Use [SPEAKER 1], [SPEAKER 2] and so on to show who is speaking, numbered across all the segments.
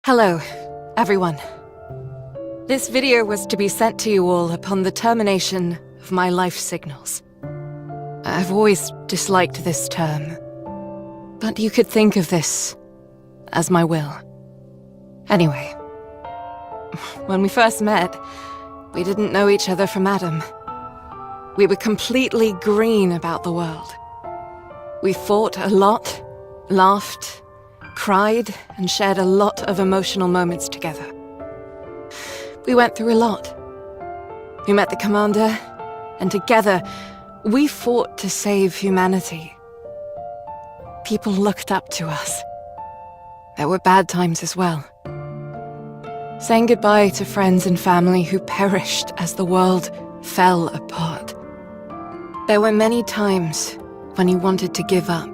[SPEAKER 1] Hello, everyone. This video was to be sent to you all upon the termination of my life signals. I've always disliked this term, but you could think of this as my will. Anyway, when we first met, we didn't know each other from Adam. We were completely green about the world. We fought a lot, laughed, cried, and shared a lot of emotional moments together. We went through a lot. We met the commander, and together, we fought to save humanity. People looked up to us. There were bad times as well. Saying goodbye to friends and family who perished as the world fell apart. There were many times when you wanted to give up,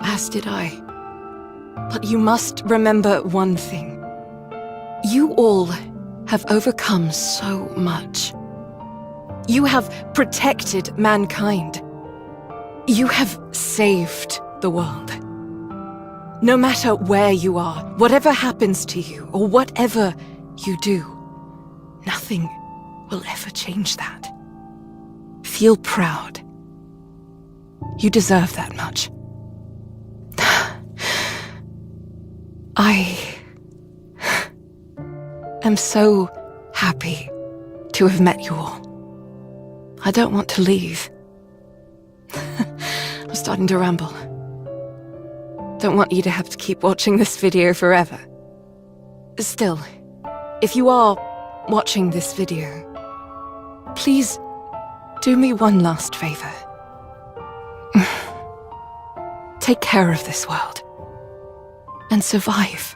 [SPEAKER 1] as did I. But you must remember one thing. You all have overcome so much. You have protected mankind. You have saved the world. No matter where you are, whatever happens to you, or whatever you do, nothing will ever change that. Feel proud. You deserve that much. I am so happy to have met you all. I don't want to leave. I'm starting to ramble. Don't want you to have to keep watching this video forever. Still, if you are watching this video, please do me one last favor. Take care of this world. And survive,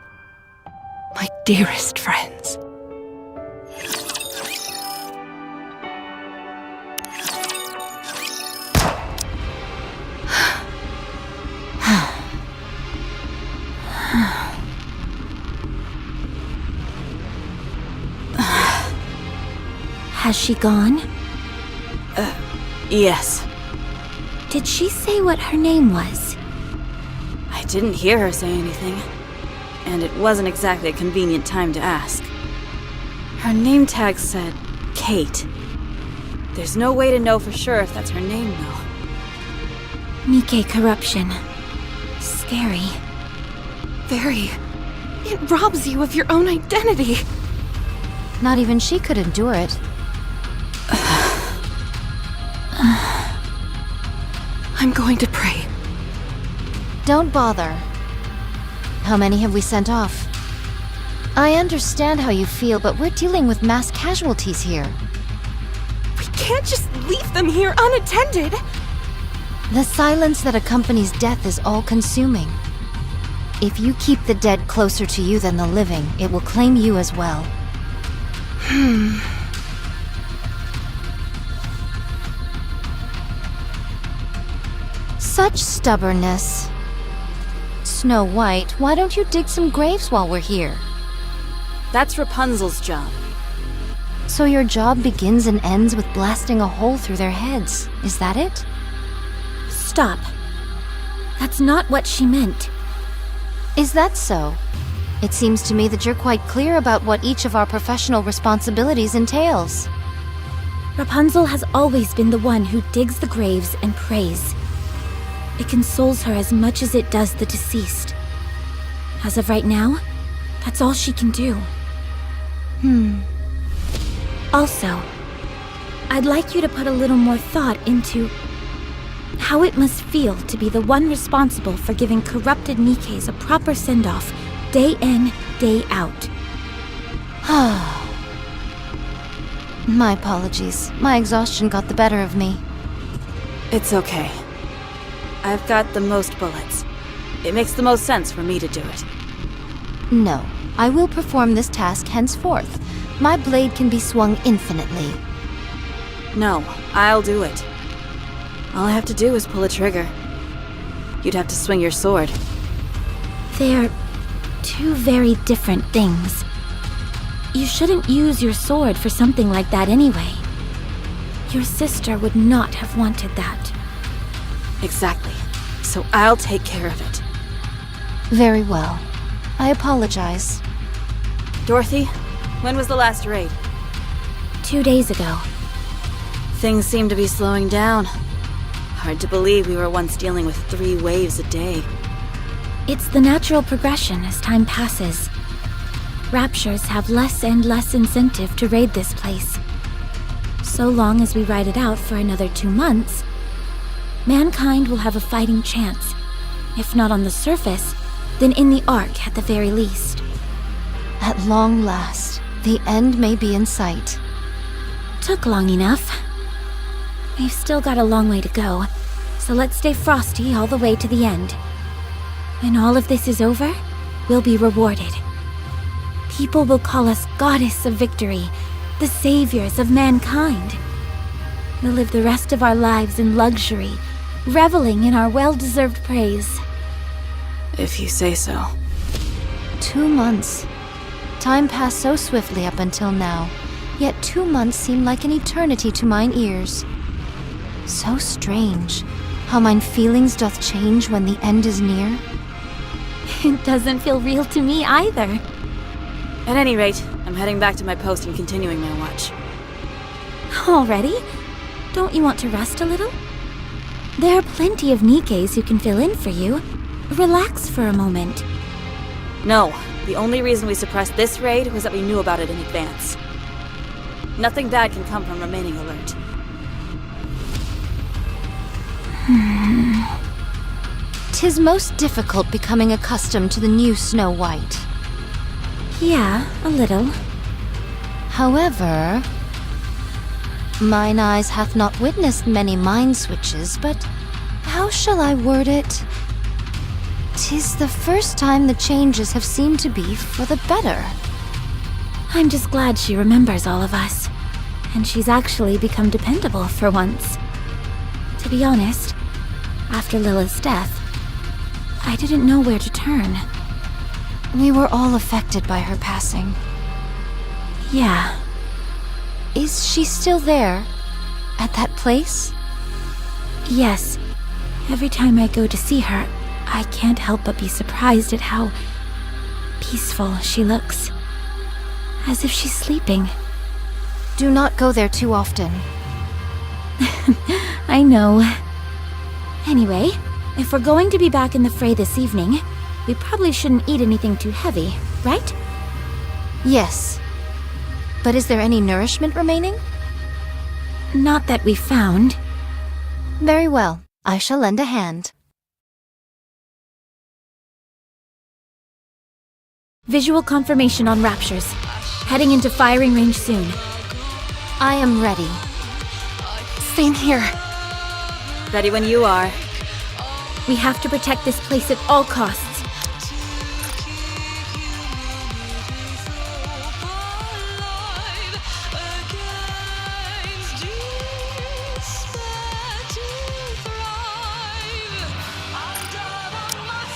[SPEAKER 1] my dearest friends.
[SPEAKER 2] Has she gone?
[SPEAKER 3] Yes.
[SPEAKER 2] Did she say what her name was?
[SPEAKER 3] I didn't hear her say anything, and it wasn't exactly a convenient time to ask. Her name tag said Kate. There's no way to know for sure if that's her name, though.
[SPEAKER 2] NIKKE corruption. Scary.
[SPEAKER 1] Very. It robs you of your own identity.
[SPEAKER 4] Not even she could endure it.
[SPEAKER 1] I'm going to pray.
[SPEAKER 4] Don't bother. How many have we sent off? I understand how you feel, but we're dealing with mass casualties here.
[SPEAKER 1] We can't just leave them here unattended.
[SPEAKER 4] The silence that accompanies death is all-consuming. If you keep the dead closer to you than the living, it will claim you as well. Such stubbornness. Snow White, why don't you dig some graves while we're here?
[SPEAKER 3] That's Rapunzel's job.
[SPEAKER 4] So your job begins and ends with blasting a hole through their heads, is that it?
[SPEAKER 2] Stop. That's not what she meant.
[SPEAKER 4] Is that so? It seems to me that you're quite clear about what each of our professional responsibilities entails.
[SPEAKER 2] Rapunzel has always been the one who digs the graves and prays. It consoles her as much as it does the deceased. As of right now, that's all she can do. Also, I'd like you to put a little more thought into how it must feel to be the one responsible for giving corrupted NIKKEs a proper send-off, day in, day out.
[SPEAKER 4] My apologies. My exhaustion got the better of me.
[SPEAKER 3] It's okay. I've got the most bullets. It makes the most sense for me to do it.
[SPEAKER 4] No, I will perform this task henceforth. My blade can be swung infinitely.
[SPEAKER 3] No, I'll do it. All I have to do is pull a trigger. You'd have to swing your sword.
[SPEAKER 2] They're two very different things. You shouldn't use your sword for something like that anyway. Your sister would not have wanted that.
[SPEAKER 3] Exactly. So I'll take care of it.
[SPEAKER 4] Very well. I apologize.
[SPEAKER 3] Dorothy, when was the last raid?
[SPEAKER 2] 2 days ago.
[SPEAKER 3] Things seem to be slowing down. Hard to believe we were once dealing with 3 waves a day.
[SPEAKER 2] It's the natural progression as time passes. Raptures have less and less incentive to raid this place. So long as we ride it out for another 2 months, mankind will have a fighting chance. If not on the surface, then in the Ark at the very least.
[SPEAKER 4] At long last, the end may be in sight.
[SPEAKER 2] Took long enough. We've still got a long way to go, so let's stay frosty all the way to the end. When all of this is over, we'll be rewarded. People will call us Goddess of Victory, the saviors of mankind. We'll live the rest of our lives in luxury, reveling in our well-deserved praise.
[SPEAKER 3] If you say so.
[SPEAKER 4] 2 months. Time passed so swiftly up until now, yet 2 months seem like an eternity to mine ears. So strange, how mine feelings doth change when the end is near.
[SPEAKER 2] It doesn't feel real to me either.
[SPEAKER 3] At any rate, I'm heading back to my post and continuing my watch.
[SPEAKER 2] Already? Don't you want to rest a little? There are plenty of NIKKEs who can fill in for you. Relax for a moment.
[SPEAKER 3] No, the only reason we suppressed this raid was that we knew about it in advance. Nothing bad can come from remaining alert.
[SPEAKER 4] 'Tis most difficult becoming accustomed to the new Snow White.
[SPEAKER 2] Yeah, a little.
[SPEAKER 4] However, mine eyes hath not witnessed many mind switches, but how shall I word it? 'Tis the first time the changes have seemed to be for the better.
[SPEAKER 2] I'm just glad she remembers all of us. And she's actually become dependable for once. To be honest, after Lila's death, I didn't know where to turn.
[SPEAKER 4] We were all affected by her passing.
[SPEAKER 2] Yeah.
[SPEAKER 4] Is she still there? At that place?
[SPEAKER 2] Yes. Every time I go to see her, I can't help but be surprised at how peaceful she looks. As if she's sleeping.
[SPEAKER 4] Do not go there too often.
[SPEAKER 2] I know. Anyway, if we're going to be back in the fray this evening, we probably shouldn't eat anything too heavy, right?
[SPEAKER 4] Yes. But is there any nourishment remaining?
[SPEAKER 2] Not that we found.
[SPEAKER 4] Very well. I shall lend a hand.
[SPEAKER 2] Visual confirmation on Raptures. Heading into firing range soon.
[SPEAKER 4] I am ready.
[SPEAKER 1] Same here.
[SPEAKER 3] Ready when you are.
[SPEAKER 2] We have to protect this place at all costs.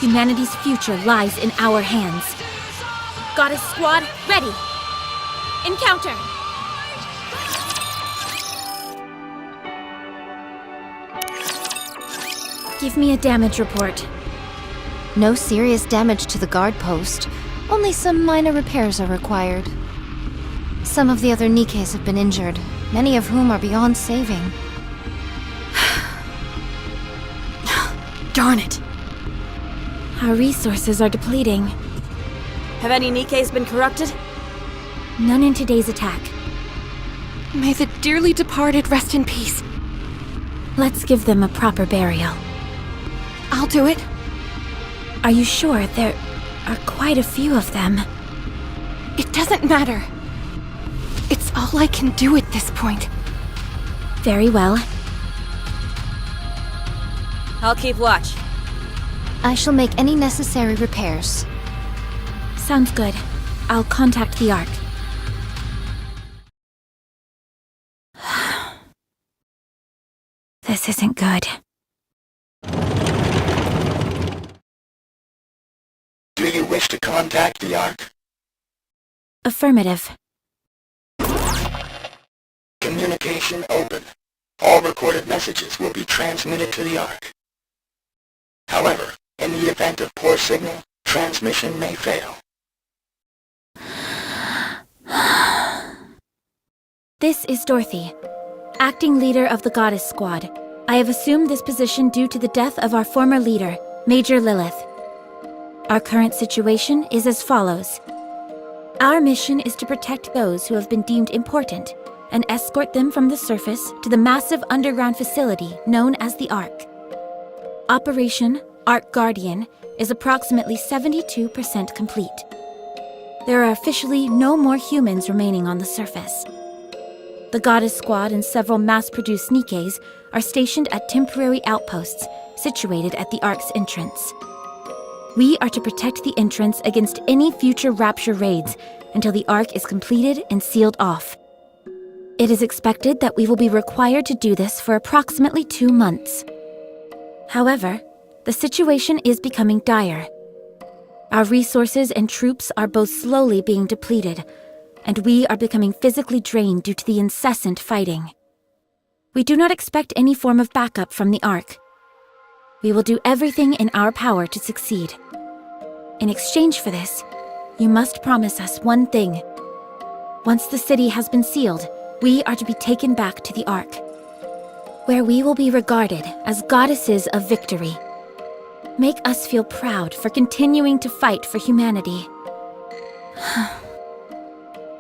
[SPEAKER 2] Humanity's future lies in our hands. Goddess Squad, ready! Encounter! Give me a damage report.
[SPEAKER 4] No serious damage to the guard post. Only some minor repairs are required. Some of the other NIKKEs have been injured, many of whom are beyond saving.
[SPEAKER 3] Darn it!
[SPEAKER 2] Our resources are depleting.
[SPEAKER 3] Have any NIKKEs been corrupted?
[SPEAKER 2] None in today's attack.
[SPEAKER 1] May the dearly departed rest in peace.
[SPEAKER 2] Let's give them a proper burial.
[SPEAKER 1] I'll do it.
[SPEAKER 2] Are you sure? There are quite a few of them.
[SPEAKER 1] It doesn't matter. It's all I can do at this point.
[SPEAKER 2] Very well.
[SPEAKER 3] I'll keep watch.
[SPEAKER 4] I shall make any necessary repairs.
[SPEAKER 2] Sounds good. I'll contact the Ark. This isn't good.
[SPEAKER 5] Do you wish to contact the Ark?
[SPEAKER 2] Affirmative.
[SPEAKER 5] Communication open. All recorded messages will be transmitted to the Ark. However, in the event of poor signal, transmission may fail.
[SPEAKER 2] This is Dorothy, acting leader of the Goddess Squad. I have assumed this position due to the death of our former leader, Major Lilith. Our current situation is as follows. Our mission is to protect those who have been deemed important and escort them from the surface to the massive underground facility known as the Ark. Operation Ark Guardian is approximately 72% complete. There are officially no more humans remaining on the surface. The Goddess Squad and several mass-produced 𝐒𝐭𝐨𝐫𝐲 are stationed at temporary outposts situated at the Ark's entrance. We are to protect the entrance against any future Rapture raids until the Ark is completed and sealed off. It is expected that we will be required to do this for approximately 2 months. However, the situation is becoming dire. Our resources and troops are both slowly being depleted, and we are becoming physically drained due to the incessant fighting. We do not expect any form of backup from the Ark. We will do everything in our power to succeed. In exchange for this, you must promise us one thing. Once the city has been sealed, we are to be taken back to the Ark, where we will be regarded as goddesses of victory. Make us feel proud for continuing to fight for humanity.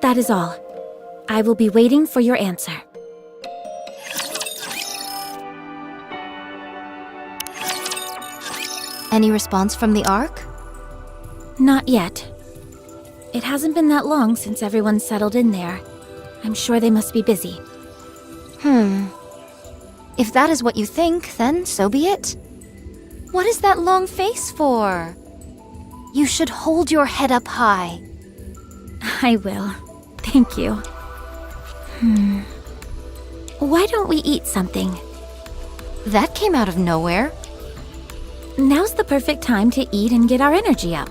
[SPEAKER 2] That is all. I will be waiting for your answer.
[SPEAKER 4] Any response from the Ark?
[SPEAKER 2] Not yet. It hasn't been that long since everyone settled in there. I'm sure they must be busy.
[SPEAKER 4] If that is what you think, then so be it. What is that long face for? You should hold your head up high.
[SPEAKER 2] I will. Thank you. Why don't we eat something?
[SPEAKER 4] That came out of nowhere.
[SPEAKER 2] Now's the perfect time to eat and get our energy up.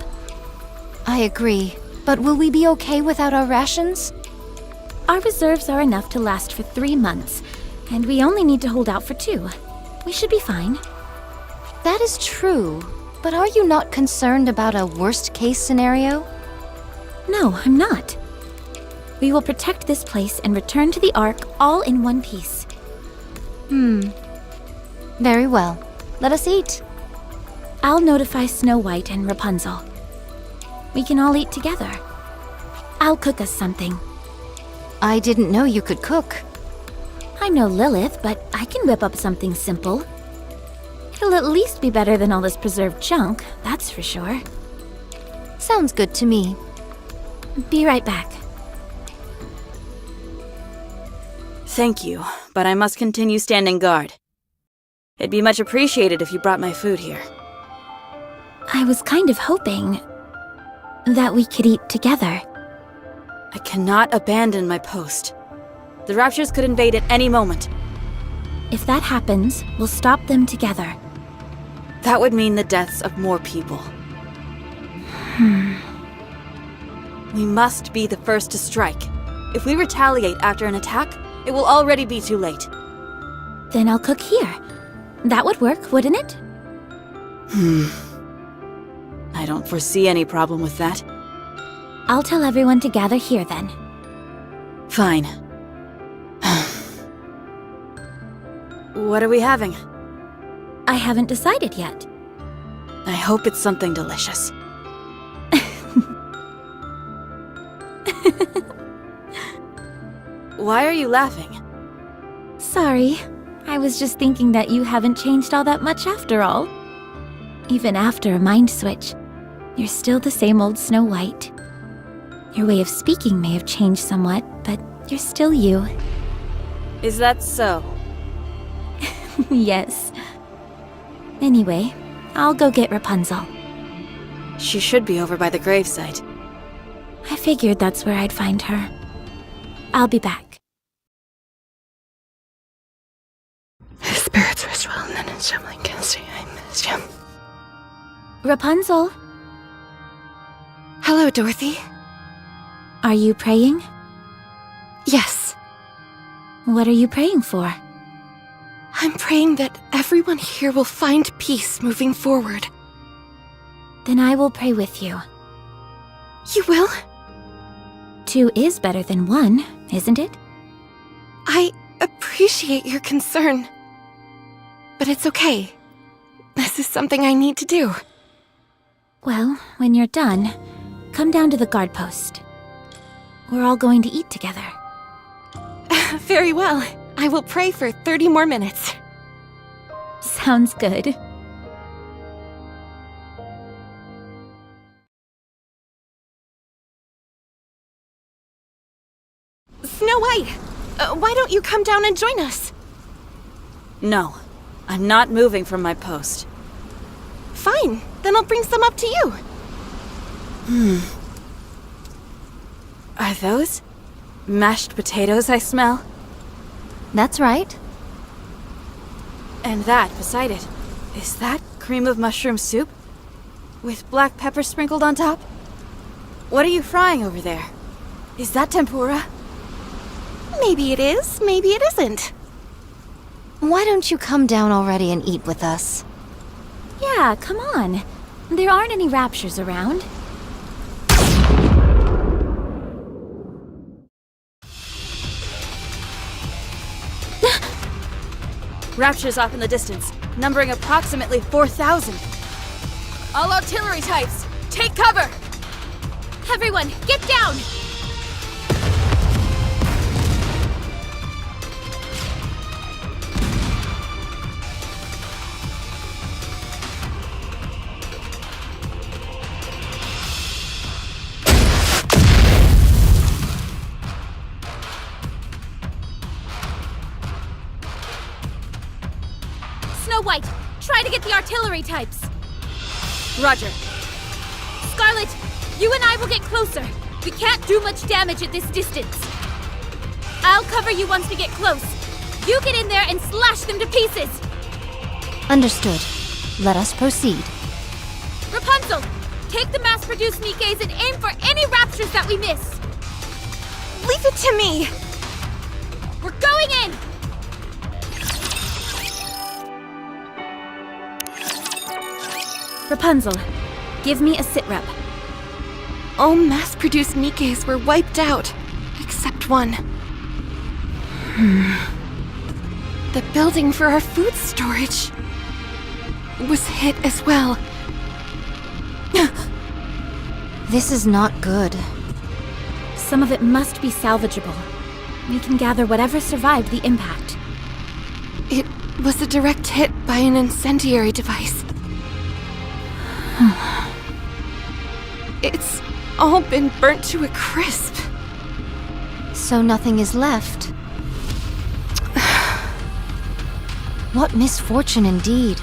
[SPEAKER 4] I agree, but will we be okay without our rations?
[SPEAKER 2] Our reserves are enough to last for 3 months, and we only need to hold out for 2. We should be fine.
[SPEAKER 4] That is true, but are you not concerned about a worst-case scenario?
[SPEAKER 2] No, I'm not. We will protect this place and return to the Ark all in one piece.
[SPEAKER 4] Very well. Let us eat.
[SPEAKER 2] I'll notify Snow White and Rapunzel. We can all eat together. I'll cook us something.
[SPEAKER 4] I didn't know you could cook.
[SPEAKER 2] I'm no Lilith, but I can whip up something simple. It'll at least be better than all this preserved junk, that's for sure.
[SPEAKER 4] Sounds good to me.
[SPEAKER 2] Be right back.
[SPEAKER 3] Thank you, but I must continue standing guard. It'd be much appreciated if you brought my food here.
[SPEAKER 2] I was kind of hoping that we could eat together.
[SPEAKER 3] I cannot abandon my post. The Raptures could invade at any moment.
[SPEAKER 2] If that happens, we'll stop them together.
[SPEAKER 3] That would mean the deaths of more people. We must be the first to strike. If we retaliate after an attack, it will already be too late.
[SPEAKER 2] Then I'll cook here. That would work, wouldn't it?
[SPEAKER 3] I don't foresee any problem with that.
[SPEAKER 2] I'll tell everyone to gather here then.
[SPEAKER 3] Fine. What are we having?
[SPEAKER 2] I haven't decided yet.
[SPEAKER 3] I hope it's something delicious. Why are you laughing?
[SPEAKER 2] Sorry. I was just thinking that you haven't changed all that much after all. Even after a mind switch, you're still the same old Snow White. Your way of speaking may have changed somewhat, but you're still you.
[SPEAKER 3] Is that so?
[SPEAKER 2] Yes. Anyway, I'll go get Rapunzel.
[SPEAKER 3] She should be over by the gravesite.
[SPEAKER 2] I figured that's where I'd find her. I'll be back.
[SPEAKER 1] Spirits rest well in the assembling casting. I missed him.
[SPEAKER 2] Rapunzel,
[SPEAKER 1] Hello, Dorothy.
[SPEAKER 2] are you praying?
[SPEAKER 1] Yes,
[SPEAKER 2] What are you praying for?
[SPEAKER 1] I'm praying that everyone here will find peace moving forward.
[SPEAKER 2] Then I will pray with you.
[SPEAKER 1] You will?
[SPEAKER 2] 2 is better than 1, isn't it?
[SPEAKER 1] I appreciate your concern. But it's okay. This is something I need to do.
[SPEAKER 2] Well, when you're done, come down to the guard post. We're all going to eat together.
[SPEAKER 1] Very well. I will pray for 30 more minutes.
[SPEAKER 2] Sounds good.
[SPEAKER 1] Snow White, why don't you come down and join us?
[SPEAKER 3] No, I'm not moving from my post.
[SPEAKER 1] Fine, then I'll bring some up to you.
[SPEAKER 3] Are those mashed potatoes I smell?
[SPEAKER 4] That's right.
[SPEAKER 3] And that beside it, is that cream of mushroom soup? With black pepper sprinkled on top? What are you frying over there? Is that tempura?
[SPEAKER 1] Maybe it is, maybe it isn't.
[SPEAKER 4] Why don't you come down already and eat with us?
[SPEAKER 2] Yeah, come on. There aren't any raptures around.
[SPEAKER 3] Raptures off in the distance, numbering approximately 4,000. All artillery types, take cover!
[SPEAKER 2] Everyone, get down! Snow White, try to get the artillery types.
[SPEAKER 3] Roger.
[SPEAKER 2] Scarlet, you and I will get closer. We can't do much damage at this distance. I'll cover you once we get close. You get in there and slash them to pieces.
[SPEAKER 4] Understood. Let us proceed.
[SPEAKER 2] Rapunzel, take the mass-produced NIKKEs and aim for any raptures that we miss.
[SPEAKER 1] Leave it to me!
[SPEAKER 2] We're going in! Rapunzel, give me a sit rep.
[SPEAKER 1] All mass-produced NIKKEs were wiped out, except one. The building for our food storage was hit as well.
[SPEAKER 4] This is not good.
[SPEAKER 2] Some of it must be salvageable. We can gather whatever survived the impact.
[SPEAKER 1] It was a direct hit by an incendiary device. It's all been burnt to a crisp.
[SPEAKER 4] So nothing is left. What misfortune indeed.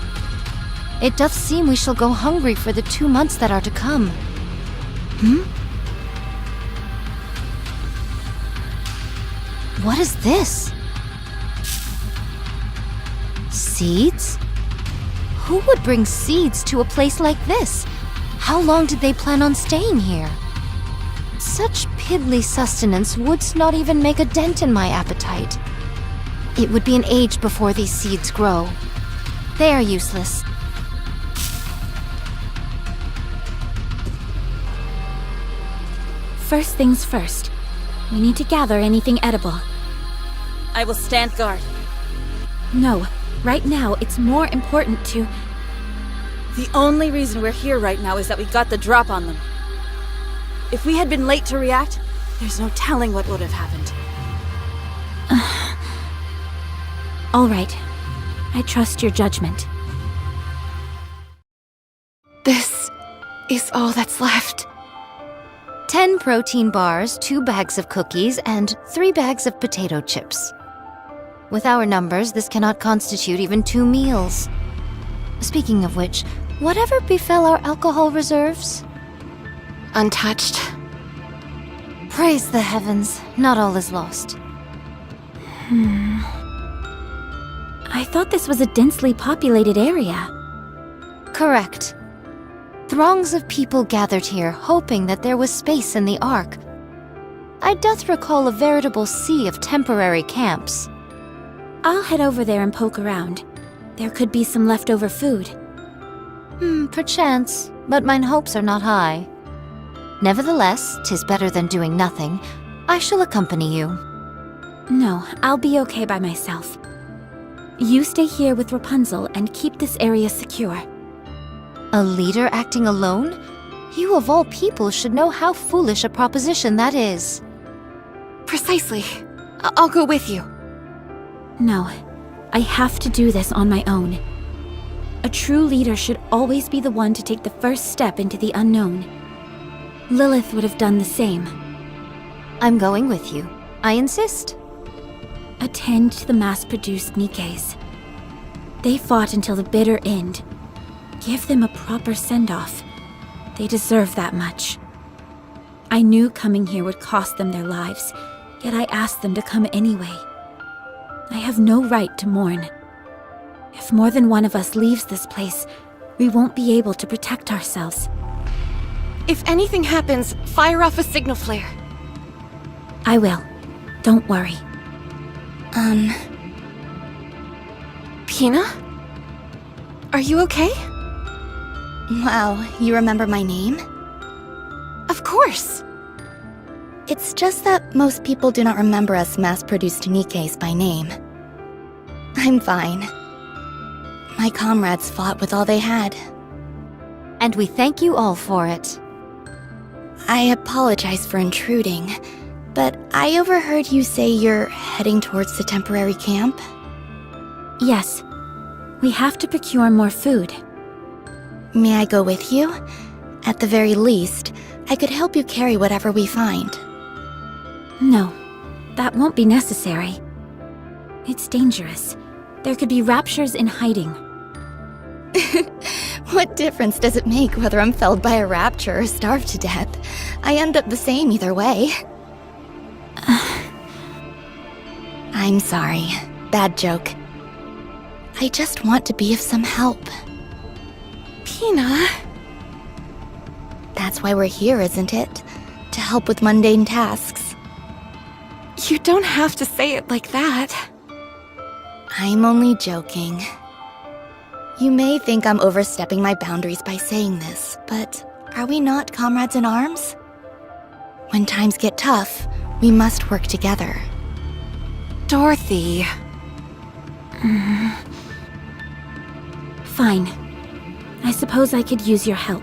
[SPEAKER 4] It doth seem we shall go hungry for the 2 months that are to come. What is this? Seeds? Who would bring seeds to a place like this? How long did they plan on staying here? Such piddly sustenance would not even make a dent in my appetite. It would be an age before these seeds grow. They are useless.
[SPEAKER 2] First things first. We need to gather anything edible.
[SPEAKER 3] I will stand guard.
[SPEAKER 2] No, right now it's more important to...
[SPEAKER 3] The only reason we're here right now is that we got the drop on them. If we had been late to react, there's no telling what would have happened.
[SPEAKER 2] All right. I trust your judgment.
[SPEAKER 1] This is all that's left.
[SPEAKER 4] 10 protein bars, 2 bags of cookies, and 3 bags of potato chips. With our numbers, this cannot constitute even 2 meals. Speaking of which, whatever befell our alcohol reserves?
[SPEAKER 1] Untouched.
[SPEAKER 4] Praise the heavens, not all is lost.
[SPEAKER 2] I thought this was a densely populated area.
[SPEAKER 4] Correct. Throngs of people gathered here, hoping that there was space in the Ark. I doth recall a veritable sea of temporary camps.
[SPEAKER 2] I'll head over there and poke around. There could be some leftover food.
[SPEAKER 4] Perchance, but mine hopes are not high. Nevertheless, 'tis better than doing nothing. I shall accompany you.
[SPEAKER 2] No, I'll be okay by myself. You stay here with Rapunzel and keep this area secure.
[SPEAKER 4] A leader acting alone? You of all people should know how foolish a proposition that is.
[SPEAKER 1] Precisely. I'll go with you.
[SPEAKER 2] No, I have to do this on my own. A true leader should always be the one to take the first step into the unknown. Lilith would have done the same.
[SPEAKER 4] I'm going with you. I insist.
[SPEAKER 2] Attend to the mass-produced NIKKEs. They fought until the bitter end. Give them a proper send-off. They deserve that much. I knew coming here would cost them their lives, yet I asked them to come anyway. I have no right to mourn. If more than one of us leaves this place, we won't be able to protect ourselves.
[SPEAKER 1] If anything happens, fire off a signal flare.
[SPEAKER 2] I will. Don't worry.
[SPEAKER 1] Pina? Are you okay?
[SPEAKER 6] Wow, you remember my name?
[SPEAKER 1] Of course.
[SPEAKER 6] It's just that most people do not remember us mass-produced NIKKEs by name. I'm fine. My comrades fought with all they had.
[SPEAKER 4] And we thank you all for it.
[SPEAKER 6] I apologize for intruding, but I overheard you say you're heading towards the temporary camp?
[SPEAKER 2] Yes. We have to procure more food.
[SPEAKER 6] May I go with you? At the very least, I could help you carry whatever we find.
[SPEAKER 2] No, that won't be necessary. It's dangerous. There could be raptures in hiding.
[SPEAKER 6] What difference does it make whether I'm felled by a rapture or starved to death? I end up the same either way. I'm sorry. Bad joke. I just want to be of some help.
[SPEAKER 1] Pina?
[SPEAKER 6] That's why we're here, isn't it? To help with mundane tasks.
[SPEAKER 1] You don't have to say it like that.
[SPEAKER 6] I'm only joking. You may think I'm overstepping my boundaries by saying this, but are we not comrades in arms? When times get tough, we must work together.
[SPEAKER 1] Dorothy.
[SPEAKER 2] Fine. I suppose I could use your help.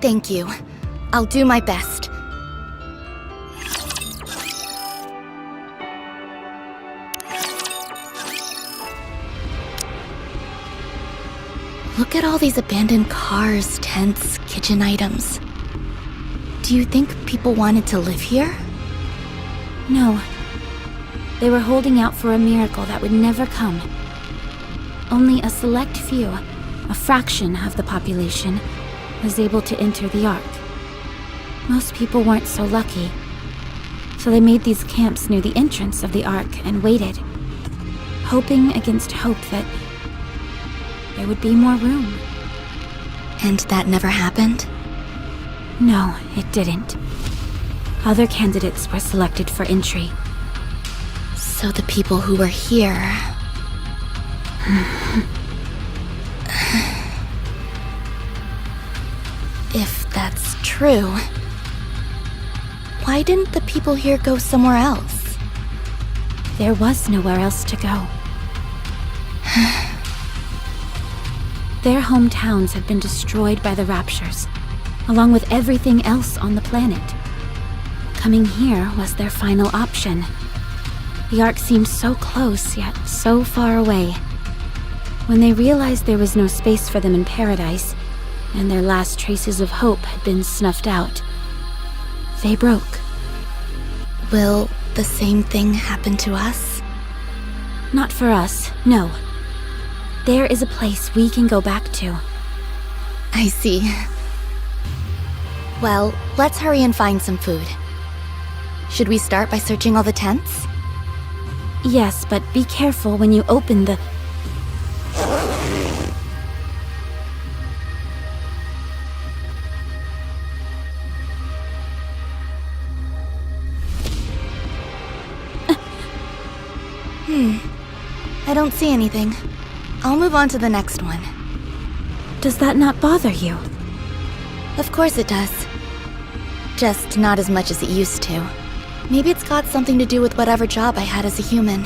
[SPEAKER 6] Thank you. I'll do my best. Look at all these abandoned cars, tents, kitchen items. Do you think people wanted to live here?
[SPEAKER 2] No. They were holding out for a miracle that would never come. Only a select few, a fraction of the population, was able to enter the Ark. Most people weren't so lucky, so they made these camps near the entrance of the Ark and waited, hoping against hope that there would be more room.
[SPEAKER 6] And that never happened?
[SPEAKER 2] No, it didn't. Other candidates were selected for entry.
[SPEAKER 6] So the people who were here... If that's true, why didn't the people here go somewhere else?
[SPEAKER 2] There was nowhere else to go. Their hometowns had been destroyed by the raptures, along with everything else on the planet. Coming here was their final option. The Ark seemed so close, yet so far away. When they realized there was no space for them in paradise, and their last traces of hope had been snuffed out, they broke.
[SPEAKER 6] Will the same thing happen to us?
[SPEAKER 2] Not for us, no. There is a place we can go back to.
[SPEAKER 6] I see. Well, let's hurry and find some food. Should we start by searching all the tents?
[SPEAKER 2] Yes, but be careful when you open the...
[SPEAKER 6] I don't see anything. I'll move on to the next one.
[SPEAKER 2] Does that not bother you?
[SPEAKER 6] Of course it does. Just not as much as it used to. Maybe it's got something to do with whatever job I had as a human.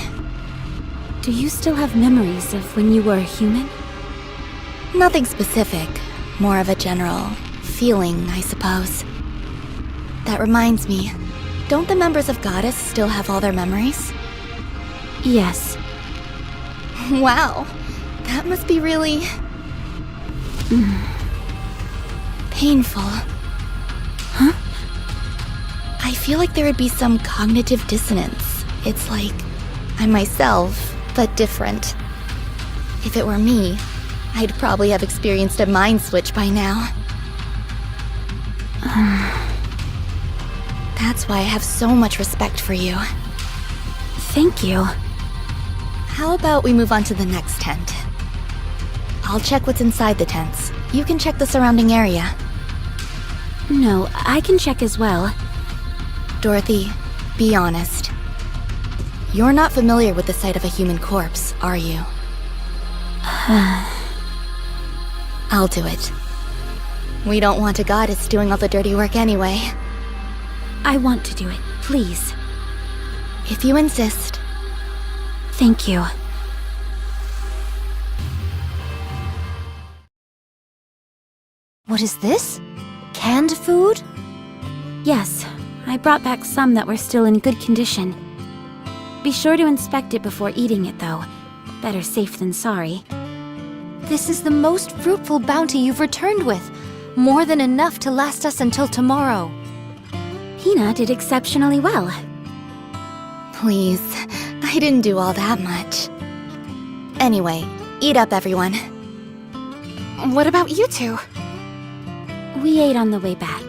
[SPEAKER 2] Do you still have memories of when you were a human?
[SPEAKER 6] Nothing specific, more of a general feeling, I suppose. That reminds me, don't the members of Goddess still have all their memories?
[SPEAKER 2] Yes.
[SPEAKER 6] Wow, that must be really... painful.
[SPEAKER 2] Huh?
[SPEAKER 6] I feel like there would be some cognitive dissonance. It's like I'm myself, but different. If it were me, I'd probably have experienced a mind switch by now. That's why I have so much respect for you.
[SPEAKER 2] Thank you.
[SPEAKER 6] How about we move on to the next tent? I'll check what's inside the tents. You can check the surrounding area.
[SPEAKER 2] No, I can check as well.
[SPEAKER 6] Dorothy, be honest. You're not familiar with the sight of a human corpse, are you? I'll do it. We don't want a goddess doing all the dirty work anyway.
[SPEAKER 2] I want to do it, please.
[SPEAKER 6] If you insist.
[SPEAKER 2] Thank you.
[SPEAKER 4] What is this? Canned food?
[SPEAKER 2] Yes, I brought back some that were still in good condition. Be sure to inspect it before eating it, though. Better safe than sorry.
[SPEAKER 4] This is the most fruitful bounty you've returned with. More than enough to last us until tomorrow.
[SPEAKER 2] Hina did exceptionally well.
[SPEAKER 6] Please, I didn't do all that much. Anyway, eat up, everyone.
[SPEAKER 1] What about you two?
[SPEAKER 2] We ate on the way back.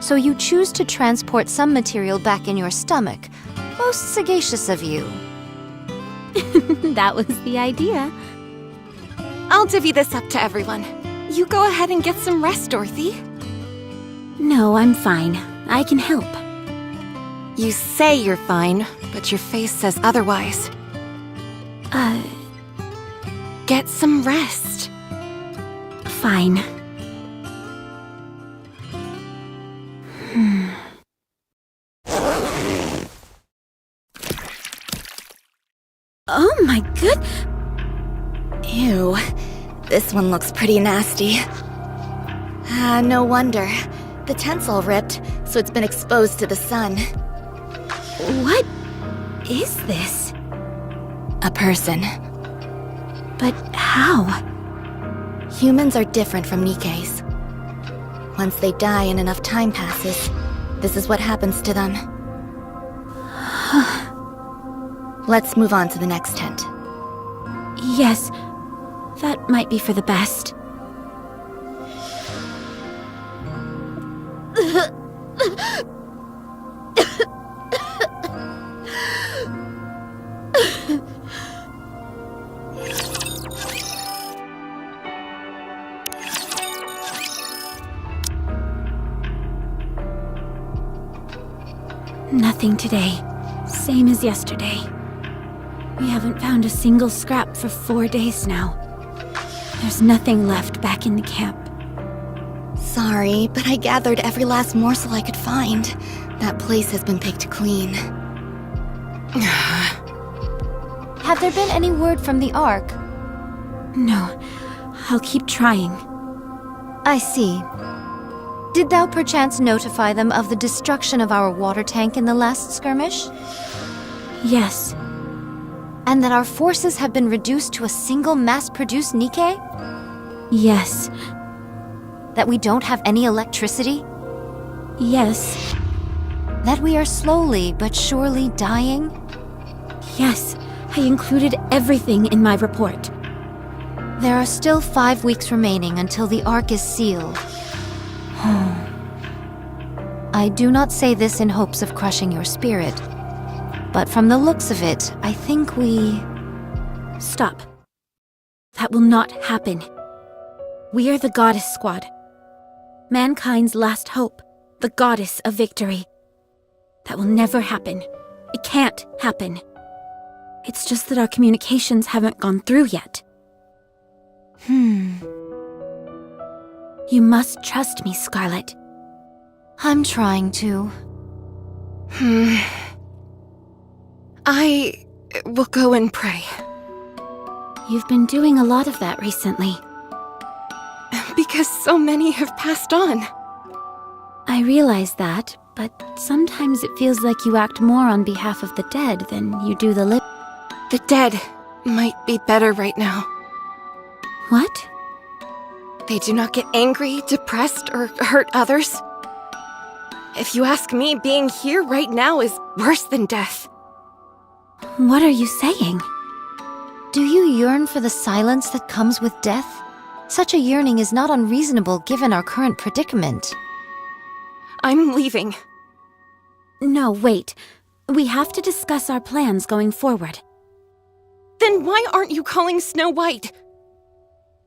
[SPEAKER 4] So you choose to transport some material back in your stomach. Most sagacious of you.
[SPEAKER 2] That was the idea.
[SPEAKER 1] I'll divvy this up to everyone. You go ahead and get some rest, Dorothy.
[SPEAKER 2] No, I'm fine. I can help.
[SPEAKER 1] You say you're fine, but your face says otherwise. Get some rest.
[SPEAKER 2] Fine. Oh my good...
[SPEAKER 6] Ew, this one looks pretty nasty. No wonder. The tent's all ripped, so it's been exposed to the sun.
[SPEAKER 2] What is this?
[SPEAKER 6] A person.
[SPEAKER 2] But how?
[SPEAKER 6] Humans are different from NIKKEs. Once they die and enough time passes, this is what happens to them. Let's move on to the next tent.
[SPEAKER 2] Yes, that might be for the best. Nothing today. Same as yesterday. We haven't found a single scrap for 4 days now. There's nothing left back in the camp.
[SPEAKER 6] Sorry, but I gathered every last morsel I could find. That place has been picked clean.
[SPEAKER 4] Have there been any word from the Ark?
[SPEAKER 2] No, I'll keep trying.
[SPEAKER 4] I see. Did thou perchance notify them of the destruction of our water tank in the last skirmish?
[SPEAKER 2] Yes.
[SPEAKER 4] And that our forces have been reduced to a single mass-produced NIKKE?
[SPEAKER 2] Yes.
[SPEAKER 4] That we don't have any electricity?
[SPEAKER 2] Yes.
[SPEAKER 4] That we are slowly but surely dying?
[SPEAKER 2] Yes, I included everything in my report.
[SPEAKER 4] There are still 5 weeks remaining until the Ark is sealed. I do not say this in hopes of crushing your spirit, but from the looks of it, I think we...
[SPEAKER 2] Stop. That will not happen. We are the Goddess Squad. Mankind's last hope, the Goddess of Victory. That will never happen. It can't happen. It's just that our communications haven't gone through yet. You must trust me, Scarlet.
[SPEAKER 4] I'm trying to.
[SPEAKER 1] I will go and pray.
[SPEAKER 2] You've been doing a lot of that recently.
[SPEAKER 1] Because so many have passed on.
[SPEAKER 2] I realize that, but sometimes it feels like you act more on behalf of the dead than you do the living.
[SPEAKER 1] The dead might be better right now.
[SPEAKER 2] What?
[SPEAKER 1] They do not get angry, depressed, or hurt others. If you ask me, being here right now is worse than death.
[SPEAKER 2] What are you saying?
[SPEAKER 4] Do you yearn for the silence that comes with death? Such a yearning is not unreasonable given our current predicament.
[SPEAKER 1] I'm leaving.
[SPEAKER 2] No, wait. We have to discuss our plans going forward.
[SPEAKER 1] Then why aren't you calling Snow White?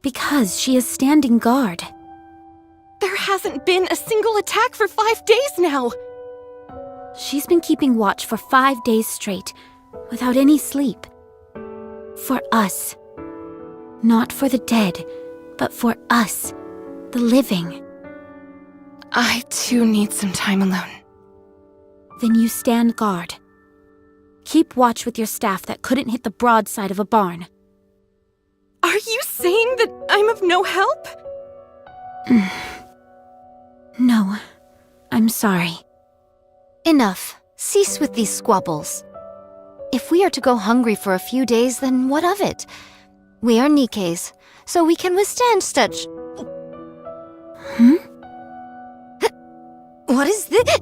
[SPEAKER 2] Because she is standing guard.
[SPEAKER 1] There hasn't been a single attack for 5 days now.
[SPEAKER 2] She's been keeping watch for 5 days straight, without any sleep. For us. Not for the dead, but for us, the living.
[SPEAKER 1] I too need some time alone.
[SPEAKER 2] Then you stand guard. Keep watch with your staff that couldn't hit the broadside of a barn.
[SPEAKER 1] Are you saying that I'm of no help?
[SPEAKER 2] No, I'm sorry.
[SPEAKER 4] Enough. Cease with these squabbles. If we are to go hungry for a few days, then what of it? We are 𝐒𝐭𝐨𝐫𝐲, so we can withstand such... What is this?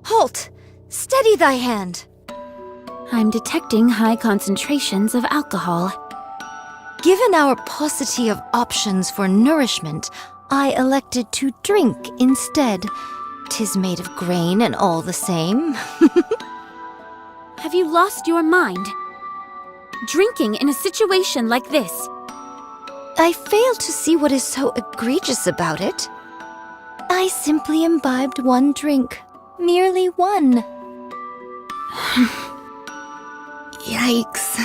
[SPEAKER 4] Halt! Steady thy hand!
[SPEAKER 2] I'm detecting high concentrations of alcohol.
[SPEAKER 4] Given our paucity of options for nourishment, I elected to drink instead. 'Tis made of grain and all the same.
[SPEAKER 2] Have you lost your mind? Drinking in a situation like this.
[SPEAKER 4] I fail to see what is so egregious about it. I simply imbibed one drink. Merely one.
[SPEAKER 6] Yikes.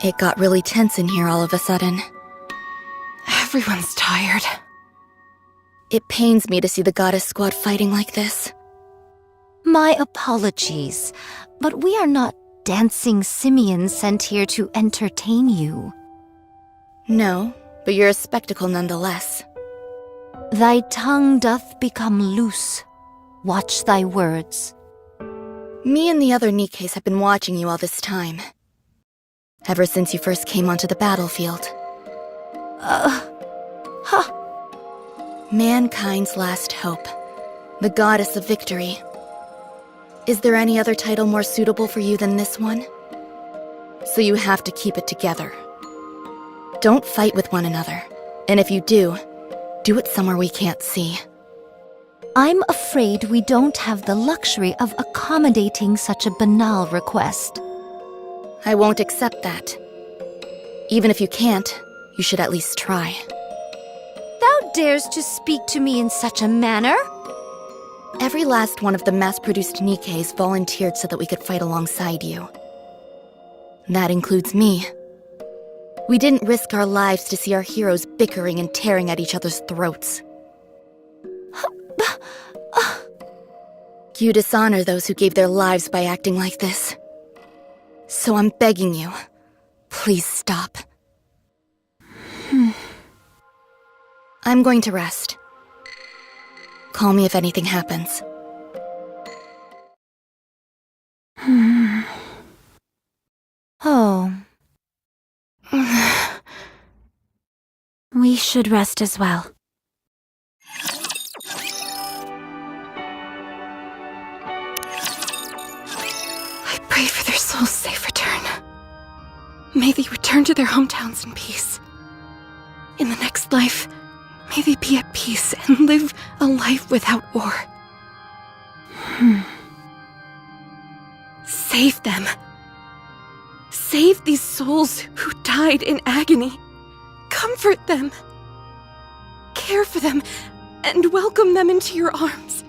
[SPEAKER 6] It got really tense in here all of a sudden.
[SPEAKER 1] Everyone's tired.
[SPEAKER 6] It pains me to see the goddess squad fighting like this.
[SPEAKER 4] My apologies, but we are not dancing simians sent here to entertain you.
[SPEAKER 6] No, but you're a spectacle nonetheless.
[SPEAKER 4] Thy tongue doth become loose. Watch thy words.
[SPEAKER 6] Me and the other 𝐒𝐭𝐨𝐫𝐲s have been watching you all this time. Ever since you first came onto the battlefield. Mankind's last hope. The goddess of victory. Is there any other title more suitable for you than this one? So you have to keep it together. Don't fight with one another. And if you do it somewhere we can't see.
[SPEAKER 4] I'm afraid we don't have the luxury of accommodating such a banal request.
[SPEAKER 6] I won't accept that. Even if you can't, you should at least try.
[SPEAKER 4] Thou dares to speak to me in such a manner?
[SPEAKER 6] Every last one of the mass-produced 𝐒𝐭𝐨𝐲s volunteered so that we could fight alongside you. That includes me. We didn't risk our lives to see our heroes bickering and tearing at each other's throats. You dishonor those who gave their lives by acting like this. So I'm begging you, please stop. I'm going to rest. Call me if anything happens.
[SPEAKER 4] Oh.
[SPEAKER 2] We should rest as well.
[SPEAKER 1] I pray for their souls' safe return. May they return to their hometowns in peace. In the next life, may they be at peace and live a life without war. Save them. Save these souls who died in agony. Comfort them. Care for them and welcome them into your arms.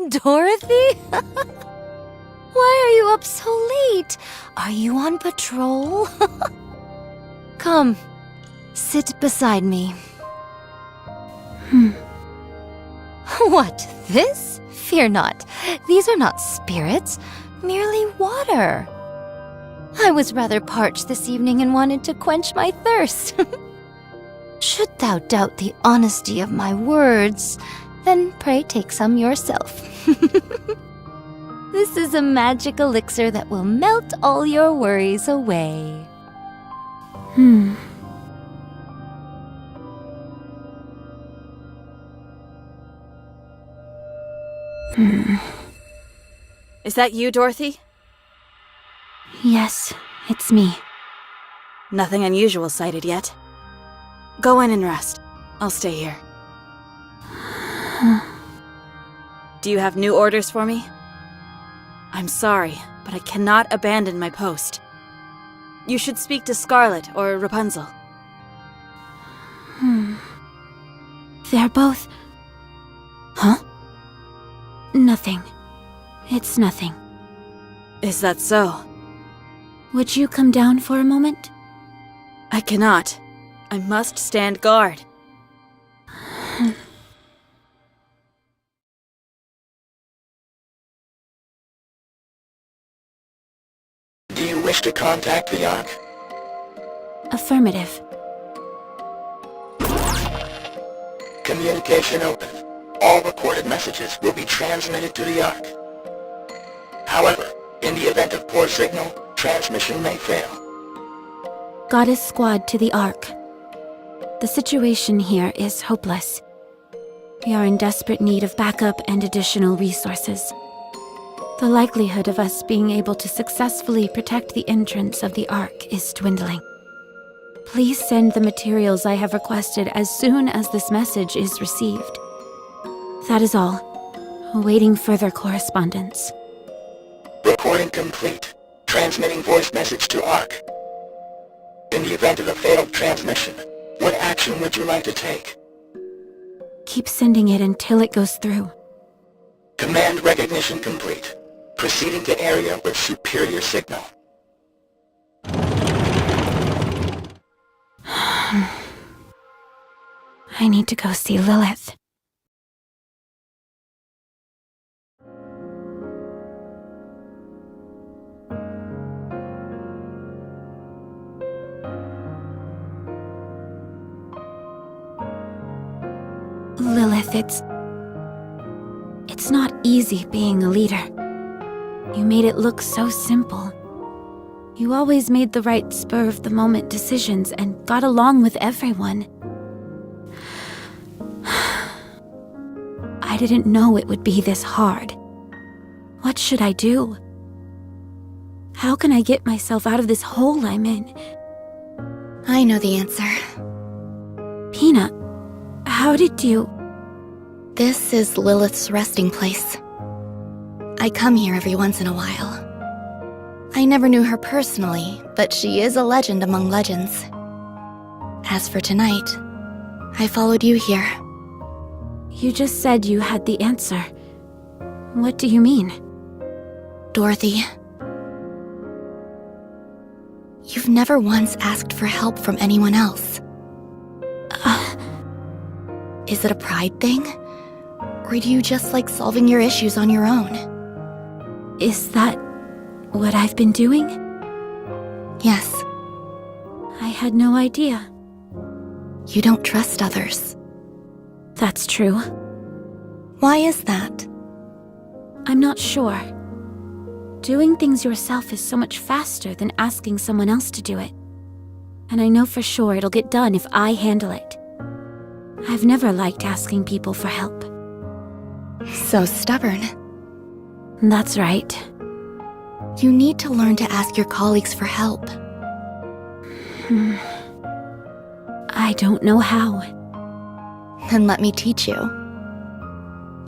[SPEAKER 4] Dorothy? Why are you up so late? Are you on patrol? Come, sit beside me. What, this? Fear not. These are not spirits, merely water. I was rather parched this evening and wanted to quench my thirst. Should thou doubt the honesty of my words, then pray take some yourself. This is a magic elixir that will melt all your worries away.
[SPEAKER 3] Is that you, Dorothy?
[SPEAKER 2] Yes, it's me.
[SPEAKER 3] Nothing unusual sighted yet. Go in and rest. I'll stay here. Do you have new orders for me? I'm sorry, but I cannot abandon my post. You should speak to Scarlet or Rapunzel.
[SPEAKER 2] They're both...
[SPEAKER 3] Huh?
[SPEAKER 2] Nothing. It's nothing.
[SPEAKER 3] Is that so?
[SPEAKER 2] Would you come down for a moment?
[SPEAKER 3] I cannot. I must stand guard.
[SPEAKER 5] Do you wish to contact the Ark?
[SPEAKER 2] Affirmative.
[SPEAKER 5] Communication open. All recorded messages will be transmitted to the Ark. However, in the event of poor signal, transmission may fail.
[SPEAKER 2] Goddess Squad to the Ark. The situation here is hopeless. We are in desperate need of backup and additional resources. The likelihood of us being able to successfully protect the entrance of the Ark is dwindling. Please send the materials I have requested as soon as this message is received. That is all. Awaiting further correspondence.
[SPEAKER 5] Recording complete. Transmitting voice message to Ark. In the event of a failed transmission, what action would you like to take?
[SPEAKER 2] Keep sending it until it goes through.
[SPEAKER 5] Command recognition complete. Proceeding to area with superior signal.
[SPEAKER 2] I need to go see Lilith. Lilith, it's not easy being a leader. You made it look so simple. You always made the right spur-of-the-moment decisions and got along with everyone. I didn't know it would be this hard. What should I do? How can I get myself out of this hole I'm in?
[SPEAKER 6] I know the answer.
[SPEAKER 2] Peanut, how did you...
[SPEAKER 6] This is Lilith's resting place. I come here every once in a while. I never knew her personally, but she is a legend among legends. As for tonight, I followed you here.
[SPEAKER 2] You just said you had the answer. What do you mean?
[SPEAKER 6] Dorothy, you've never once asked for help from anyone else. Is it a pride thing? Or do you just like solving your issues on your own?
[SPEAKER 2] Is that what I've been doing?
[SPEAKER 6] Yes.
[SPEAKER 2] I had no idea.
[SPEAKER 6] You don't trust others.
[SPEAKER 2] That's true.
[SPEAKER 6] Why is that?
[SPEAKER 2] I'm not sure. Doing things yourself is so much faster than asking someone else to do it. And I know for sure it'll get done if I handle it. I've never liked asking people for help.
[SPEAKER 6] So stubborn.
[SPEAKER 2] That's right.
[SPEAKER 6] You need to learn to ask your colleagues for help.
[SPEAKER 2] I don't know how.
[SPEAKER 6] Then let me teach you.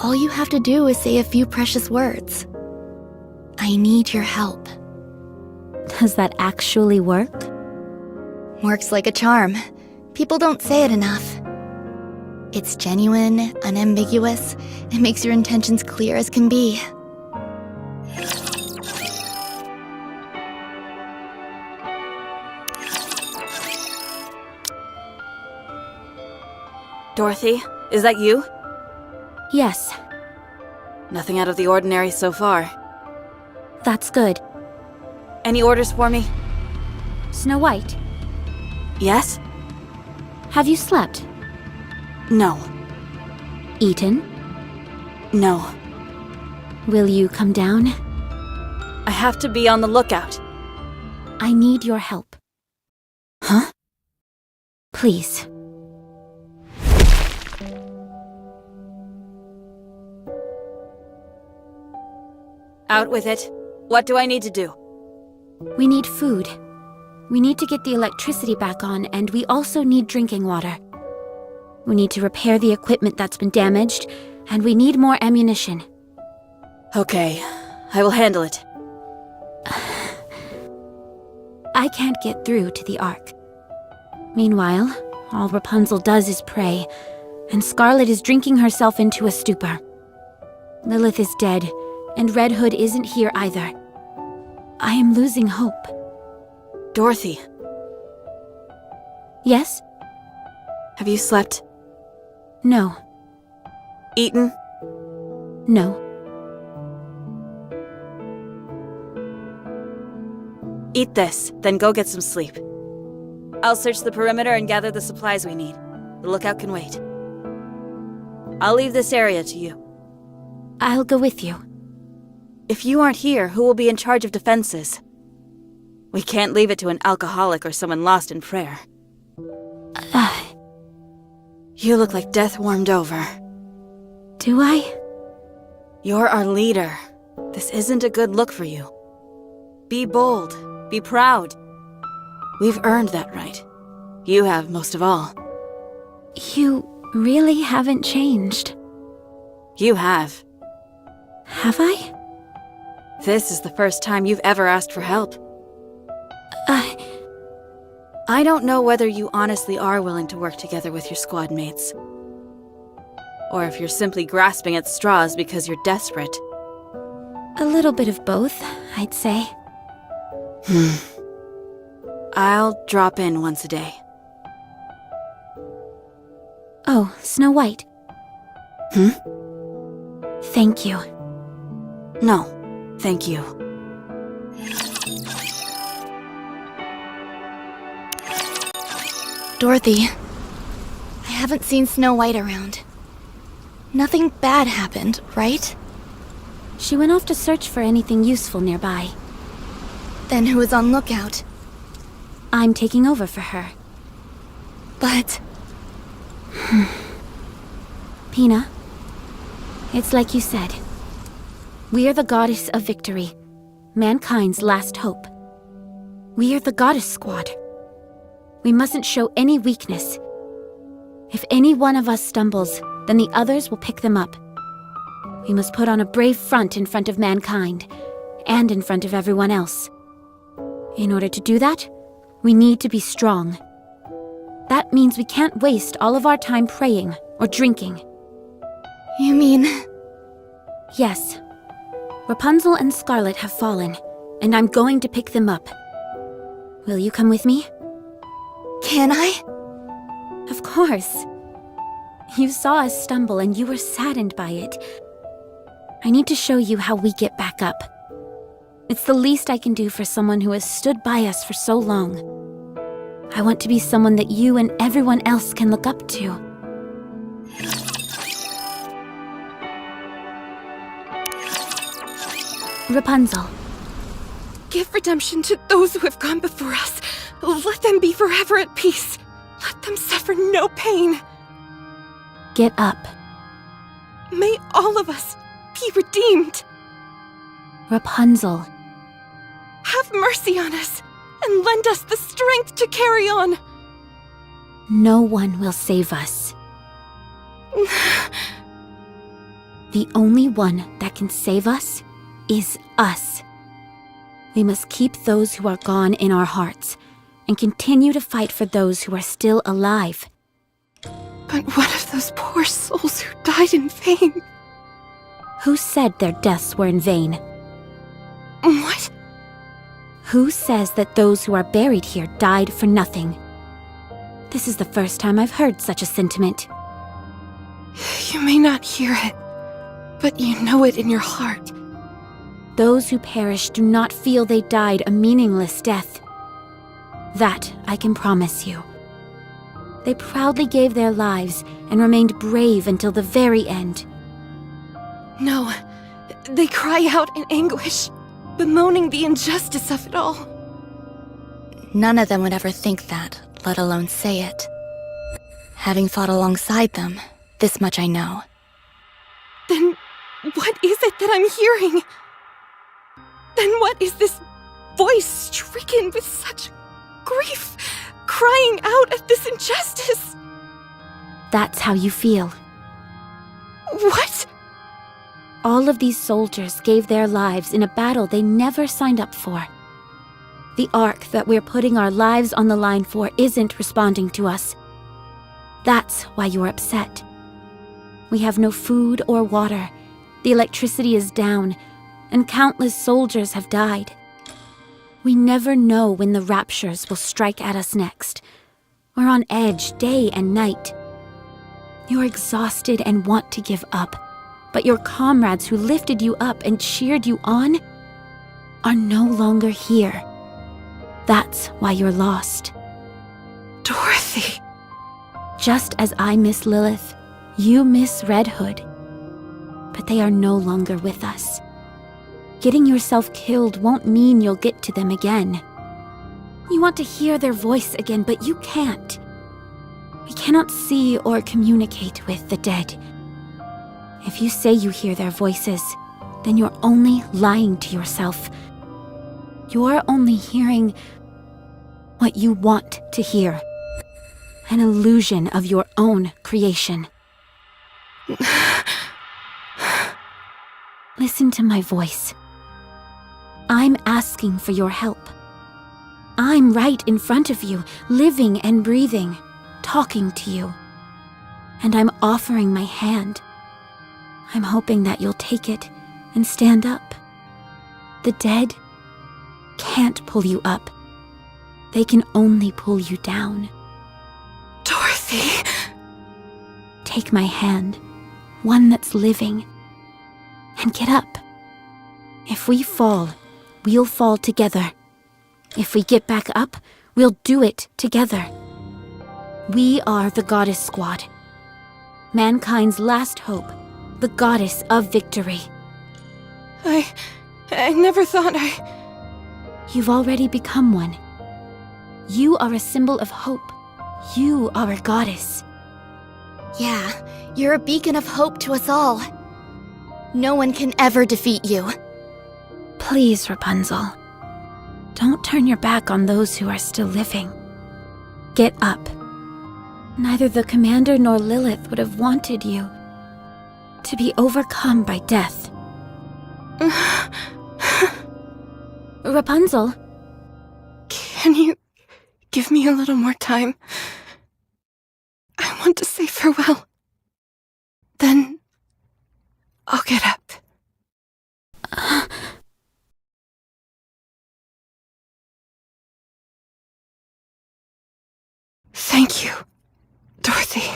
[SPEAKER 6] All you have to do is say a few precious words. I need your help.
[SPEAKER 2] Does that actually work?
[SPEAKER 6] Works like a charm. People don't say it enough. It's genuine, unambiguous. It makes your intentions clear as can be.
[SPEAKER 3] Dorothy, is that you?
[SPEAKER 2] Yes,
[SPEAKER 3] Nothing out of the ordinary so far.
[SPEAKER 2] that's good.
[SPEAKER 3] Any orders for me?
[SPEAKER 2] Snow White,
[SPEAKER 3] Yes?
[SPEAKER 2] have you slept?
[SPEAKER 3] No.
[SPEAKER 2] Eaten?
[SPEAKER 3] No.
[SPEAKER 2] Will you come down?
[SPEAKER 3] I have to be on the lookout.
[SPEAKER 2] I need your help.
[SPEAKER 3] Huh?
[SPEAKER 2] Please.
[SPEAKER 3] Out with it. What do I need to do?
[SPEAKER 2] We need food. We need to get the electricity back on, and we also need drinking water. We need to repair the equipment that's been damaged, and we need more ammunition.
[SPEAKER 3] Okay, I will handle it.
[SPEAKER 2] I can't get through to the Ark. Meanwhile, all Rapunzel does is pray, and Scarlet is drinking herself into a stupor. Lilith is dead, and Red Hood isn't here either. I am losing hope.
[SPEAKER 3] Dorothy,
[SPEAKER 2] Yes?
[SPEAKER 3] have you slept?
[SPEAKER 2] No.
[SPEAKER 3] Eaten?
[SPEAKER 2] No.
[SPEAKER 3] Eat this, then go get some sleep. I'll search the perimeter and gather the supplies we need. The lookout can wait. I'll leave this area to you.
[SPEAKER 2] I'll go with you.
[SPEAKER 3] If you aren't here, who will be in charge of defenses? We can't leave it to an alcoholic or someone lost in prayer. You look like death warmed over.
[SPEAKER 2] Do I?
[SPEAKER 3] You're our leader. This isn't a good look for you. Be bold. Be proud. We've earned that right. You have most of all.
[SPEAKER 2] You really haven't changed.
[SPEAKER 3] You have.
[SPEAKER 2] Have I?
[SPEAKER 3] This is the first time you've ever asked for help. I don't know whether you honestly are willing to work together with your squad mates. Or if you're simply grasping at straws because you're desperate.
[SPEAKER 2] A little bit of both, I'd say.
[SPEAKER 3] I'll drop in once a day.
[SPEAKER 2] Oh, Snow White. Thank you.
[SPEAKER 3] No, thank you.
[SPEAKER 6] Dorothy, I haven't seen Snow White around. Nothing bad happened, right?
[SPEAKER 2] She went off to search for anything useful nearby.
[SPEAKER 6] Then who was on lookout?
[SPEAKER 2] I'm taking over for her.
[SPEAKER 6] But
[SPEAKER 2] Pina, it's like you said. We are the goddess of victory, mankind's last hope. We are the goddess squad. We mustn't show any weakness. If any one of us stumbles, then the others will pick them up. We must put on a brave front in front of mankind, and in front of everyone else. In order to do that, we need to be strong. That means we can't waste all of our time praying or drinking.
[SPEAKER 6] you mean...
[SPEAKER 2] Yes. Rapunzel and Scarlet have fallen, and I'm going to pick them up. Will you come with me?
[SPEAKER 6] Can I?
[SPEAKER 2] Of course. You saw us stumble and you were saddened by it. I need to show you how we get back up. It's the least I can do for someone who has stood by us for so long. I want to be someone that you and everyone else can look up to. Rapunzel.
[SPEAKER 1] Give redemption to those who have gone before us. Let them be forever at peace. Let them suffer no pain.
[SPEAKER 2] Get up.
[SPEAKER 1] May all of us be redeemed.
[SPEAKER 2] Rapunzel.
[SPEAKER 1] Have mercy on us and lend us the strength to carry on.
[SPEAKER 2] No one will save us. The only one that can save us is us. We must keep those who are gone in our hearts and continue to fight for those who are still alive.
[SPEAKER 1] But what of those poor souls who died in vain?
[SPEAKER 2] Who said their deaths were in vain?
[SPEAKER 1] What?
[SPEAKER 2] Who says that those who are buried here died for nothing? This is the first time I've heard such a sentiment.
[SPEAKER 1] You may not hear it, but you know it in your heart.
[SPEAKER 2] Those who perish do not feel they died a meaningless death. That I can promise you. They proudly gave their lives and remained brave until the very end.
[SPEAKER 1] No, they cry out in anguish, bemoaning the injustice of it all.
[SPEAKER 6] None of them would ever think that, let alone say it. Having fought alongside them, this much I know.
[SPEAKER 1] Then what is it that I'm hearing? Then what is this voice stricken with such grief, crying out at this injustice?
[SPEAKER 2] That's how you feel.
[SPEAKER 1] What?
[SPEAKER 2] All of these soldiers gave their lives in a battle they never signed up for. The Ark that we're putting our lives on the line for isn't responding to us. That's why you're upset. We have no food or water, the electricity is down, and countless soldiers have died. We never know when the raptures will strike at us next. We're on edge day and night. You're exhausted and want to give up, but your comrades who lifted you up and cheered you on are no longer here. That's why you're lost.
[SPEAKER 1] Dorothy.
[SPEAKER 2] Just as I miss Lilith, you miss Red Hood. But they are no longer with us. Getting yourself killed won't mean you'll get to them again. You want to hear their voice again, but you can't. We cannot see or communicate with the dead. If you say you hear their voices, then you're only lying to yourself. You're only hearing what you want to hear. An illusion of your own creation. Listen to my voice. I'm asking for your help. I'm right in front of you, living and breathing, talking to you. And I'm offering my hand. I'm hoping that you'll take it and stand up. The dead can't pull you up. They can only pull you down.
[SPEAKER 1] Dorothy.
[SPEAKER 2] Take my hand, one that's living, and get up. If we fall, we'll fall together. If we get back up, we'll do it together. We are the Goddess Squad. Mankind's last hope, the goddess of victory.
[SPEAKER 1] I never thought
[SPEAKER 2] You've already become one. You are a symbol of hope. You are a goddess.
[SPEAKER 6] Yeah, you're a beacon of hope to us all. No one can ever defeat you.
[SPEAKER 2] Please, Rapunzel. Don't turn your back on those who are still living. Get up. Neither the commander nor Lilith would have wanted you to be overcome by death. Rapunzel?
[SPEAKER 1] Can you give me a little more time? I want to say farewell. Then I'll get up. Thank you, Dorothy.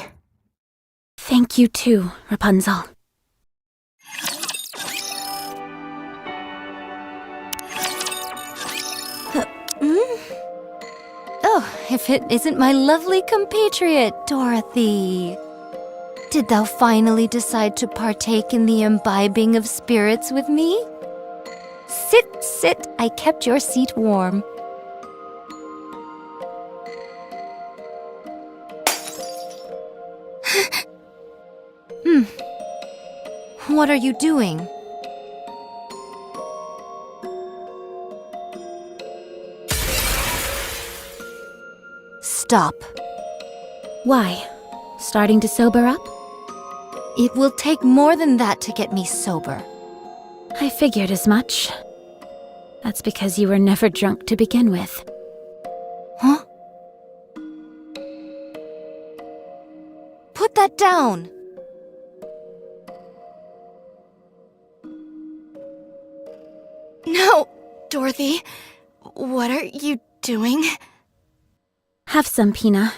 [SPEAKER 2] Thank you too, Rapunzel.
[SPEAKER 4] Oh, if it isn't my lovely compatriot, Dorothy. Did thou finally decide to partake in the imbibing of spirits with me? Sit, sit, I kept your seat warm. What are you doing? Stop.
[SPEAKER 2] Why? Starting to sober up?
[SPEAKER 4] It will take more than that to get me sober.
[SPEAKER 2] I figured as much. That's because you were never drunk to begin with.
[SPEAKER 4] Huh? Put that down!
[SPEAKER 6] No, Dorothy. What are you doing?
[SPEAKER 2] Have some, Pina.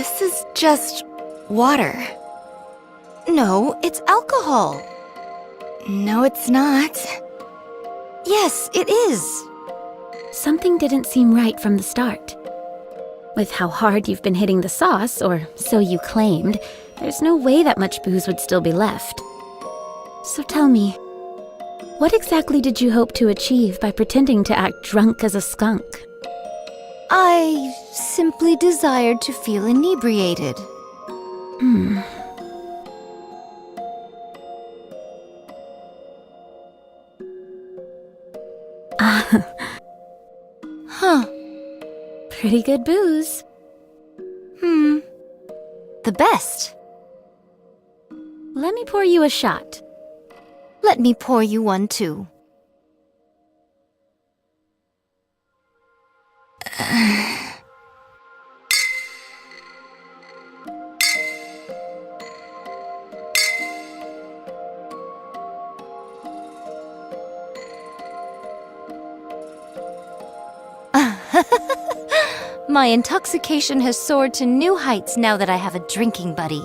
[SPEAKER 6] This is just water.
[SPEAKER 4] No, it's alcohol.
[SPEAKER 6] No, it's not.
[SPEAKER 4] Yes, it is.
[SPEAKER 2] Something didn't seem right from the start. With how hard you've been hitting the sauce, or so you claimed, there's no way that much booze would still be left. So tell me, what exactly did you hope to achieve by pretending to act drunk as a skunk?
[SPEAKER 4] I simply desired to feel inebriated. Huh.
[SPEAKER 2] Pretty good booze.
[SPEAKER 4] The best.
[SPEAKER 2] Let me pour you a shot.
[SPEAKER 4] Let me pour you one too. My intoxication has soared to new heights now that I have a drinking buddy.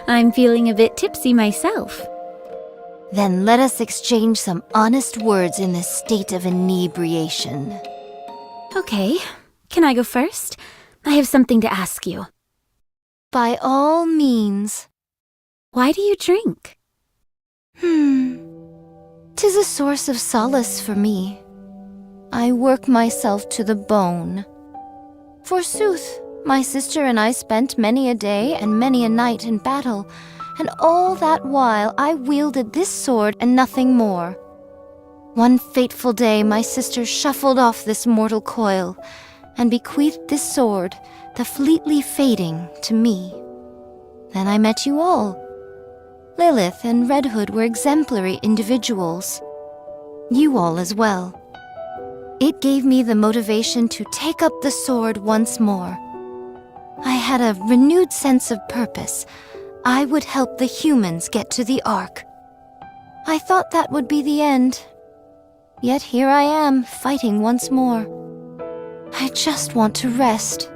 [SPEAKER 2] I'm feeling a bit tipsy myself.
[SPEAKER 4] Then let us exchange some honest words in this state of inebriation.
[SPEAKER 2] Okay, can I go first? I have something to ask you.
[SPEAKER 4] By all means.
[SPEAKER 2] Why do you drink?
[SPEAKER 4] 'Tis a source of solace for me. I work myself to the bone. Forsooth, my sister and I spent many a day and many a night in battle, and all that while I wielded this sword and nothing more. One fateful day my sister shuffled off this mortal coil, and bequeathed this sword, the fleetly fading, to me. Then I met you all. Lilith and Red Hood were exemplary individuals. You all as well. It gave me the motivation to take up the sword once more. I had a renewed sense of purpose. I would help the humans get to the Ark. I thought that would be the end. Yet here I am, fighting once more. I just want to rest.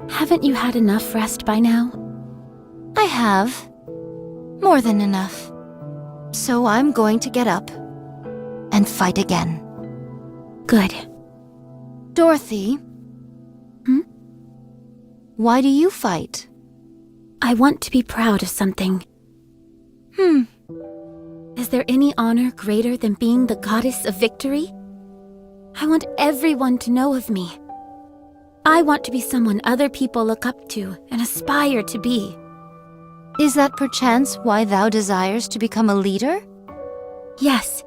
[SPEAKER 2] Haven't you had enough rest by now?
[SPEAKER 4] I have. More than enough. So I'm going to get up and fight again.
[SPEAKER 2] Good.
[SPEAKER 4] Dorothy? Why do you fight?
[SPEAKER 2] I want to be proud of something. Is there any honor greater than being the goddess of victory? I want everyone to know of me. I want to be someone other people look up to and aspire to be.
[SPEAKER 4] Is that perchance why thou desires to become a leader?
[SPEAKER 2] Yes.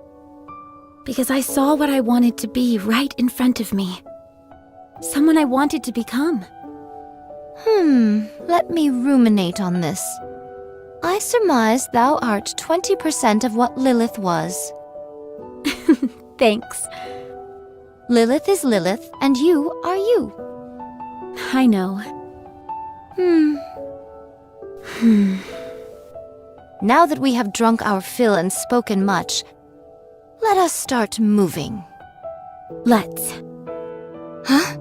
[SPEAKER 2] Because I saw what I wanted to be right in front of me. Someone I wanted to become.
[SPEAKER 4] Let me ruminate on this. I surmise thou art 20% of what Lilith was.
[SPEAKER 2] Thanks.
[SPEAKER 4] Lilith is Lilith, and you are you.
[SPEAKER 2] I know.
[SPEAKER 4] Now that we have drunk our fill and spoken much, let us start moving.
[SPEAKER 2] Let's.
[SPEAKER 4] Huh?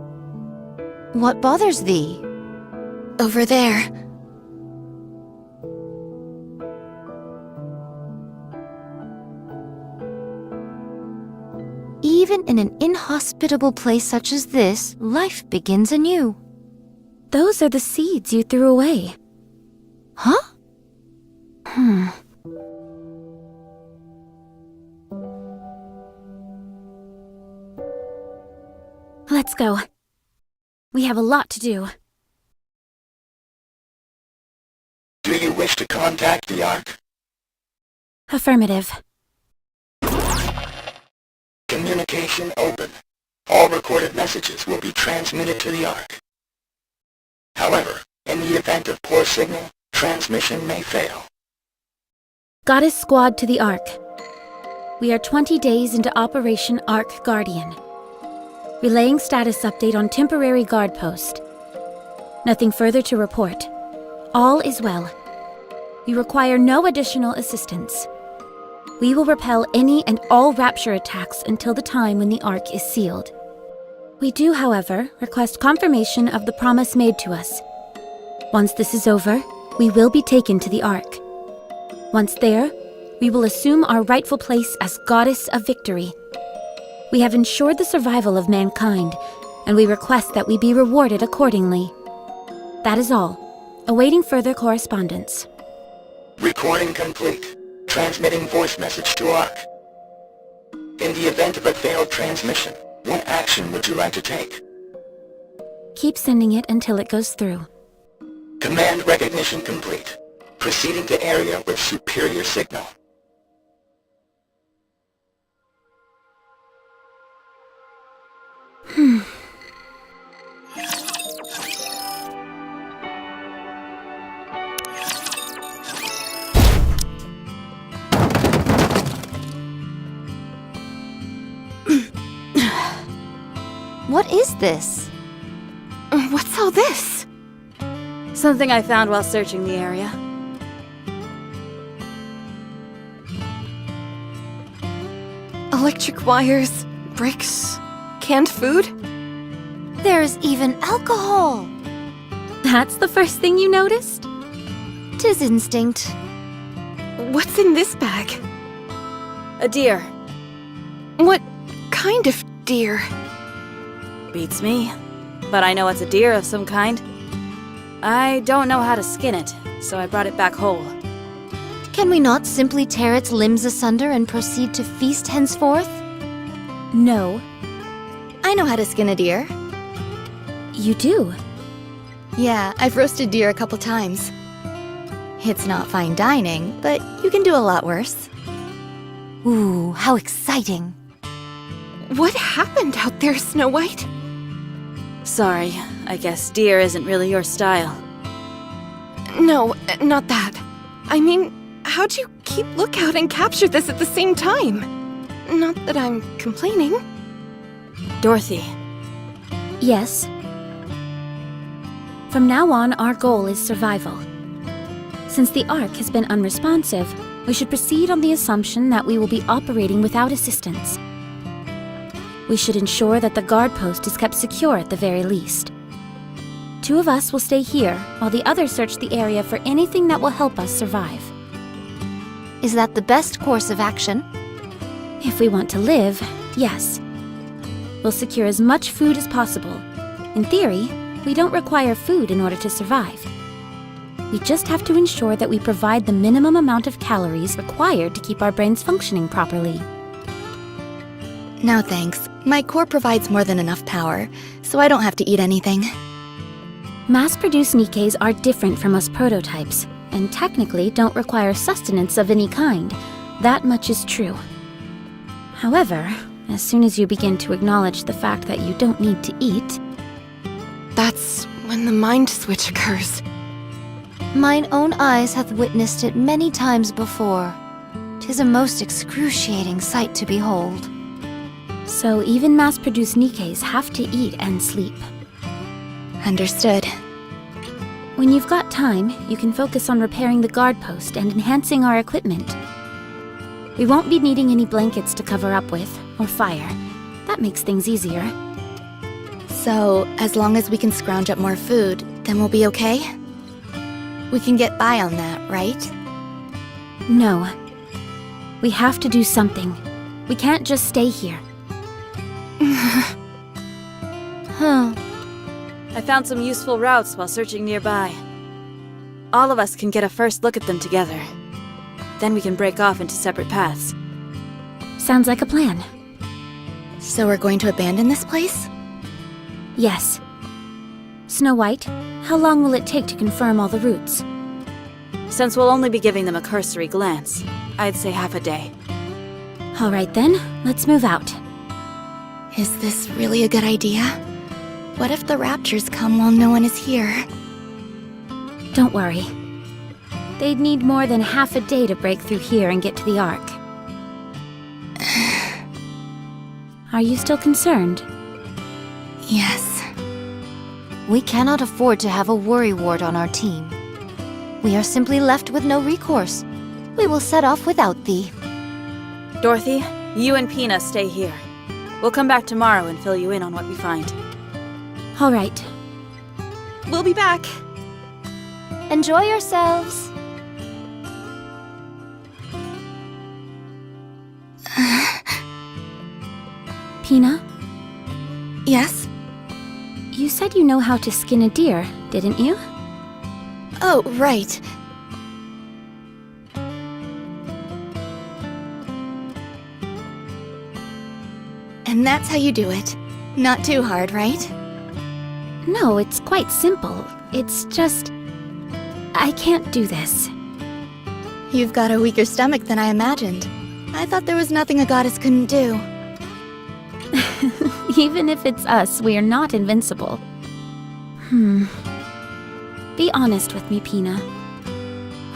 [SPEAKER 4] What bothers thee?
[SPEAKER 6] Over there.
[SPEAKER 4] Even in an inhospitable place such as this, life begins anew.
[SPEAKER 2] Those are the seeds you threw away.
[SPEAKER 4] Huh?
[SPEAKER 2] Let's go. We have a lot to do.
[SPEAKER 5] Do you wish to contact the Ark?
[SPEAKER 2] Affirmative.
[SPEAKER 5] Communication open. All recorded messages will be transmitted to the Ark. However, in the event of poor signal, transmission may fail.
[SPEAKER 2] Goddess Squad to the Ark. We are 20 days into Operation Ark Guardian. Relaying status update on temporary guard post. Nothing further to report. All is well. We require no additional assistance. We will repel any and all rapture attacks until the time when the Ark is sealed. We do, however, request confirmation of the promise made to us. Once this is over, we will be taken to the Ark. Once there, we will assume our rightful place as Goddess of Victory. We have ensured the survival of mankind, and we request that we be rewarded accordingly. That is all. Awaiting further correspondence.
[SPEAKER 5] Recording complete. Transmitting voice message to Ark. In the event of a failed transmission, what action would you like to take?
[SPEAKER 2] Keep sending it until it goes through.
[SPEAKER 5] Command recognition complete. Proceeding to area with superior signal.
[SPEAKER 4] What is this?
[SPEAKER 1] What's all this?
[SPEAKER 3] Something I found while searching the area.
[SPEAKER 1] Electric wires, bricks, canned food?
[SPEAKER 4] There's even alcohol!
[SPEAKER 2] That's the first thing you noticed?
[SPEAKER 4] 'Tis instinct.
[SPEAKER 1] What's in this bag?
[SPEAKER 3] A deer.
[SPEAKER 1] What kind of deer?
[SPEAKER 3] Beats me. But I know it's a deer of some kind. I don't know how to skin it, so I brought it back whole.
[SPEAKER 4] Can we not simply tear its limbs asunder and proceed to feast henceforth?
[SPEAKER 2] No.
[SPEAKER 6] I know how to skin a deer.
[SPEAKER 2] You do?
[SPEAKER 6] Yeah, I've roasted deer a couple times. It's not fine dining, but you can do a lot worse.
[SPEAKER 4] Ooh, how exciting!
[SPEAKER 1] What happened out there, Snow White?
[SPEAKER 3] Sorry, I guess deer isn't really your style.
[SPEAKER 1] No, not that. I mean, how'd you keep lookout and capture this at the same time? Not that I'm complaining.
[SPEAKER 3] Dorothy.
[SPEAKER 2] Yes. From now on, our goal is survival. Since the Ark has been unresponsive, we should proceed on the assumption that we will be operating without assistance. We should ensure that the guard post is kept secure at the very least. 2 of us will stay here, while the others search the area for anything that will help us survive.
[SPEAKER 4] Is that the best course of action?
[SPEAKER 2] If we want to live, yes. We'll secure as much food as possible. In theory, we don't require food in order to survive. We just have to ensure that we provide the minimum amount of calories required to keep our brains functioning properly.
[SPEAKER 6] No thanks. My core provides more than enough power, so I don't have to eat anything.
[SPEAKER 2] Mass-produced NIKKEs are different from us prototypes, and technically don't require sustenance of any kind. That much is true. However, as soon as you begin to acknowledge the fact that you don't need to eat,
[SPEAKER 1] That's when the mind switch occurs.
[SPEAKER 4] Mine own eyes hath witnessed it many times before. 'Tis a most excruciating sight to behold.
[SPEAKER 2] so even mass-produced NIKKEs have to eat and sleep.
[SPEAKER 6] Understood.
[SPEAKER 2] When you've got time, you can focus on repairing the guard post and enhancing our equipment. We won't be needing any blankets to cover up with, or fire. That makes things easier.
[SPEAKER 6] So, as long as we can scrounge up more food, then we'll be okay? We can get by on that, right?
[SPEAKER 2] No. We have to do something. We can't just stay here.
[SPEAKER 4] Huh.
[SPEAKER 3] I found some useful routes while searching nearby. All of us can get a first look at them together. Then we can break off into separate paths.
[SPEAKER 2] Sounds like a plan.
[SPEAKER 6] So we're going to abandon this place?
[SPEAKER 2] Yes. Snow White, how long will it take to confirm all the routes?
[SPEAKER 3] Since we'll only be giving them a cursory glance, I'd say half a day.
[SPEAKER 2] All right then, let's move out.
[SPEAKER 6] Is this really a good idea? What if the raptors come while no one is here?
[SPEAKER 2] Don't worry. They'd need more than half a day to break through here and get to the Ark. Are you still concerned?
[SPEAKER 6] Yes.
[SPEAKER 4] We cannot afford to have a worry ward on our team. We are simply left with no recourse. We will set off without thee.
[SPEAKER 3] Dorothy, you and Pina stay here. We'll come back tomorrow and fill you in on what we find.
[SPEAKER 2] All right. We'll be back.
[SPEAKER 4] Enjoy yourselves.
[SPEAKER 2] Pina,
[SPEAKER 6] Yes?
[SPEAKER 2] you said you know how to skin a deer, didn't you?
[SPEAKER 6] Oh, right. And that's how you do it. Not too hard, right?
[SPEAKER 2] No, it's quite simple. It's just... I can't do this.
[SPEAKER 6] You've got a weaker stomach than I imagined. I thought there was nothing a goddess couldn't do.
[SPEAKER 2] Even if it's us, we are not invincible. Be honest with me, Pina.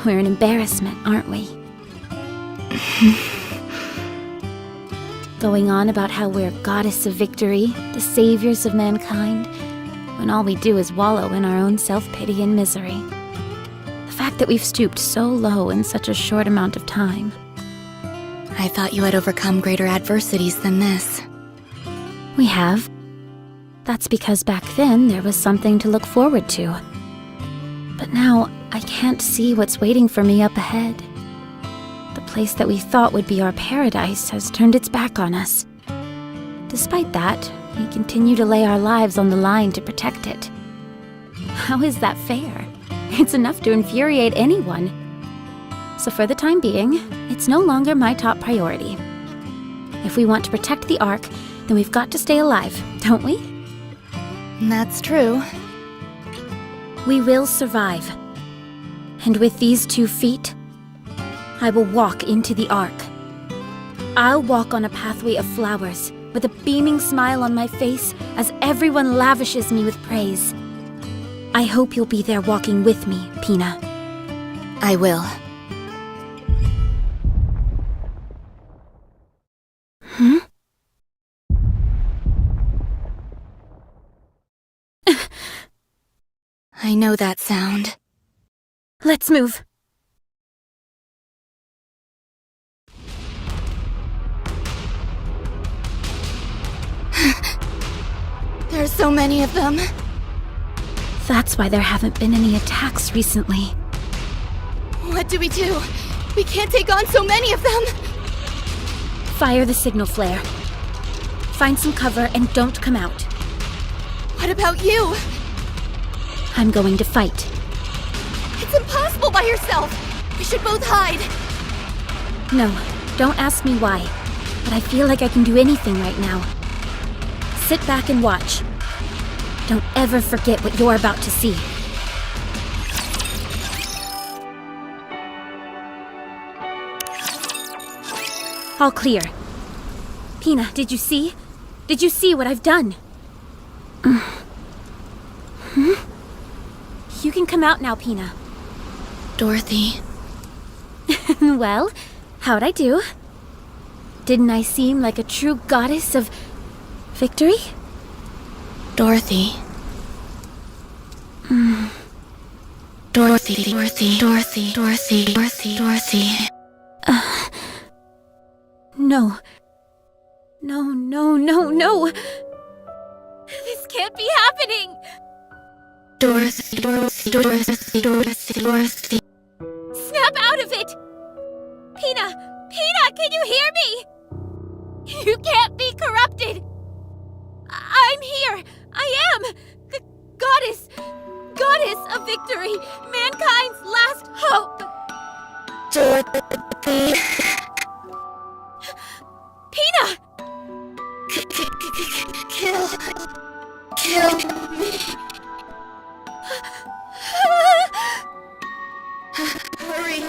[SPEAKER 2] We're an embarrassment, aren't we? Going on about how we're goddess of victory, the saviors of mankind, when all we do is wallow in our own self-pity and misery. The fact that we've stooped so low in such a short amount of time.
[SPEAKER 6] I thought you had overcome greater adversities than this.
[SPEAKER 2] We have. That's because back then there was something to look forward to. But now, I can't see what's waiting for me up ahead. The place that we thought would be our paradise has turned its back on us. Despite that, we continue to lay our lives on the line to protect it. How is that fair? It's enough to infuriate anyone. So for the time being, it's no longer my top priority. If we want to protect the Ark, then we've got to stay alive, don't we?
[SPEAKER 6] That's true.
[SPEAKER 2] We will survive. And with these 2 feet, I will walk into the Ark. I'll walk on a pathway of flowers, with a beaming smile on my face as everyone lavishes me with praise. I hope you'll be there walking with me, Pina.
[SPEAKER 6] I will. I know that sound.
[SPEAKER 2] Let's move.
[SPEAKER 6] There's so many of them.
[SPEAKER 2] That's why there haven't been any attacks recently.
[SPEAKER 6] What do? We can't take on so many of them!
[SPEAKER 2] Fire the signal flare. Find some cover and don't come out.
[SPEAKER 6] What about you?
[SPEAKER 2] I'm going to fight.
[SPEAKER 6] It's impossible by yourself! We should both hide!
[SPEAKER 2] No, don't ask me why, but I feel like I can do anything right now. Sit back and watch. Don't ever forget what you're about to see. All clear. Pina, did you see? Did you see what I've done? You can come out now, Pina.
[SPEAKER 6] Dorothy.
[SPEAKER 2] Well, how'd I do? Didn't I seem like a true goddess of victory?
[SPEAKER 6] Dorothy. Dorothy.
[SPEAKER 2] No. No. This can't be happening!
[SPEAKER 6] Dorothy.
[SPEAKER 2] Snap out of it! Pina, can you hear me? You can't be corrupted! I'm here! I am! The goddess of victory! Mankind's last hope!
[SPEAKER 6] Dorothy.
[SPEAKER 2] Pina!
[SPEAKER 6] Kill me. Hurry,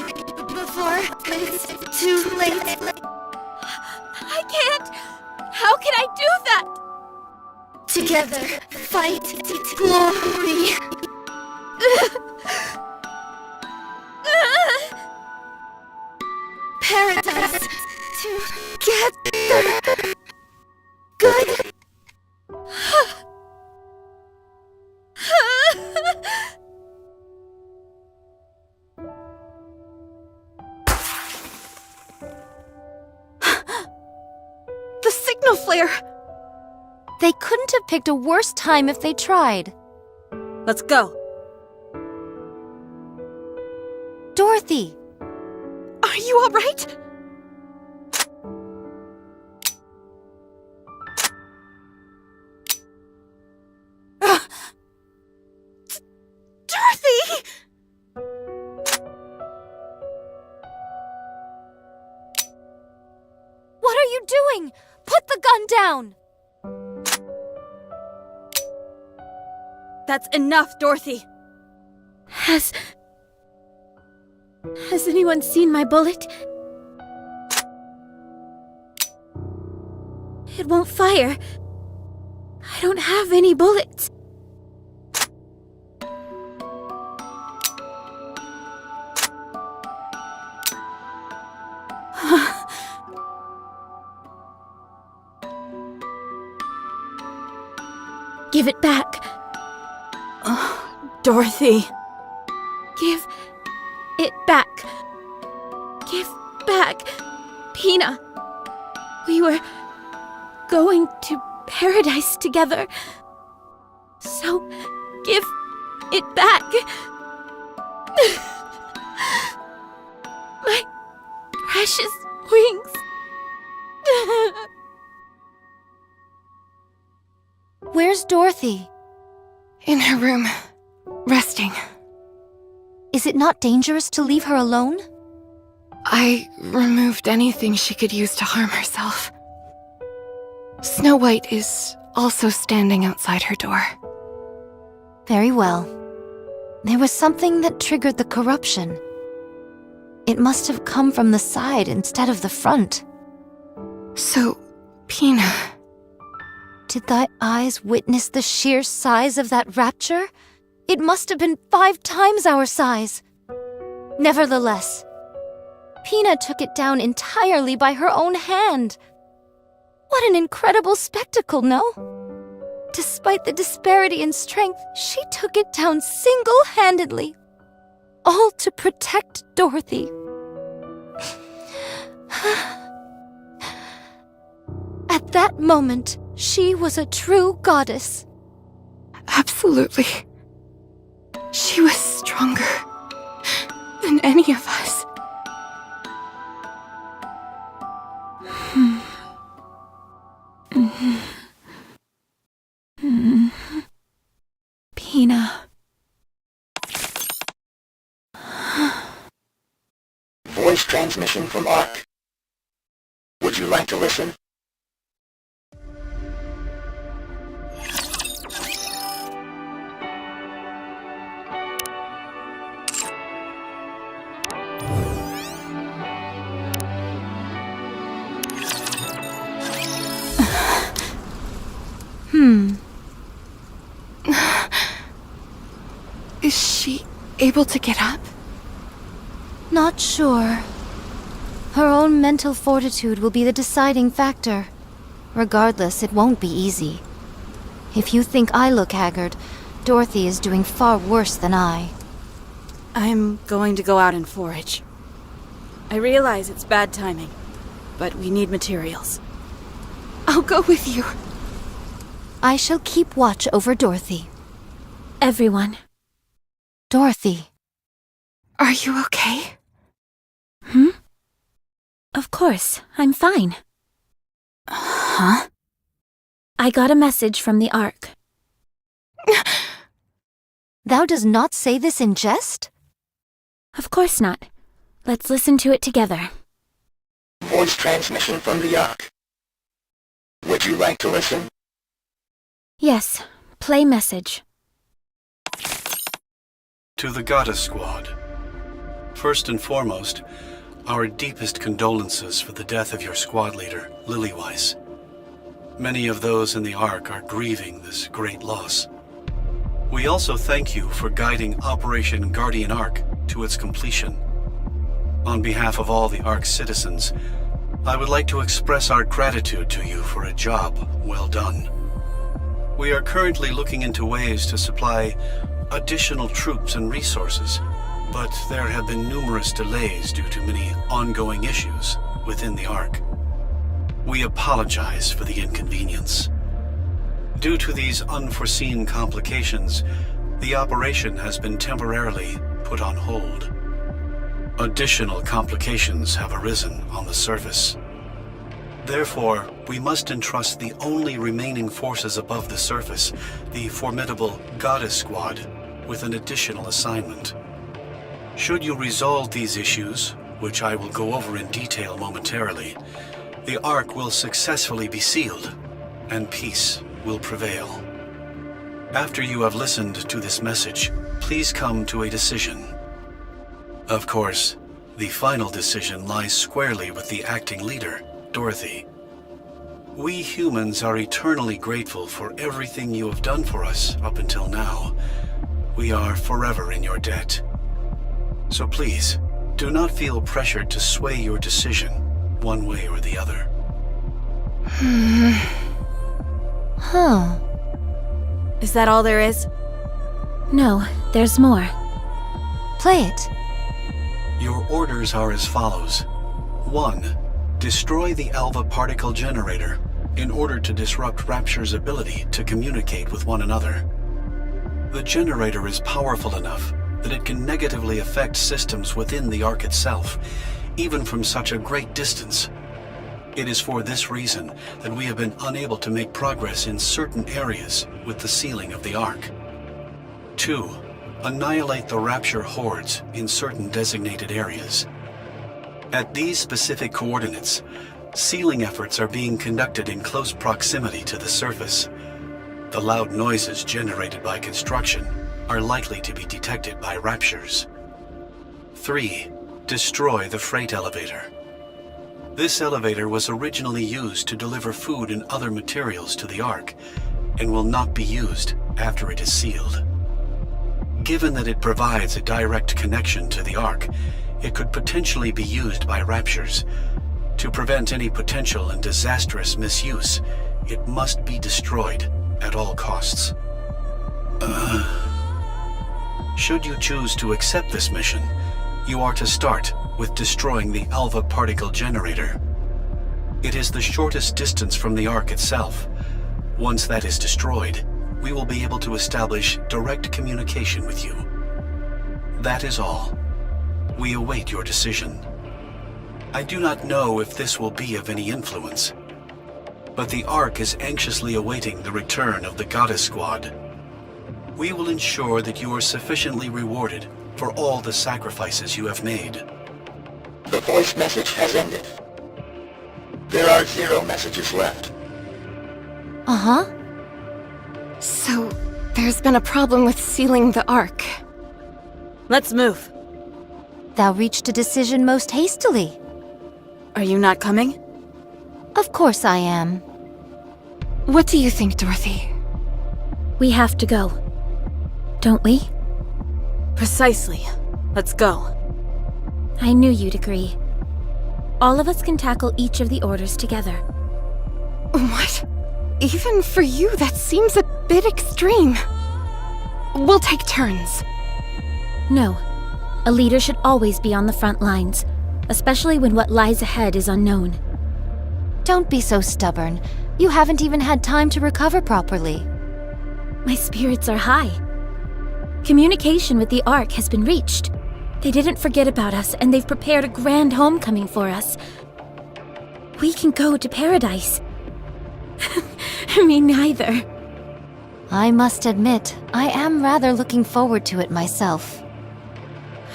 [SPEAKER 6] before it's too late.
[SPEAKER 2] I can't! How can I do that?
[SPEAKER 6] Together, fight glory. Paradise together. Good.
[SPEAKER 1] The signal flare!
[SPEAKER 4] They couldn't have picked a worse time if they tried.
[SPEAKER 3] Let's go.
[SPEAKER 4] Dorothy!
[SPEAKER 1] Are you all right? Dorothy!
[SPEAKER 4] What are you doing? Put the gun down!
[SPEAKER 3] That's enough, Dorothy.
[SPEAKER 2] Has anyone seen my bullet? It won't fire. I don't have any bullets. Give it back.
[SPEAKER 3] Dorothy.
[SPEAKER 2] Give it back. Give back. Pina. We were going to paradise together. So, give it back. My precious wings.
[SPEAKER 4] Where's Dorothy?
[SPEAKER 1] In her room, resting.
[SPEAKER 4] Is it not dangerous to leave her alone?
[SPEAKER 1] I removed anything she could use to harm herself. Snow White is also standing outside her door.
[SPEAKER 4] Very well. There was something that triggered the corruption. It must have come from the side instead of the front.
[SPEAKER 1] So, Pina...
[SPEAKER 4] Did thy eyes witness the sheer size of that rapture? It must have been 5 times our size. Nevertheless, Pina took it down entirely by her own hand. What an incredible spectacle, no? Despite the disparity in strength, she took it down single-handedly. All to protect Dorothy. At that moment, she was a true goddess.
[SPEAKER 1] Absolutely. She was stronger than any of us.
[SPEAKER 2] Pina.
[SPEAKER 5] Voice transmission from Ark. Would you like to listen?
[SPEAKER 1] Is she able to get up?
[SPEAKER 4] Not sure. Her own mental fortitude will be the deciding factor. Regardless, it won't be easy. If you think I look haggard, Dorothy is doing far worse than I.
[SPEAKER 3] I'm going to go out and forage. I realize it's bad timing, but we need materials.
[SPEAKER 1] I'll go with you.
[SPEAKER 4] I shall keep watch over Dorothy.
[SPEAKER 2] Everyone.
[SPEAKER 4] Dorothy.
[SPEAKER 1] Are you okay?
[SPEAKER 2] Of course, I'm fine.
[SPEAKER 3] Huh?
[SPEAKER 2] I got a message from the Ark.
[SPEAKER 4] Thou does not say this in jest?
[SPEAKER 2] Of course not. Let's listen to it together.
[SPEAKER 5] Voice transmission from the Ark. Would you like to listen?
[SPEAKER 2] Yes, play message.
[SPEAKER 7] To the Goddess Squad. First and foremost, our deepest condolences for the death of your squad leader, 𝐒𝐿𝐹. Many of those in the Ark are grieving this great loss. We also thank you for guiding Operation Guardian Ark to its completion. On behalf of all the Ark's citizens, I would like to express our gratitude to you for a job well done. We are currently looking into ways to supply additional troops and resources, but there have been numerous delays due to many ongoing issues within the Ark. We apologize for the inconvenience. Due to these unforeseen complications, the operation has been temporarily put on hold. Additional complications have arisen on the surface. Therefore, we must entrust the only remaining forces above the surface, the formidable Goddess Squad, with an additional assignment. Should you resolve these issues, which I will go over in detail momentarily, the Ark will successfully be sealed, and peace will prevail. After you have listened to this message, please come to a decision. Of course, the final decision lies squarely with the acting leader, Dorothy. We humans are eternally grateful for everything you have done for us up until now. We are forever in your debt. So please, do not feel pressured to sway your decision one way or the other.
[SPEAKER 4] Huh.
[SPEAKER 3] Is that all there is?
[SPEAKER 2] No, there's more.
[SPEAKER 4] Play it.
[SPEAKER 7] Your orders are as follows. 1. Destroy the alpha particle generator in order to disrupt Rapture's ability to communicate with one another. The generator is powerful enough that it can negatively affect systems within the Ark itself, even from such a great distance. It is for this reason that we have been unable to make progress in certain areas with the sealing of the Ark. 2. Annihilate the Rapture hordes in certain designated areas. At these specific coordinates, sealing efforts are being conducted in close proximity to the surface. The loud noises generated by construction are likely to be detected by Raptures. 3. Destroy the freight elevator. This elevator was originally used to deliver food and other materials to the Ark, and will not be used after it is sealed. Given that it provides a direct connection to the Ark, it could potentially be used by Raptures. To prevent any potential and disastrous misuse, it must be destroyed at all costs. Should you choose to accept this mission, you are to start with destroying the alpha particle generator. It is the shortest distance from the Ark itself. Once that is destroyed, we will be able to establish direct communication with you. That is all. We await your decision. I do not know if this will be of any influence, but the Ark is anxiously awaiting the return of the Goddess Squad. We will ensure that you are sufficiently rewarded for all the sacrifices you have made.
[SPEAKER 5] The voice message has ended. There are 0 messages left.
[SPEAKER 4] Uh-huh.
[SPEAKER 1] So, there's been a problem with sealing the Ark.
[SPEAKER 3] Let's move.
[SPEAKER 4] Thou reached a decision most hastily.
[SPEAKER 3] Are you not coming?
[SPEAKER 4] Of course I am.
[SPEAKER 1] What do you think, Dorothy?
[SPEAKER 2] We have to go. Don't we?
[SPEAKER 3] Precisely. Let's go.
[SPEAKER 2] I knew you'd agree. All of us can tackle each of the orders together.
[SPEAKER 1] What? Even for you, that seems a bit extreme. We'll take turns.
[SPEAKER 2] No. A leader should always be on the front lines, especially when what lies ahead is unknown.
[SPEAKER 4] Don't be so stubborn. You haven't even had time to recover properly.
[SPEAKER 2] My spirits are high. Communication with the Ark has been reached. They didn't forget about us, and they've prepared a grand homecoming for us. We can go to paradise. Me neither.
[SPEAKER 4] I must admit, I am rather looking forward to it myself.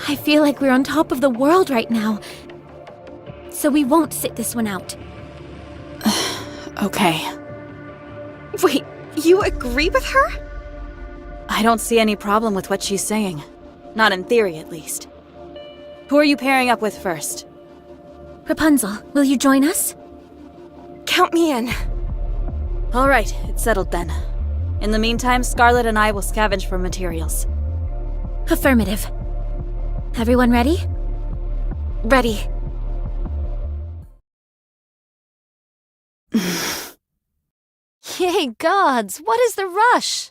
[SPEAKER 2] I feel like we're on top of the world right now. So we won't sit this one out.
[SPEAKER 3] Okay.
[SPEAKER 1] Wait, you agree with her?
[SPEAKER 3] I don't see any problem with what she's saying. Not in theory, at least. Who are you pairing up with first?
[SPEAKER 2] Rapunzel, will you join us?
[SPEAKER 1] Count me in.
[SPEAKER 3] All right, it's settled then. In the meantime, Scarlet and I will scavenge for materials.
[SPEAKER 2] Affirmative. Everyone ready?
[SPEAKER 1] Ready.
[SPEAKER 4] Yay, gods! What is the rush?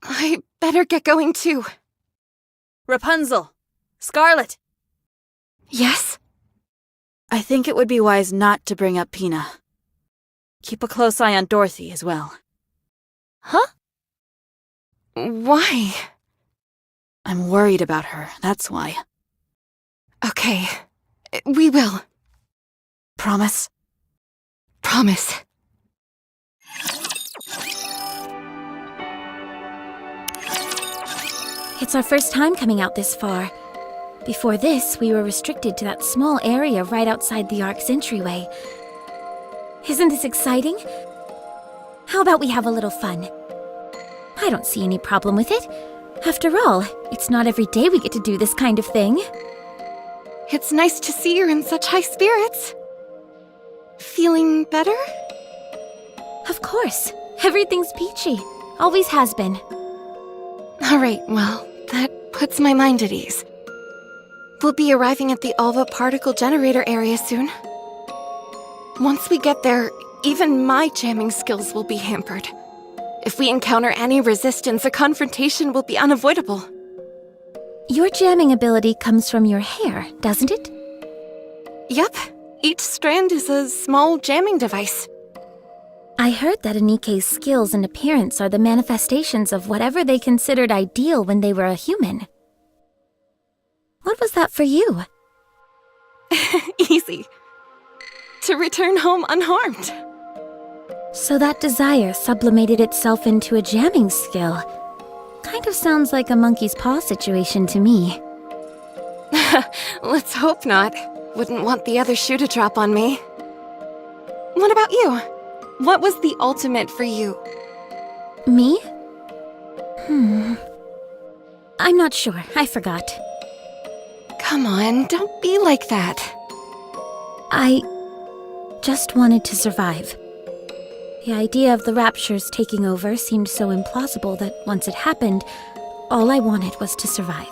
[SPEAKER 1] I better get going too.
[SPEAKER 3] Rapunzel! Scarlet!
[SPEAKER 1] Yes?
[SPEAKER 3] I think it would be wise not to bring up Pina. Keep a close eye on Dorothy as well.
[SPEAKER 4] Huh?
[SPEAKER 1] Why?
[SPEAKER 3] I'm worried about her, that's why.
[SPEAKER 1] Okay, we will.
[SPEAKER 3] Promise?
[SPEAKER 1] Promise.
[SPEAKER 2] It's our first time coming out this far. Before this, we were restricted to that small area right outside the Ark's entryway. Isn't this exciting? How about we have a little fun? I don't see any problem with it. After all, it's not every day we get to do this kind of thing.
[SPEAKER 1] It's nice to see you're in such high spirits. Feeling better?
[SPEAKER 2] Of course. Everything's peachy. Always has been.
[SPEAKER 1] Alright, well, that puts my mind at ease. We'll be arriving at the 𝐒𝐴𝐵 particle generator area soon. Once we get there, even my jamming skills will be hampered. If we encounter any resistance, a confrontation will be unavoidable.
[SPEAKER 2] Your jamming ability comes from your hair, doesn't it?
[SPEAKER 1] Yep, each strand is a small jamming device.
[SPEAKER 2] I heard that NIKKE's skills and appearance are the manifestations of whatever they considered ideal when they were a human. What was that for you?
[SPEAKER 1] Easy. To return home unharmed.
[SPEAKER 2] So that desire sublimated itself into a jamming skill. Kind of sounds like a monkey's paw situation to me.
[SPEAKER 1] Let's hope not. Wouldn't want the other shoe to drop on me. What about you? What was the ultimate for you?
[SPEAKER 2] Me? I'm not sure. I forgot.
[SPEAKER 1] Come on, don't be like that.
[SPEAKER 2] I just wanted to survive. The idea of the raptures taking over seemed so implausible that once it happened, all I wanted was to survive.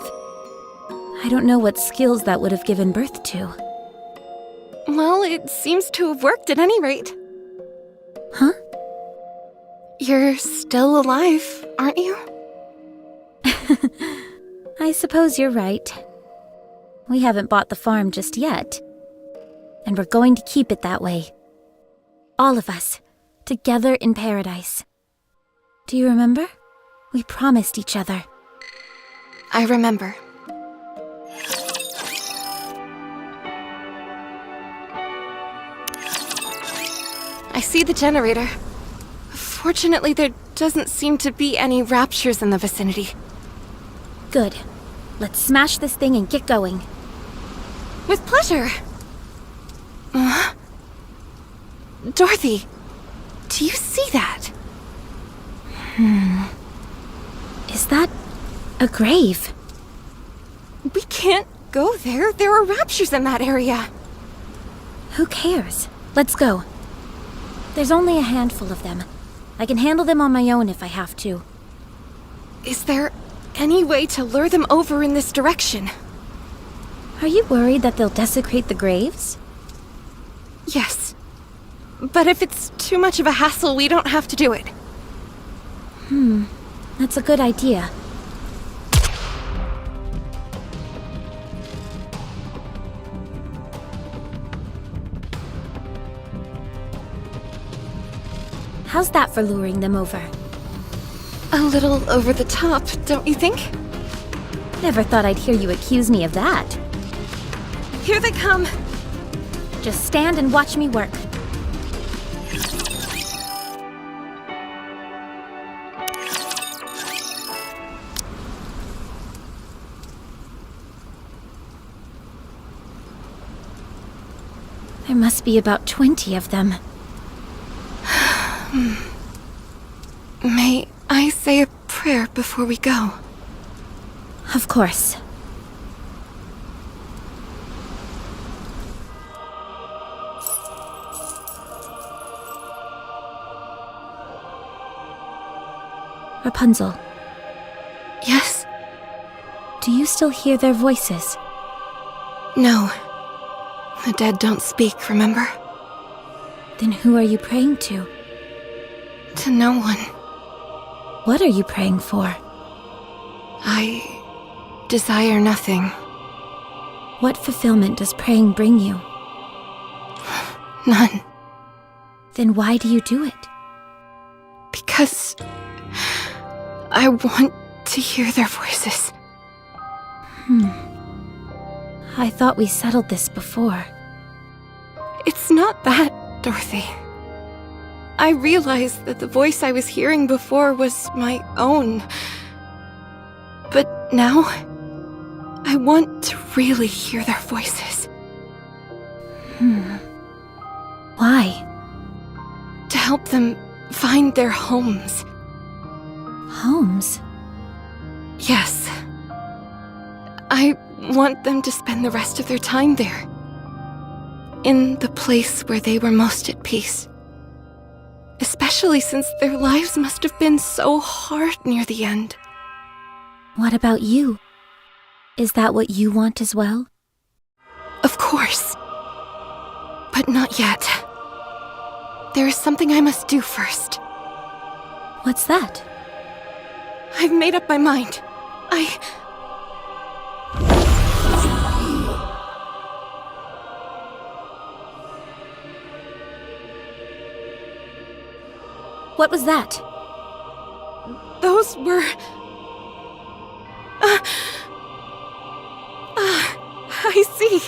[SPEAKER 2] I don't know what skills that would have given birth to.
[SPEAKER 1] Well, it seems to have worked at any rate.
[SPEAKER 2] Huh?
[SPEAKER 1] You're still alive, aren't you?
[SPEAKER 2] I suppose you're right. We haven't bought the farm just yet. And we're going to keep it that way. All of us, together in paradise. Do you remember? We promised each other.
[SPEAKER 1] I remember. I see the generator. Fortunately, there doesn't seem to be any raptures in the vicinity.
[SPEAKER 2] Good. Let's smash this thing and get going.
[SPEAKER 1] With pleasure. Dorothy, do you see that?
[SPEAKER 2] Is that a grave?
[SPEAKER 1] We can't go there. There are raptures in that area.
[SPEAKER 2] Who cares? Let's go. There's only a handful of them. I can handle them on my own if I have to.
[SPEAKER 1] Is there any way to lure them over in this direction?
[SPEAKER 2] Are you worried that they'll desecrate the graves?
[SPEAKER 1] Yes. But if it's too much of a hassle, we don't have to do it.
[SPEAKER 2] That's a good idea. How's that for luring them over?
[SPEAKER 1] A little over the top, don't you think?
[SPEAKER 2] Never thought I'd hear you accuse me of that.
[SPEAKER 1] Here they come.
[SPEAKER 2] Just stand and watch me work. There must be about 20 of them.
[SPEAKER 1] May I say a prayer before we go?
[SPEAKER 2] Of course. Rapunzel,
[SPEAKER 1] Yes?
[SPEAKER 2] do you still hear their voices?
[SPEAKER 1] No. The dead don't speak, remember?
[SPEAKER 2] Then who are you praying to?
[SPEAKER 1] To no one.
[SPEAKER 2] What are you praying for?
[SPEAKER 1] I desire nothing.
[SPEAKER 2] What fulfillment does praying bring you?
[SPEAKER 1] None.
[SPEAKER 2] Then why do you do it?
[SPEAKER 1] Because I want to hear their voices.
[SPEAKER 2] I thought we settled this before.
[SPEAKER 1] It's not that, Dorothy. I realized that the voice I was hearing before was my own. But now, I want to really hear their voices.
[SPEAKER 2] Why?
[SPEAKER 1] To help them find their homes.
[SPEAKER 2] Homes?
[SPEAKER 1] Yes. I want them to spend the rest of their time there. In the place where they were most at peace. Especially since their lives must have been so hard near the end.
[SPEAKER 2] What about you? Is that what you want as well?
[SPEAKER 1] Of course. But not yet. There is something I must do first.
[SPEAKER 2] What's that?
[SPEAKER 1] I've made up my mind.
[SPEAKER 2] What was that?
[SPEAKER 1] Those were... I see.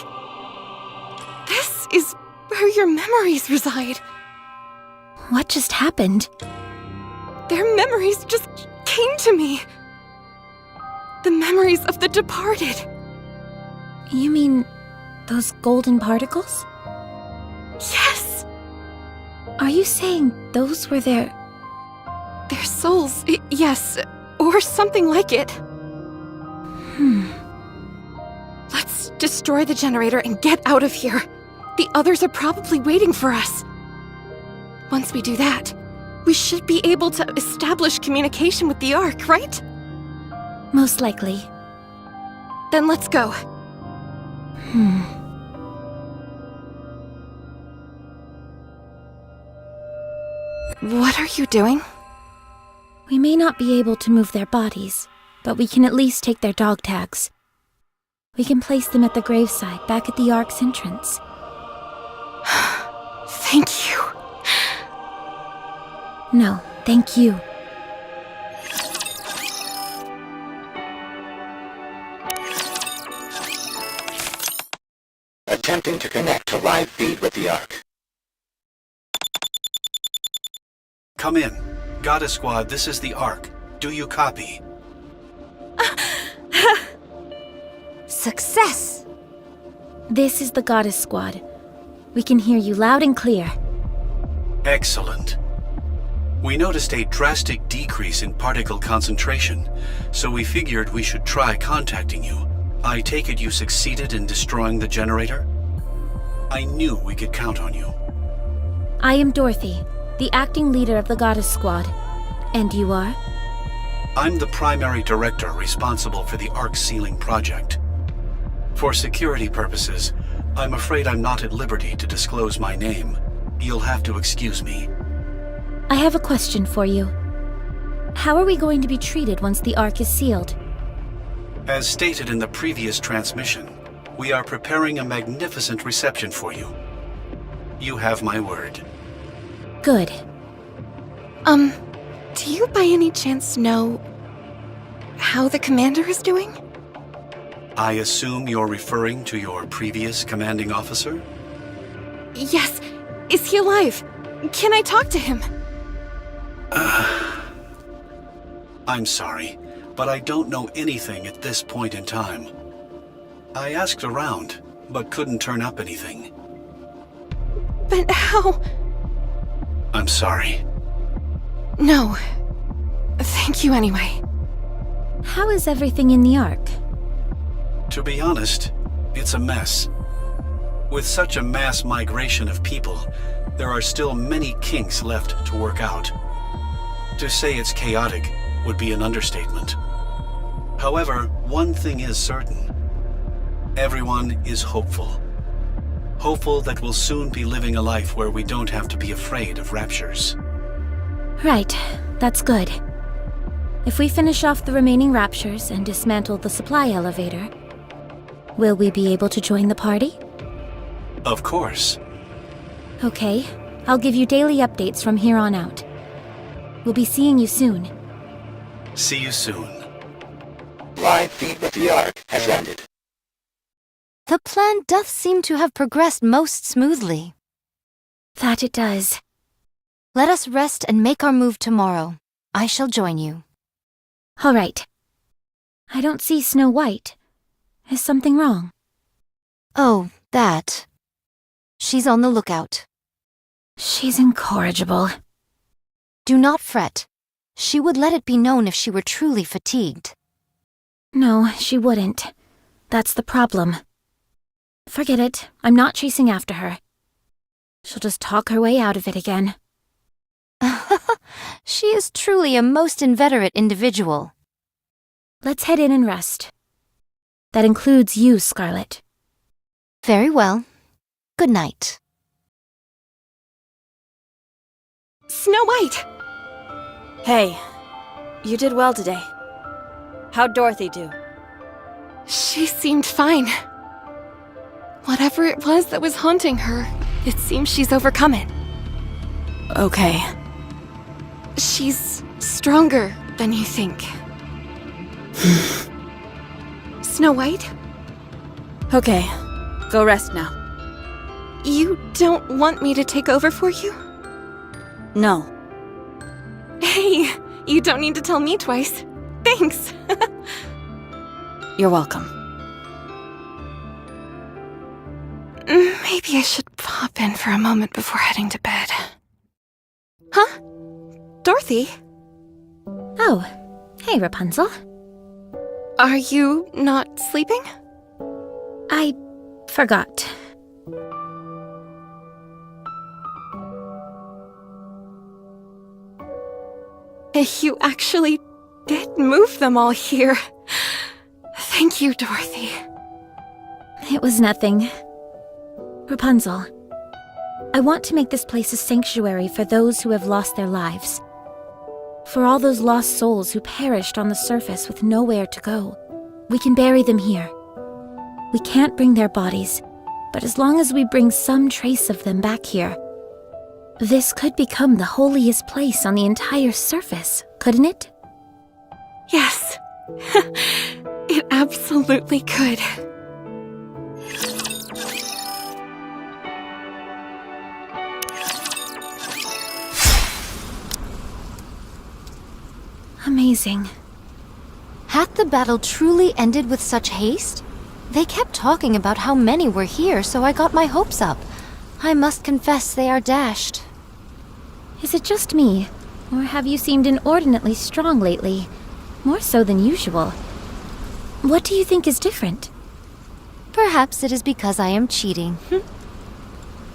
[SPEAKER 1] This is where your memories reside.
[SPEAKER 2] What just happened?
[SPEAKER 1] Their memories just came to me. The memories of the departed.
[SPEAKER 2] You mean those golden particles?
[SPEAKER 1] Yes.
[SPEAKER 2] Are you saying those were their
[SPEAKER 1] souls, yes, or something like it. Let's destroy the generator and get out of here. The others are probably waiting for us. Once we do that, we should be able to establish communication with the Ark, right?
[SPEAKER 2] Most likely.
[SPEAKER 1] Then let's go. What are you doing?
[SPEAKER 2] We may not be able to move their bodies, but we can at least take their dog tags. We can place them at the graveside back at the Ark's entrance.
[SPEAKER 1] Thank you.
[SPEAKER 2] No, thank you.
[SPEAKER 5] Attempting to connect to live feed with the Ark.
[SPEAKER 7] Come in. Goddess Squad, this is the Ark. Do you copy?
[SPEAKER 2] Success! This is the Goddess Squad. We can hear you loud and clear.
[SPEAKER 7] Excellent. We noticed a drastic decrease in particle concentration, so we figured we should try contacting you. I take it you succeeded in destroying the generator? I knew we could count on you.
[SPEAKER 2] I am Dorothy, the acting leader of the Goddess Squad. And you are?
[SPEAKER 7] I'm the primary director responsible for the Ark sealing project. For security purposes, I'm afraid I'm not at liberty to disclose my name. You'll have to excuse me.
[SPEAKER 2] I have a question for you. How are we going to be treated once the Ark is sealed?
[SPEAKER 7] As stated in the previous transmission, we are preparing a magnificent reception for you. You have my word.
[SPEAKER 2] Good.
[SPEAKER 1] Do you by any chance know how the commander is doing?
[SPEAKER 7] I assume you're referring to your previous commanding officer?
[SPEAKER 1] Yes. Is he alive? Can I talk to him?
[SPEAKER 7] I'm sorry, but I don't know anything at this point in time. I asked around, but couldn't turn up anything.
[SPEAKER 1] But how?
[SPEAKER 7] I'm sorry.
[SPEAKER 1] No. Thank you anyway.
[SPEAKER 2] How is everything in the Ark?
[SPEAKER 7] To be honest, it's a mess. With such a mass migration of people, there are still many kinks left to work out. To say it's chaotic would be an understatement. However, one thing is certain. Everyone is hopeful. Hopeful that we'll soon be living a life where we don't have to be afraid of raptures.
[SPEAKER 2] Right, that's good. If we finish off the remaining raptures and dismantle the supply elevator, will we be able to join the party?
[SPEAKER 7] Of course.
[SPEAKER 2] Okay, I'll give you daily updates from here on out. We'll be seeing you soon.
[SPEAKER 7] See you soon.
[SPEAKER 5] Live feed with the Ark has ended.
[SPEAKER 4] The plan doth seem to have progressed most smoothly.
[SPEAKER 2] That it does.
[SPEAKER 4] Let us rest and make our move tomorrow. I shall join you.
[SPEAKER 2] All right. I don't see Snow White. Is something wrong?
[SPEAKER 4] Oh, that. She's on the lookout.
[SPEAKER 2] She's incorrigible.
[SPEAKER 4] Do not fret. She would let it be known if she were truly fatigued.
[SPEAKER 2] No, she wouldn't. That's the problem. Forget it. I'm not chasing after her. She'll just talk her way out of it again.
[SPEAKER 4] She is truly a most inveterate individual.
[SPEAKER 2] Let's head in and rest. That includes you, Scarlet.
[SPEAKER 4] Very well. Good night.
[SPEAKER 1] Snow White!
[SPEAKER 3] Hey, you did well today. How'd Dorothy do?
[SPEAKER 1] She seemed fine. Whatever it was that was haunting her, it seems she's overcome it.
[SPEAKER 3] Okay.
[SPEAKER 1] She's stronger than you think. Snow White?
[SPEAKER 3] Okay, go rest now.
[SPEAKER 1] You don't want me to take over for you?
[SPEAKER 3] No.
[SPEAKER 1] Hey, you don't need to tell me twice. Thanks.
[SPEAKER 3] You're welcome.
[SPEAKER 1] Maybe I should pop in for a moment before heading to bed. Huh? Dorothy?
[SPEAKER 2] Oh, hey, Rapunzel.
[SPEAKER 1] Are you not sleeping?
[SPEAKER 2] I forgot.
[SPEAKER 1] You actually did move them all here. Thank you, Dorothy.
[SPEAKER 2] It was nothing. Rapunzel, I want to make this place a sanctuary for those who have lost their lives. For all those lost souls who perished on the surface with nowhere to go. We can bury them here. We can't bring their bodies, but as long as we bring some trace of them back here, this could become the holiest place on the entire surface, couldn't it?
[SPEAKER 1] Yes. It absolutely could.
[SPEAKER 2] Amazing.
[SPEAKER 4] Hath the battle truly ended with such haste? They kept talking about how many were here, so I got my hopes up. I must confess they are dashed.
[SPEAKER 2] Is it just me, or have you seemed inordinately strong lately? More so than usual. What do you think is different?
[SPEAKER 4] Perhaps it is because I am cheating.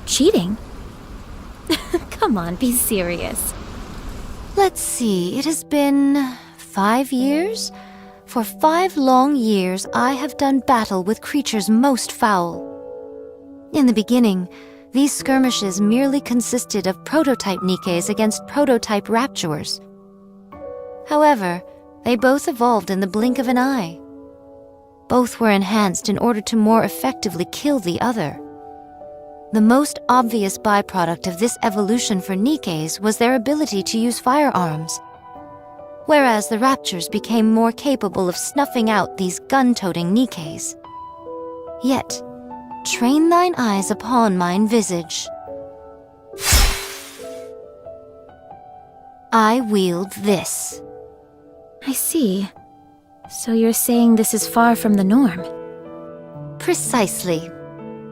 [SPEAKER 2] Cheating? Come on, be serious.
[SPEAKER 4] Let's see, it has been 5 years? For 5 long years, I have done battle with creatures most foul. In the beginning, these skirmishes merely consisted of prototype NIKKEs against prototype Rapturers. However, they both evolved in the blink of an eye. Both were enhanced in order to more effectively kill the other. The most obvious byproduct of this evolution for NIKKEs was their ability to use firearms, whereas the Raptures became more capable of snuffing out these gun-toting NIKKEs. Yet, train thine eyes upon mine visage. I wield this.
[SPEAKER 2] I see. So you're saying this is far from the norm?
[SPEAKER 4] Precisely.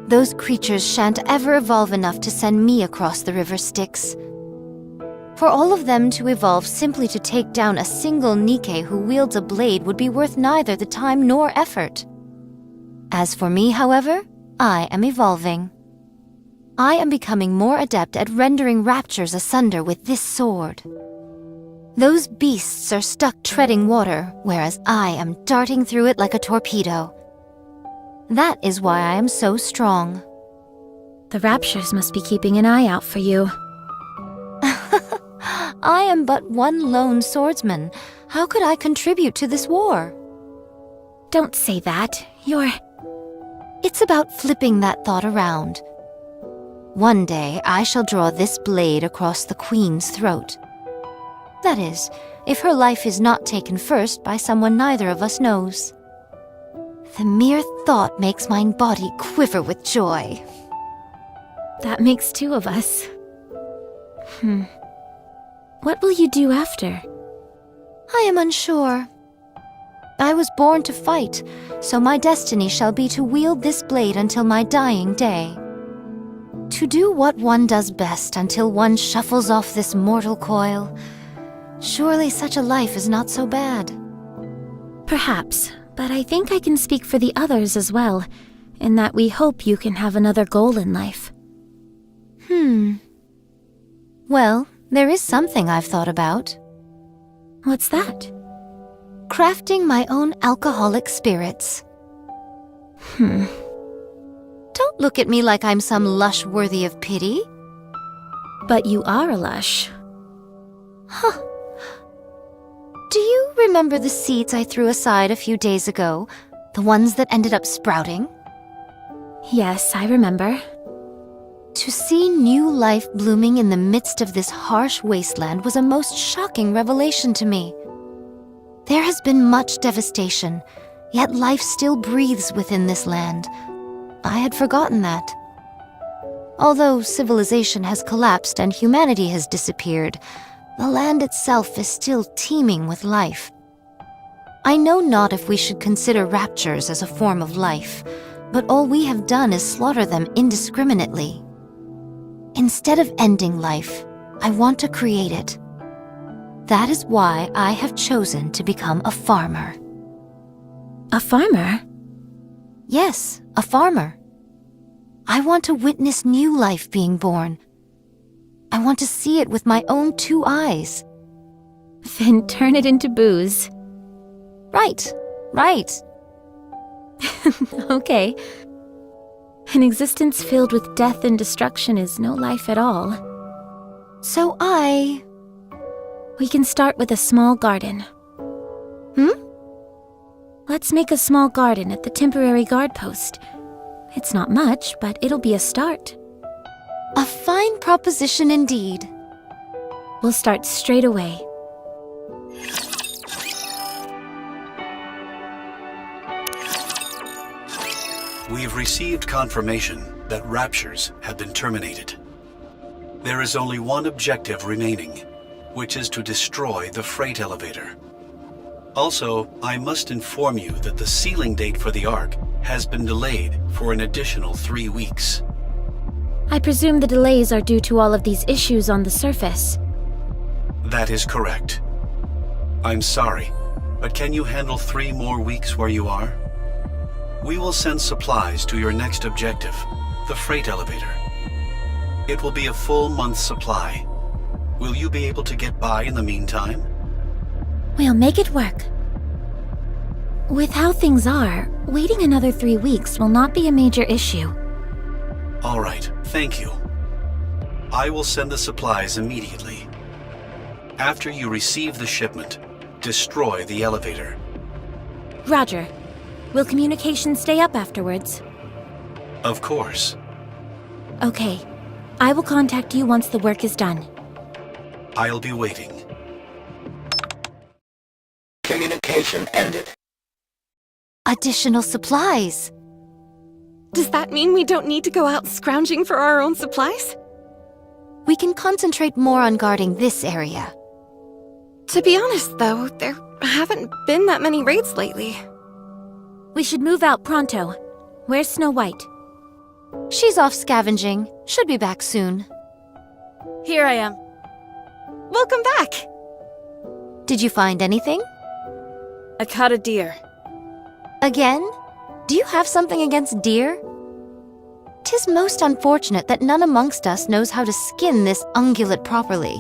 [SPEAKER 4] Those creatures shan't ever evolve enough to send me across the river Styx. For all of them to evolve simply to take down a single NIKKE who wields a blade would be worth neither the time nor effort. As for me, however, I am evolving. I am becoming more adept at rendering raptures asunder with this sword. Those beasts are stuck treading water, whereas I am darting through it like a torpedo. That is why I am so strong.
[SPEAKER 2] The Raptures must be keeping an eye out for you.
[SPEAKER 4] I am but one lone swordsman. How could I contribute to this war?
[SPEAKER 2] Don't say that.
[SPEAKER 4] It's about flipping that thought around. One day, I shall draw this blade across the Queen's throat. That is, if her life is not taken first by someone neither of us knows. The mere thought makes my body quiver with joy.
[SPEAKER 2] That makes two of us. What will you do after?
[SPEAKER 4] I am unsure. I was born to fight, so my destiny shall be to wield this blade until my dying day. To do what one does best until one shuffles off this mortal coil. Surely such a life is not so bad.
[SPEAKER 2] Perhaps, but I think I can speak for the others as well, in that we hope you can have another goal in life.
[SPEAKER 4] Well, there is something I've thought about.
[SPEAKER 2] What's that?
[SPEAKER 4] Crafting my own alcoholic spirits. Don't look at me like I'm some lush worthy of pity.
[SPEAKER 2] But you are a lush.
[SPEAKER 4] Huh. Do you remember the seeds I threw aside a few days ago? The ones that ended up sprouting?
[SPEAKER 2] Yes, I remember.
[SPEAKER 4] To see new life blooming in the midst of this harsh wasteland was a most shocking revelation to me. There has been much devastation, yet life still breathes within this land. I had forgotten that. Although civilization has collapsed and humanity has disappeared, the land itself is still teeming with life. I know not if we should consider raptures as a form of life, but all we have done is slaughter them indiscriminately. Instead of ending life, I want to create it. That is why I have chosen to become a farmer.
[SPEAKER 2] A farmer?
[SPEAKER 4] Yes, a farmer. I want to witness new life being born. I want to see it with my own 2 eyes.
[SPEAKER 2] Then turn it into booze.
[SPEAKER 4] Right.
[SPEAKER 2] Okay. An existence filled with death and destruction is no life at all.
[SPEAKER 4] So
[SPEAKER 2] We can start with a small garden. Let's make a small garden at the temporary guard post. It's not much, but it'll be a start.
[SPEAKER 4] A fine proposition indeed.
[SPEAKER 2] We'll start straight away.
[SPEAKER 7] We've received confirmation that raptures have been terminated. There is only one objective remaining, which is to destroy the freight elevator. Also, I must inform you that the sealing date for the Ark has been delayed for an additional 3 weeks.
[SPEAKER 2] I presume the delays are due to all of these issues on the surface.
[SPEAKER 7] That is correct. I'm sorry, but can you handle 3 more weeks where you are? We will send supplies to your next objective, the freight elevator. It will be a full month's supply. Will you be able to get by in the meantime?
[SPEAKER 2] We'll make it work. With how things are, waiting another 3 weeks will not be a major issue.
[SPEAKER 7] All right, thank you. I will send the supplies immediately. After you receive the shipment, destroy the elevator.
[SPEAKER 2] Roger. Will communication stay up afterwards?
[SPEAKER 7] Of course.
[SPEAKER 2] Okay. I will contact you once the work is done.
[SPEAKER 7] I'll be waiting.
[SPEAKER 5] Communication ended.
[SPEAKER 4] Additional supplies.
[SPEAKER 1] Does that mean we don't need to go out scrounging for our own supplies?
[SPEAKER 4] We can concentrate more on guarding this area.
[SPEAKER 1] To be honest, though, there haven't been that many raids lately.
[SPEAKER 2] We should move out pronto. Where's Snow White?
[SPEAKER 4] She's off scavenging. Should be back soon.
[SPEAKER 3] Here I am.
[SPEAKER 1] Welcome back!
[SPEAKER 4] Did you find anything?
[SPEAKER 3] I caught a deer.
[SPEAKER 4] Again? Do you have something against deer? 'Tis most unfortunate that none amongst us knows how to skin this ungulate properly.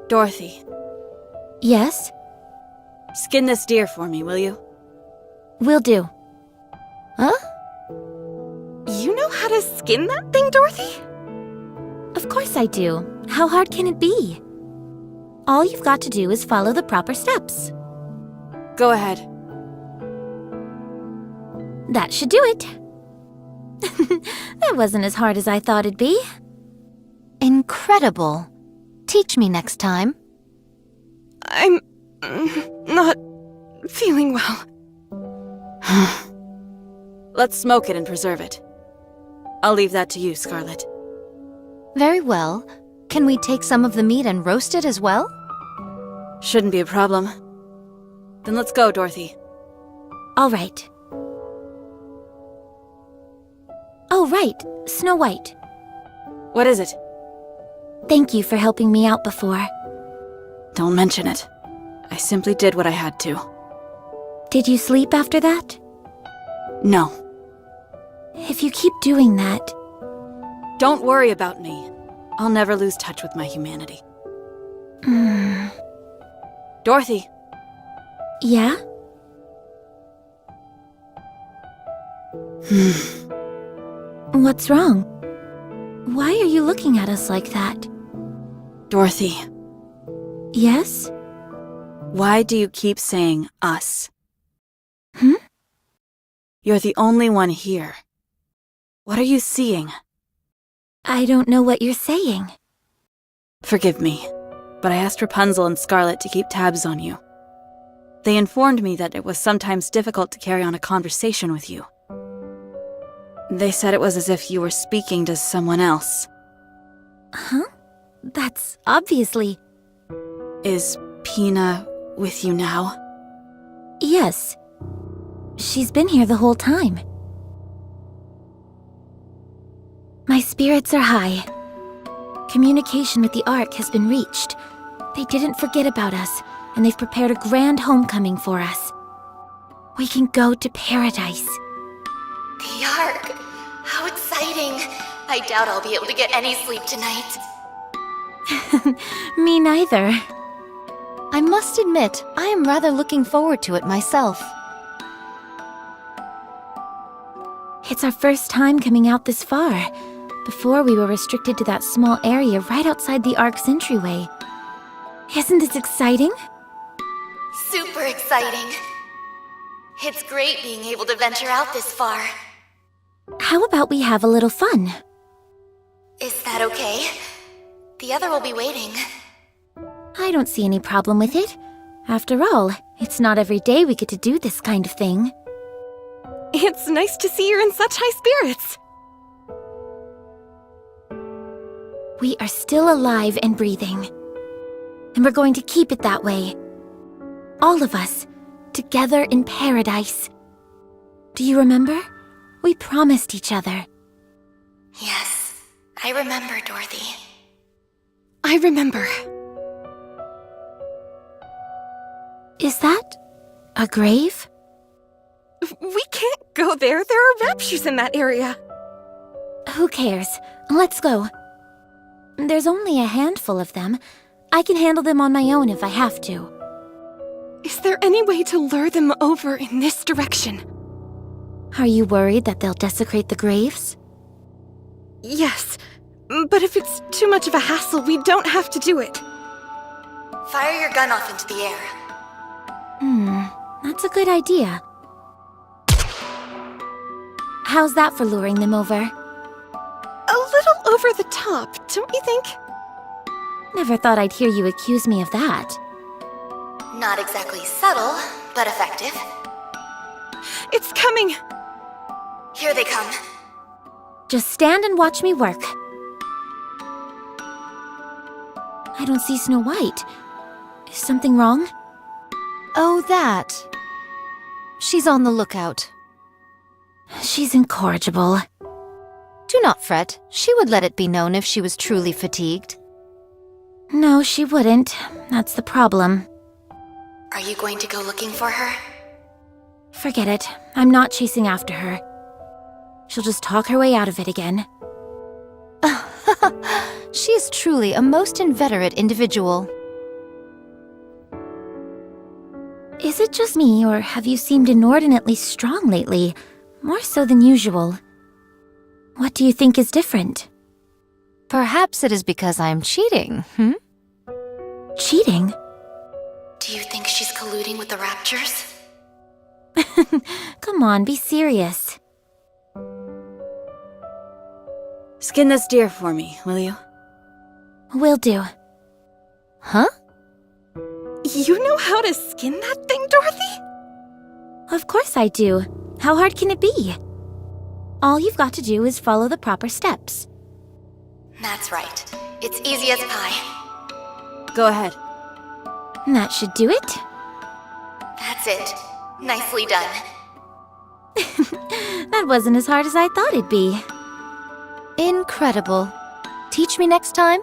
[SPEAKER 3] Dorothy,
[SPEAKER 2] Yes?
[SPEAKER 3] skin this deer for me, will you?
[SPEAKER 2] Will do.
[SPEAKER 4] Huh?
[SPEAKER 1] You know how to skin that thing, Dorothy?
[SPEAKER 2] Of course I do. How hard can it be? All you've got to do is follow the proper steps.
[SPEAKER 3] Go ahead.
[SPEAKER 2] That should do it. That wasn't as hard as I thought it'd be.
[SPEAKER 4] Incredible. Teach me next time.
[SPEAKER 1] I'm not feeling well.
[SPEAKER 3] Let's smoke it and preserve it. I'll leave that to you, Scarlet.
[SPEAKER 4] Very well. Can we take some of the meat and roast it as well?
[SPEAKER 3] Shouldn't be a problem. Then let's go, Dorothy.
[SPEAKER 2] All right. Oh, right. Snow White.
[SPEAKER 3] What is it?
[SPEAKER 2] Thank you for helping me out before.
[SPEAKER 3] Don't mention it. I simply did what I had to.
[SPEAKER 2] Did you sleep after that?
[SPEAKER 3] No.
[SPEAKER 2] If you keep doing that...
[SPEAKER 3] Don't worry about me. I'll never lose touch with my humanity. Dorothy.
[SPEAKER 2] Yeah? What's wrong? Why are you looking at us like that?
[SPEAKER 3] Dorothy.
[SPEAKER 2] Yes?
[SPEAKER 3] Why do you keep saying us?
[SPEAKER 2] Hmm?
[SPEAKER 3] You're the only one here. What are you seeing?
[SPEAKER 2] I don't know what you're saying.
[SPEAKER 3] Forgive me, but I asked Rapunzel and Scarlet to keep tabs on you. They informed me that it was sometimes difficult to carry on a conversation with you. They said it was as if you were speaking to someone else.
[SPEAKER 2] Huh? That's obviously...
[SPEAKER 3] Is Pina with you now?
[SPEAKER 2] Yes. She's been here the whole time. My spirits are high. Communication with the Ark has been reached. They didn't forget about us, and they've prepared a grand homecoming for us. We can go to paradise.
[SPEAKER 6] The Ark! How exciting! I doubt I'll be able to get any sleep tonight.
[SPEAKER 2] Me neither.
[SPEAKER 4] I must admit, I am rather looking forward to it myself.
[SPEAKER 2] It's our first time coming out this far. Before, we were restricted to that small area right outside the Ark's entryway. Isn't this exciting?
[SPEAKER 6] Super exciting. It's great being able to venture out this far.
[SPEAKER 2] How about we have a little fun?
[SPEAKER 6] Is that okay? The other will be waiting.
[SPEAKER 2] I don't see any problem with it. After all, it's not every day we get to do this kind of thing.
[SPEAKER 1] It's nice to see you're in such high spirits.
[SPEAKER 2] We are still alive and breathing. And we're going to keep it that way. All of us, together in paradise. Do you remember? We promised each other.
[SPEAKER 6] Yes, I remember, Dorothy.
[SPEAKER 1] I remember.
[SPEAKER 2] Is that a grave?
[SPEAKER 1] We can't go there. There are raptures in that area.
[SPEAKER 2] Who cares? Let's go. There's only a handful of them. I can handle them on my own if I have to.
[SPEAKER 1] Is there any way to lure them over in this direction?
[SPEAKER 2] Are you worried that they'll desecrate the graves?
[SPEAKER 1] Yes, but if it's too much of a hassle, we don't have to do it.
[SPEAKER 6] Fire your gun off into the air.
[SPEAKER 2] That's a good idea. How's that for luring them over?
[SPEAKER 1] A little over the top, don't you think?
[SPEAKER 2] Never thought I'd hear you accuse me of that.
[SPEAKER 6] Not exactly subtle, but effective.
[SPEAKER 1] It's coming!
[SPEAKER 6] Here they come.
[SPEAKER 2] Just stand and watch me work. I don't see Snow White. Is something wrong?
[SPEAKER 4] Oh, that. She's on the lookout.
[SPEAKER 2] She's incorrigible.
[SPEAKER 4] Do not fret. She would let it be known if she was truly fatigued.
[SPEAKER 2] No, she wouldn't. That's the problem.
[SPEAKER 6] Are you going to go looking for her?
[SPEAKER 2] Forget it. I'm not chasing after her. She'll just talk her way out of it again.
[SPEAKER 4] She is truly a most inveterate individual.
[SPEAKER 2] Is it just me, or have you seemed inordinately strong lately? More so than usual. What do you think is different?
[SPEAKER 4] Perhaps it is because I am cheating,
[SPEAKER 2] Cheating?
[SPEAKER 6] Do you think she's colluding with the Raptures?
[SPEAKER 2] Come on, be serious.
[SPEAKER 3] Skin this deer for me, will you?
[SPEAKER 2] Will do.
[SPEAKER 4] Huh?
[SPEAKER 6] You know how to skin that thing, Dorothy?
[SPEAKER 2] Of course I do. How hard can it be? All you've got to do is follow the proper steps.
[SPEAKER 6] That's right. It's easy as pie.
[SPEAKER 3] Go ahead.
[SPEAKER 2] That should do it.
[SPEAKER 6] That's it. Nicely done.
[SPEAKER 2] That wasn't as hard as I thought it'd be.
[SPEAKER 4] Incredible. Teach me next time?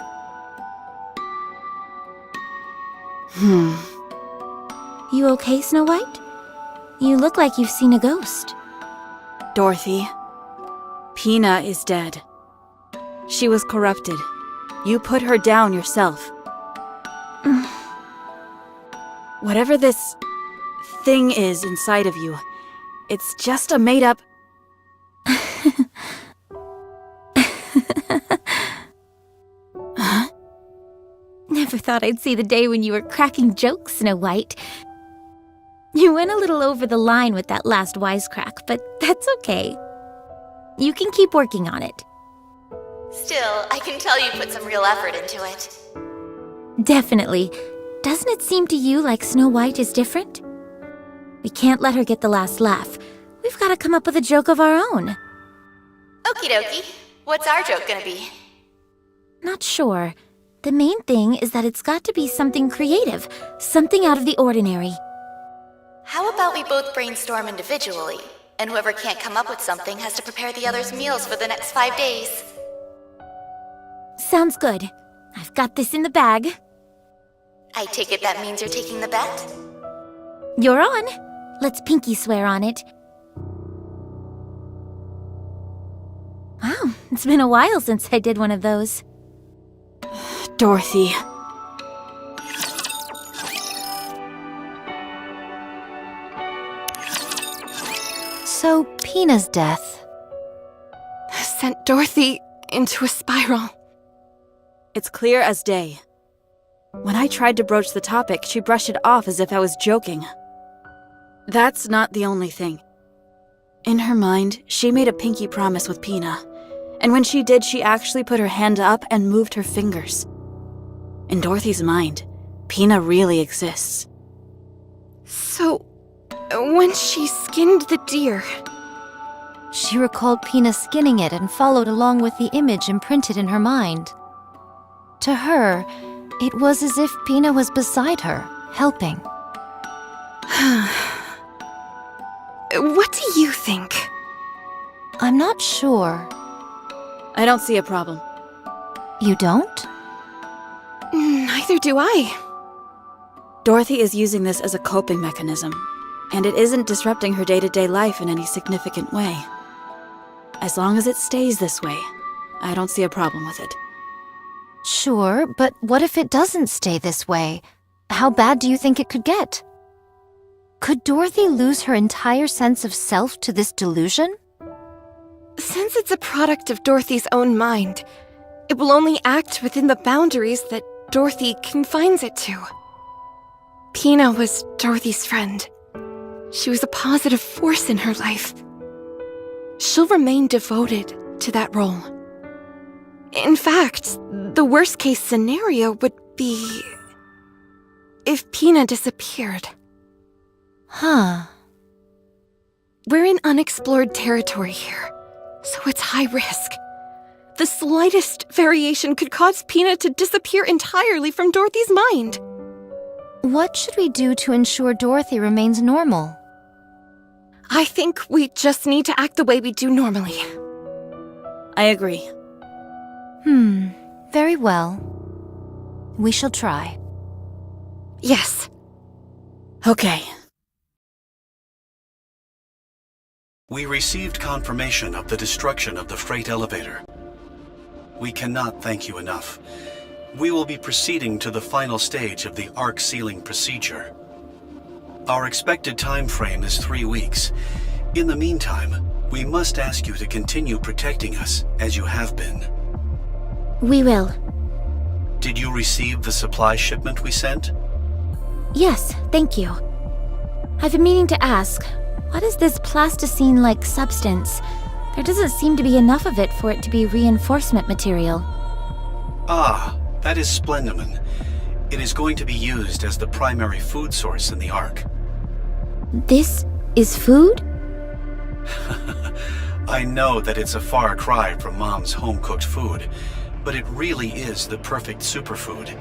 [SPEAKER 2] You okay, Snow White? You look like you've seen a ghost.
[SPEAKER 3] Dorothy, Peena is dead. She was corrupted. You put her down yourself. Whatever this thing is inside of you, it's just a made-up...
[SPEAKER 2] Never thought I'd see the day when you were cracking jokes, Snow White. You went a little over the line with that last wisecrack, but that's okay. You can keep working on it.
[SPEAKER 6] Still, I can tell you put some real effort into it.
[SPEAKER 2] Definitely. Doesn't it seem to you like Snow White is different? We can't let her get the last laugh. We've got to come up with a joke of our own.
[SPEAKER 6] Okie dokie. What's our joke gonna be?
[SPEAKER 2] Not sure. The main thing is that it's got to be something creative, something out of the ordinary.
[SPEAKER 6] How about we both brainstorm individually, and whoever can't come up with something has to prepare the other's meals for the next 5 days?
[SPEAKER 2] Sounds good. I've got this in the bag.
[SPEAKER 6] I take it that means you're taking the bet?
[SPEAKER 2] You're on. Let's pinky swear on it. Wow, it's been a while since I did one of those.
[SPEAKER 3] Dorothy.
[SPEAKER 4] So, Peena's death.
[SPEAKER 1] Sent Dorothy into a spiral.
[SPEAKER 3] It's clear as day. When I tried to broach the topic, she brushed it off as if I was joking. That's not the only thing. In her mind, she made a pinky promise with Peena. And when she did, she actually put her hand up and moved her fingers. In Dorothy's mind, Peena really exists.
[SPEAKER 1] So, when she skinned the deer...
[SPEAKER 4] She recalled Peena skinning it and followed along with the image imprinted in her mind. To her, it was as if Peena was beside her, helping.
[SPEAKER 1] What do you think?
[SPEAKER 4] I'm not sure.
[SPEAKER 3] I don't see a problem.
[SPEAKER 4] You don't?
[SPEAKER 1] Neither do I.
[SPEAKER 3] Dorothy is using this as a coping mechanism, and it isn't disrupting her day-to-day life in any significant way. As long as it stays this way, I don't see a problem with it.
[SPEAKER 4] Sure, but what if it doesn't stay this way? How bad do you think it could get? Could Dorothy lose her entire sense of self to this delusion?
[SPEAKER 1] Since it's a product of Dorothy's own mind, it will only act within the boundaries that Dorothy confines it to. Peena was Dorothy's friend. She was a positive force in her life. She'll remain devoted to that role. In fact, the worst-case scenario would be if Peena disappeared.
[SPEAKER 4] Huh.
[SPEAKER 1] We're in unexplored territory here, so it's high risk. The slightest variation could cause Peena to disappear entirely from Dorothy's mind.
[SPEAKER 4] What should we do to ensure Dorothy remains normal?
[SPEAKER 1] I think we just need to act the way we do normally.
[SPEAKER 3] I agree.
[SPEAKER 4] Very well. We shall try.
[SPEAKER 1] Yes.
[SPEAKER 3] Okay.
[SPEAKER 7] We received confirmation of the destruction of the freight elevator. We cannot thank you enough. We will be proceeding to the final stage of the Ark sealing procedure. Our expected time frame is 3 weeks. In the meantime, we must ask you to continue protecting us as you have been.
[SPEAKER 2] We will.
[SPEAKER 7] Did you receive the supply shipment we sent?
[SPEAKER 2] Yes, thank you. I've been meaning to ask, what is this plasticine-like substance? There doesn't seem to be enough of it for it to be reinforcement material.
[SPEAKER 7] Ah, that is Splendiman. It is going to be used as the primary food source in the Ark.
[SPEAKER 2] This is food?
[SPEAKER 7] I know that it's a far cry from Mom's home-cooked food, but it really is the perfect superfood,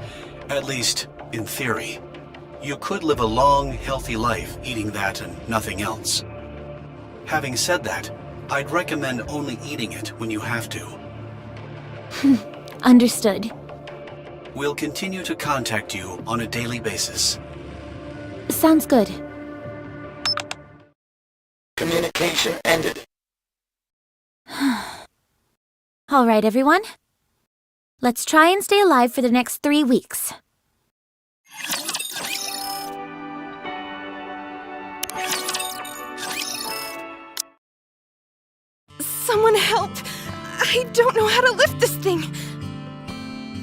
[SPEAKER 7] at least in theory. You could live a long, healthy life eating that and nothing else. Having said that, I'd recommend only eating it when you have to.
[SPEAKER 2] Understood.
[SPEAKER 7] We'll continue to contact you on a daily basis.
[SPEAKER 2] Sounds good.
[SPEAKER 5] Communication ended.
[SPEAKER 2] All right, everyone. Let's try and stay alive for the next 3 weeks.
[SPEAKER 1] Someone help! I don't know how to lift this thing.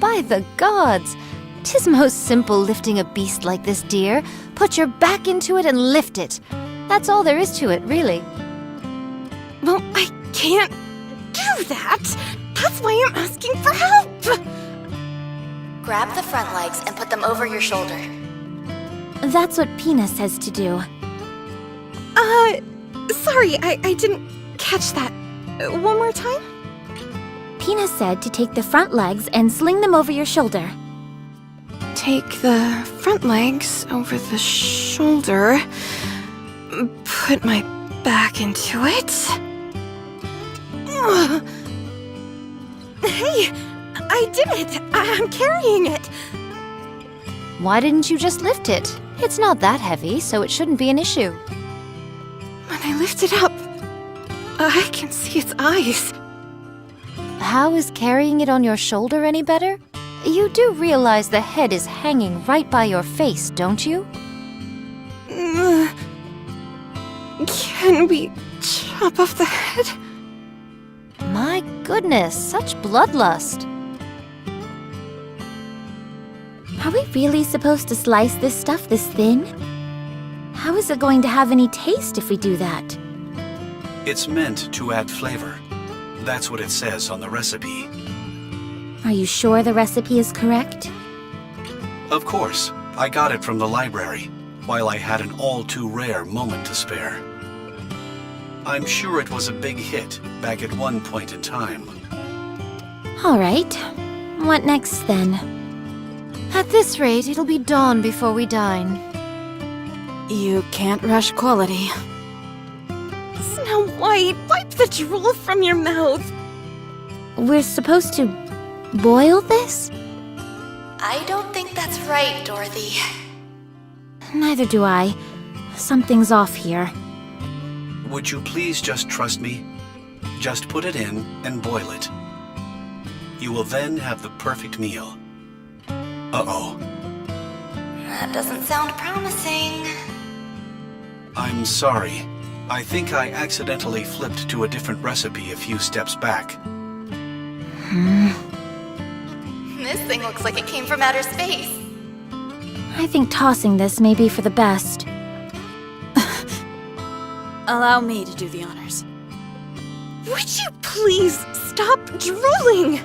[SPEAKER 4] By the gods! 'Tis most simple lifting a beast like this, dear. Put your back into it and lift it. That's all there is to it, really.
[SPEAKER 1] Well, I can't do that. That's why I'm asking for help.
[SPEAKER 6] Grab the front legs and put them over your shoulder.
[SPEAKER 2] That's what Pina says to do.
[SPEAKER 1] Sorry, I didn't catch that. One more time?
[SPEAKER 2] Pina said to take the front legs and sling them over your shoulder.
[SPEAKER 1] Take the front legs over the shoulder. Put my back into it. Hey, I did it! I'm carrying it!
[SPEAKER 4] Why didn't you just lift it? It's not that heavy, so it shouldn't be an issue.
[SPEAKER 1] When I lift it up, I can see its eyes.
[SPEAKER 4] How is carrying it on your shoulder any better? You do realize the head is hanging right by your face, don't you?
[SPEAKER 1] Can we chop off the head?
[SPEAKER 4] My goodness, such bloodlust.
[SPEAKER 2] Are we really supposed to slice this stuff this thin? How is it going to have any taste if we do that?
[SPEAKER 7] It's meant to add flavor. That's what it says on the recipe.
[SPEAKER 2] Are you sure the recipe is correct?
[SPEAKER 7] Of course, I got it from the library, while I had an all-too-rare moment to spare. I'm sure it was a big hit back at one point in time.
[SPEAKER 2] All right. What next, then?
[SPEAKER 4] At this rate, it'll be dawn before we dine.
[SPEAKER 3] You can't rush quality.
[SPEAKER 1] Snow White, wipe the drool from your mouth.
[SPEAKER 2] We're supposed to boil this?
[SPEAKER 6] I don't think that's right, Dorothy.
[SPEAKER 2] Neither do I. Something's off here.
[SPEAKER 7] Would you please just trust me? Just put it in and boil it. You will then have the perfect meal. Uh-oh.
[SPEAKER 6] That doesn't sound promising.
[SPEAKER 7] I'm sorry. I think I accidentally flipped to a different recipe a few steps back.
[SPEAKER 6] This thing looks like it came from outer space.
[SPEAKER 2] I think tossing this may be for the best.
[SPEAKER 3] Allow me to do the honors.
[SPEAKER 1] Would you please stop drooling?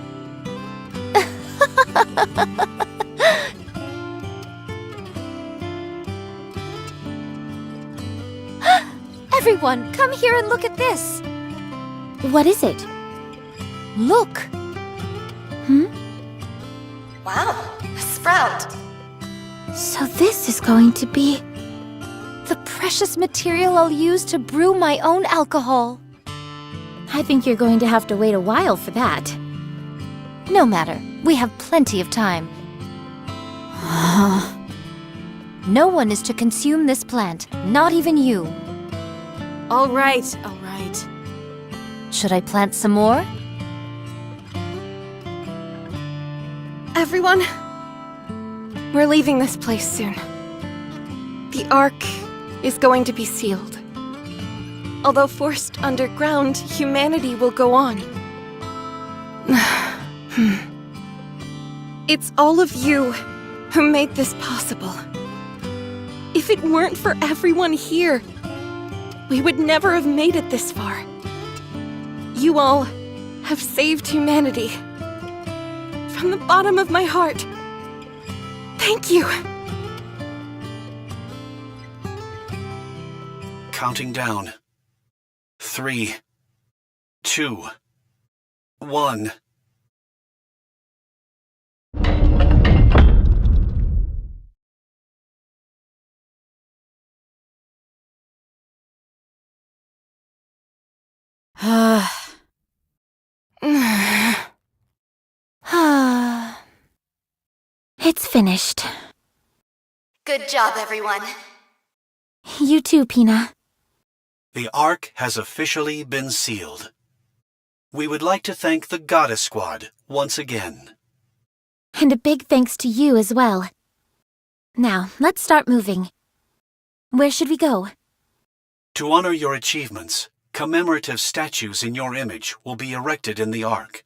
[SPEAKER 4] Everyone, come here and look at this!
[SPEAKER 2] What is it?
[SPEAKER 4] Look!
[SPEAKER 6] Wow, a sprout.
[SPEAKER 2] So this is going to be...
[SPEAKER 4] The precious material I'll use to brew my own alcohol.
[SPEAKER 2] I think you're going to have to wait a while for that.
[SPEAKER 4] No matter, we have plenty of time. No one is to consume this plant, not even you.
[SPEAKER 3] All right, all right.
[SPEAKER 4] Should I plant some more?
[SPEAKER 1] Everyone, we're leaving this place soon. The Ark is going to be sealed. Although forced underground, humanity will go on. It's all of you who made this possible. If it weren't for everyone here, we would never have made it this far. You all have saved humanity. From the bottom of my heart, Thank you.
[SPEAKER 7] Counting down. 3, 2, 1.
[SPEAKER 2] It's finished.
[SPEAKER 6] Good job, everyone.
[SPEAKER 2] You too, Pina.
[SPEAKER 7] The Ark has officially been sealed. We would like to thank the Goddess Squad once again.
[SPEAKER 2] And a big thanks to you as well. Now, let's start moving. Where should we go?
[SPEAKER 7] To honor your achievements, commemorative statues in your image will be erected in the Ark.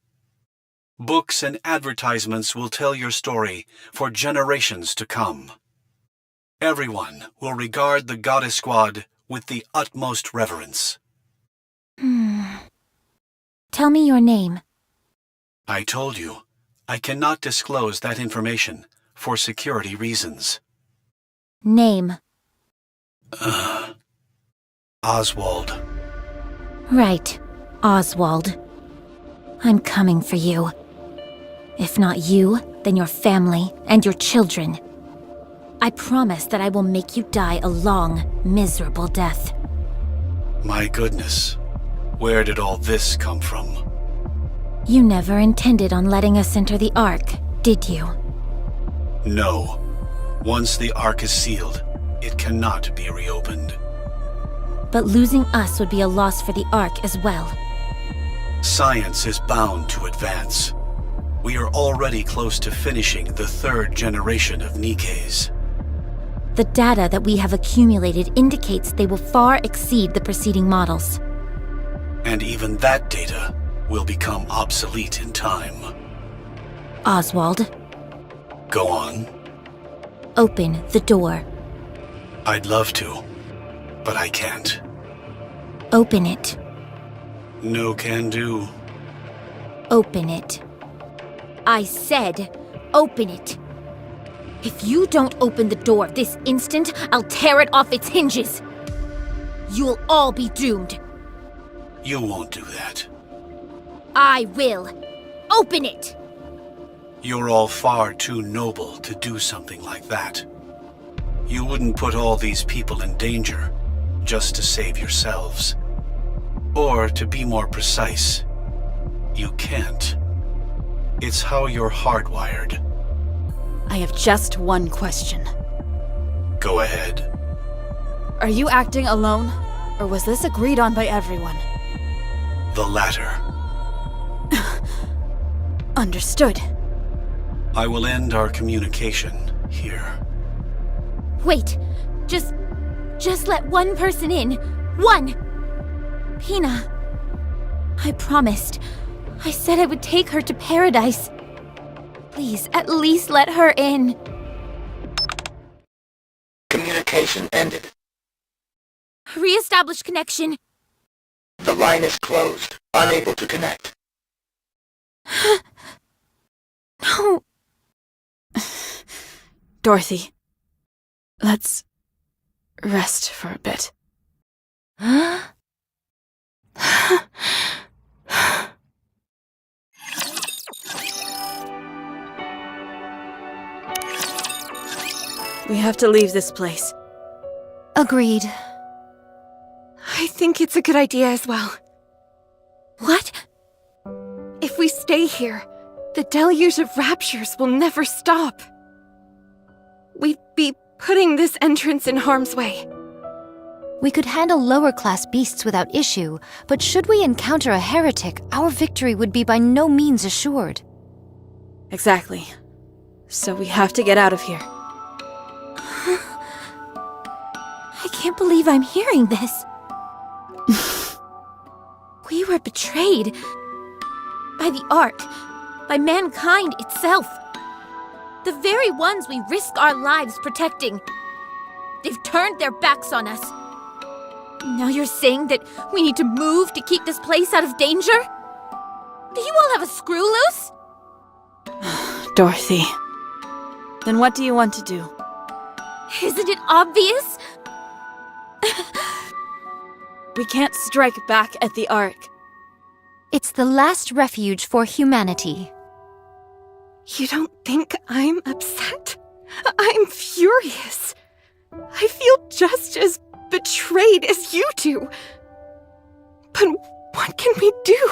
[SPEAKER 7] Books and advertisements will tell your story for generations to come. Everyone will regard the Goddess Squad with the utmost reverence.
[SPEAKER 2] Tell me your name.
[SPEAKER 7] I told you, I cannot disclose that information for security reasons.
[SPEAKER 2] Name.
[SPEAKER 7] Oswald.
[SPEAKER 2] Right, Oswald. I'm coming for you. If not you, then your family and your children. I promise that I will make you die a long, miserable death.
[SPEAKER 7] My goodness, where did all this come from?
[SPEAKER 2] You never intended on letting us enter the Ark, did you?
[SPEAKER 7] No. Once the Ark is sealed, it cannot be reopened.
[SPEAKER 2] But losing us would be a loss for the Ark as well.
[SPEAKER 7] Science is bound to advance. We are already close to finishing the 3rd generation of NIKKEs.
[SPEAKER 2] The data that we have accumulated indicates they will far exceed the preceding models.
[SPEAKER 7] And even that data will become obsolete in time.
[SPEAKER 2] Oswald,
[SPEAKER 7] Go on.
[SPEAKER 2] open the door.
[SPEAKER 7] I'd love to, but I can't.
[SPEAKER 2] Open it.
[SPEAKER 7] No can do.
[SPEAKER 2] Open it. I said, open it. If you don't open the door this instant, I'll tear it off its hinges. You'll all be doomed.
[SPEAKER 7] You won't do that.
[SPEAKER 2] I will. Open it!
[SPEAKER 7] You're all far too noble to do something like that. You wouldn't put all these people in danger just to save yourselves. Or, to be more precise, you can't. It's how you're hardwired.
[SPEAKER 3] I have just one question.
[SPEAKER 7] Go ahead.
[SPEAKER 3] Are you acting alone, or was this agreed on by everyone?
[SPEAKER 7] The latter.
[SPEAKER 3] Understood.
[SPEAKER 7] I will end our communication here.
[SPEAKER 2] Wait, just let one person in. One! Pina. I promised. I said I would take her to paradise. Please, at least let her in.
[SPEAKER 5] Communication ended.
[SPEAKER 2] Re-establish connection.
[SPEAKER 5] The line is closed. Unable to connect.
[SPEAKER 2] No.
[SPEAKER 3] Dorothy, let's rest for a bit. We have to leave this place.
[SPEAKER 4] Agreed.
[SPEAKER 1] I think it's a good idea as well.
[SPEAKER 2] What?
[SPEAKER 1] If we stay here, the deluge of raptures will never stop. We'd be putting this entrance in harm's way.
[SPEAKER 4] We could handle lower-class beasts without issue, but should we encounter a heretic, our victory would be by no means assured.
[SPEAKER 3] Exactly. So we have to get out of here.
[SPEAKER 2] I can't believe I'm hearing this. We were betrayed. By the Ark. By mankind itself. The very ones we risk our lives protecting. They've turned their backs on us. Now you're saying that we need to move to keep this place out of danger? Do you all have a screw loose?
[SPEAKER 3] Dorothy. Then what do you want to do?
[SPEAKER 2] Isn't it obvious?
[SPEAKER 3] We can't strike back at the Ark.
[SPEAKER 4] It's the last refuge for humanity.
[SPEAKER 1] You don't think I'm upset? I'm furious. I feel just as betrayed as you do. But what can we do?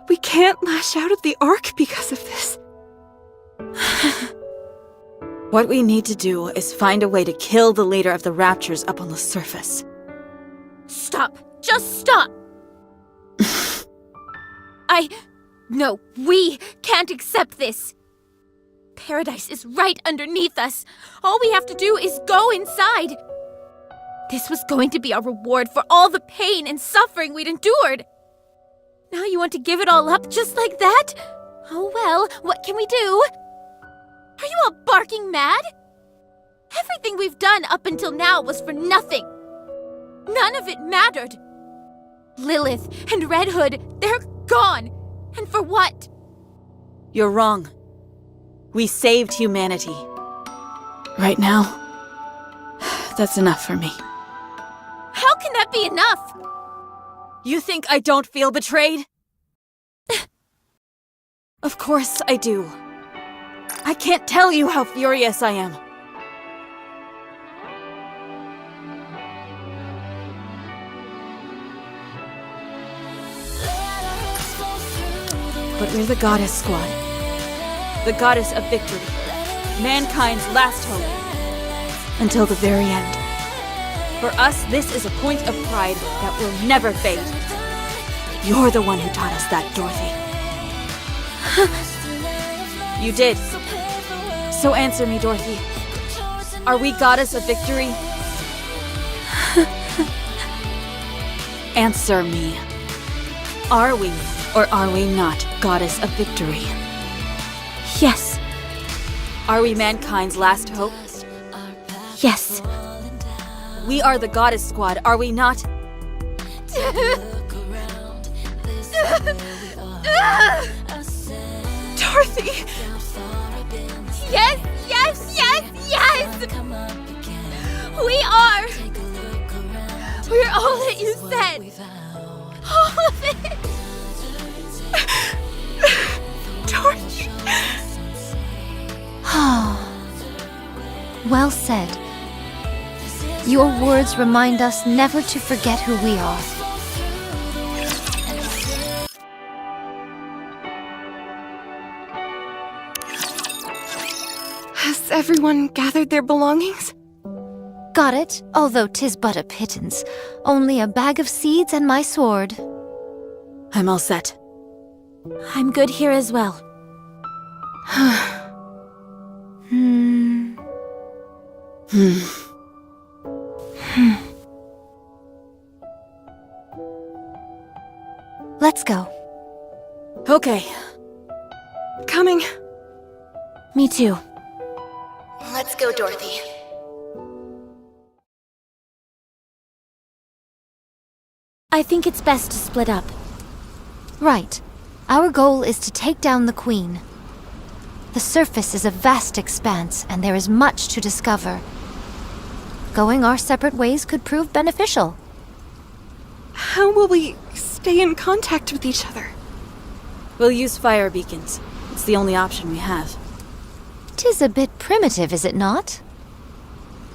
[SPEAKER 1] We can't lash out at the Ark because of this.
[SPEAKER 3] What we need to do is find a way to kill the leader of the Raptures up on the surface.
[SPEAKER 2] Stop! Just stop! No, we can't accept this. Paradise is right underneath us. All we have to do is go inside. This was going to be our reward for all the pain and suffering we'd endured. Now you want to give it all up just like that? Oh well, what can we do? Are you all barking mad? Everything we've done up until now was for nothing. None of it mattered. Lilith and Red Hood, they're gone. And for what?
[SPEAKER 3] You're wrong. We saved humanity. Right now, that's enough for me.
[SPEAKER 2] How can that be enough?
[SPEAKER 3] You think I don't feel betrayed? Of course I do. I can't tell you how furious I am. But we're the Goddess Squad. The Goddess of Victory. Mankind's last hope. Until the very end. For us, this is a point of pride that will never fade. You're the one who taught us that, Dorothy. You did. So answer me, Dorothy. Are we Goddess of Victory? Answer me. Are we, or are we not, Goddess of Victory?
[SPEAKER 2] Yes.
[SPEAKER 3] Are we mankind's last hope?
[SPEAKER 2] Yes.
[SPEAKER 3] We are the Goddess Squad, are we not?
[SPEAKER 1] Dorothy!
[SPEAKER 2] Yes, yes, yes, yes! We are! We're all that you said! All of it!
[SPEAKER 1] Dorothy!
[SPEAKER 4] Well said. Your words remind us never to forget who we are.
[SPEAKER 1] Has everyone gathered their belongings?
[SPEAKER 4] Got it, although 'tis but a pittance. Only a bag of seeds and my sword.
[SPEAKER 3] I'm all set.
[SPEAKER 2] I'm good here as well.
[SPEAKER 4] Let's go.
[SPEAKER 3] Okay.
[SPEAKER 1] Coming.
[SPEAKER 2] Me too.
[SPEAKER 6] Let's go, Dorothy.
[SPEAKER 2] I think it's best to split up.
[SPEAKER 4] Right. Our goal is to take down the Queen. The surface is a vast expanse, and there is much to discover. Going our separate ways could prove beneficial.
[SPEAKER 1] How will we stay in contact with each other?
[SPEAKER 3] We'll use fire beacons. It's the only option we have.
[SPEAKER 4] 'Tis a bit primitive, is it not?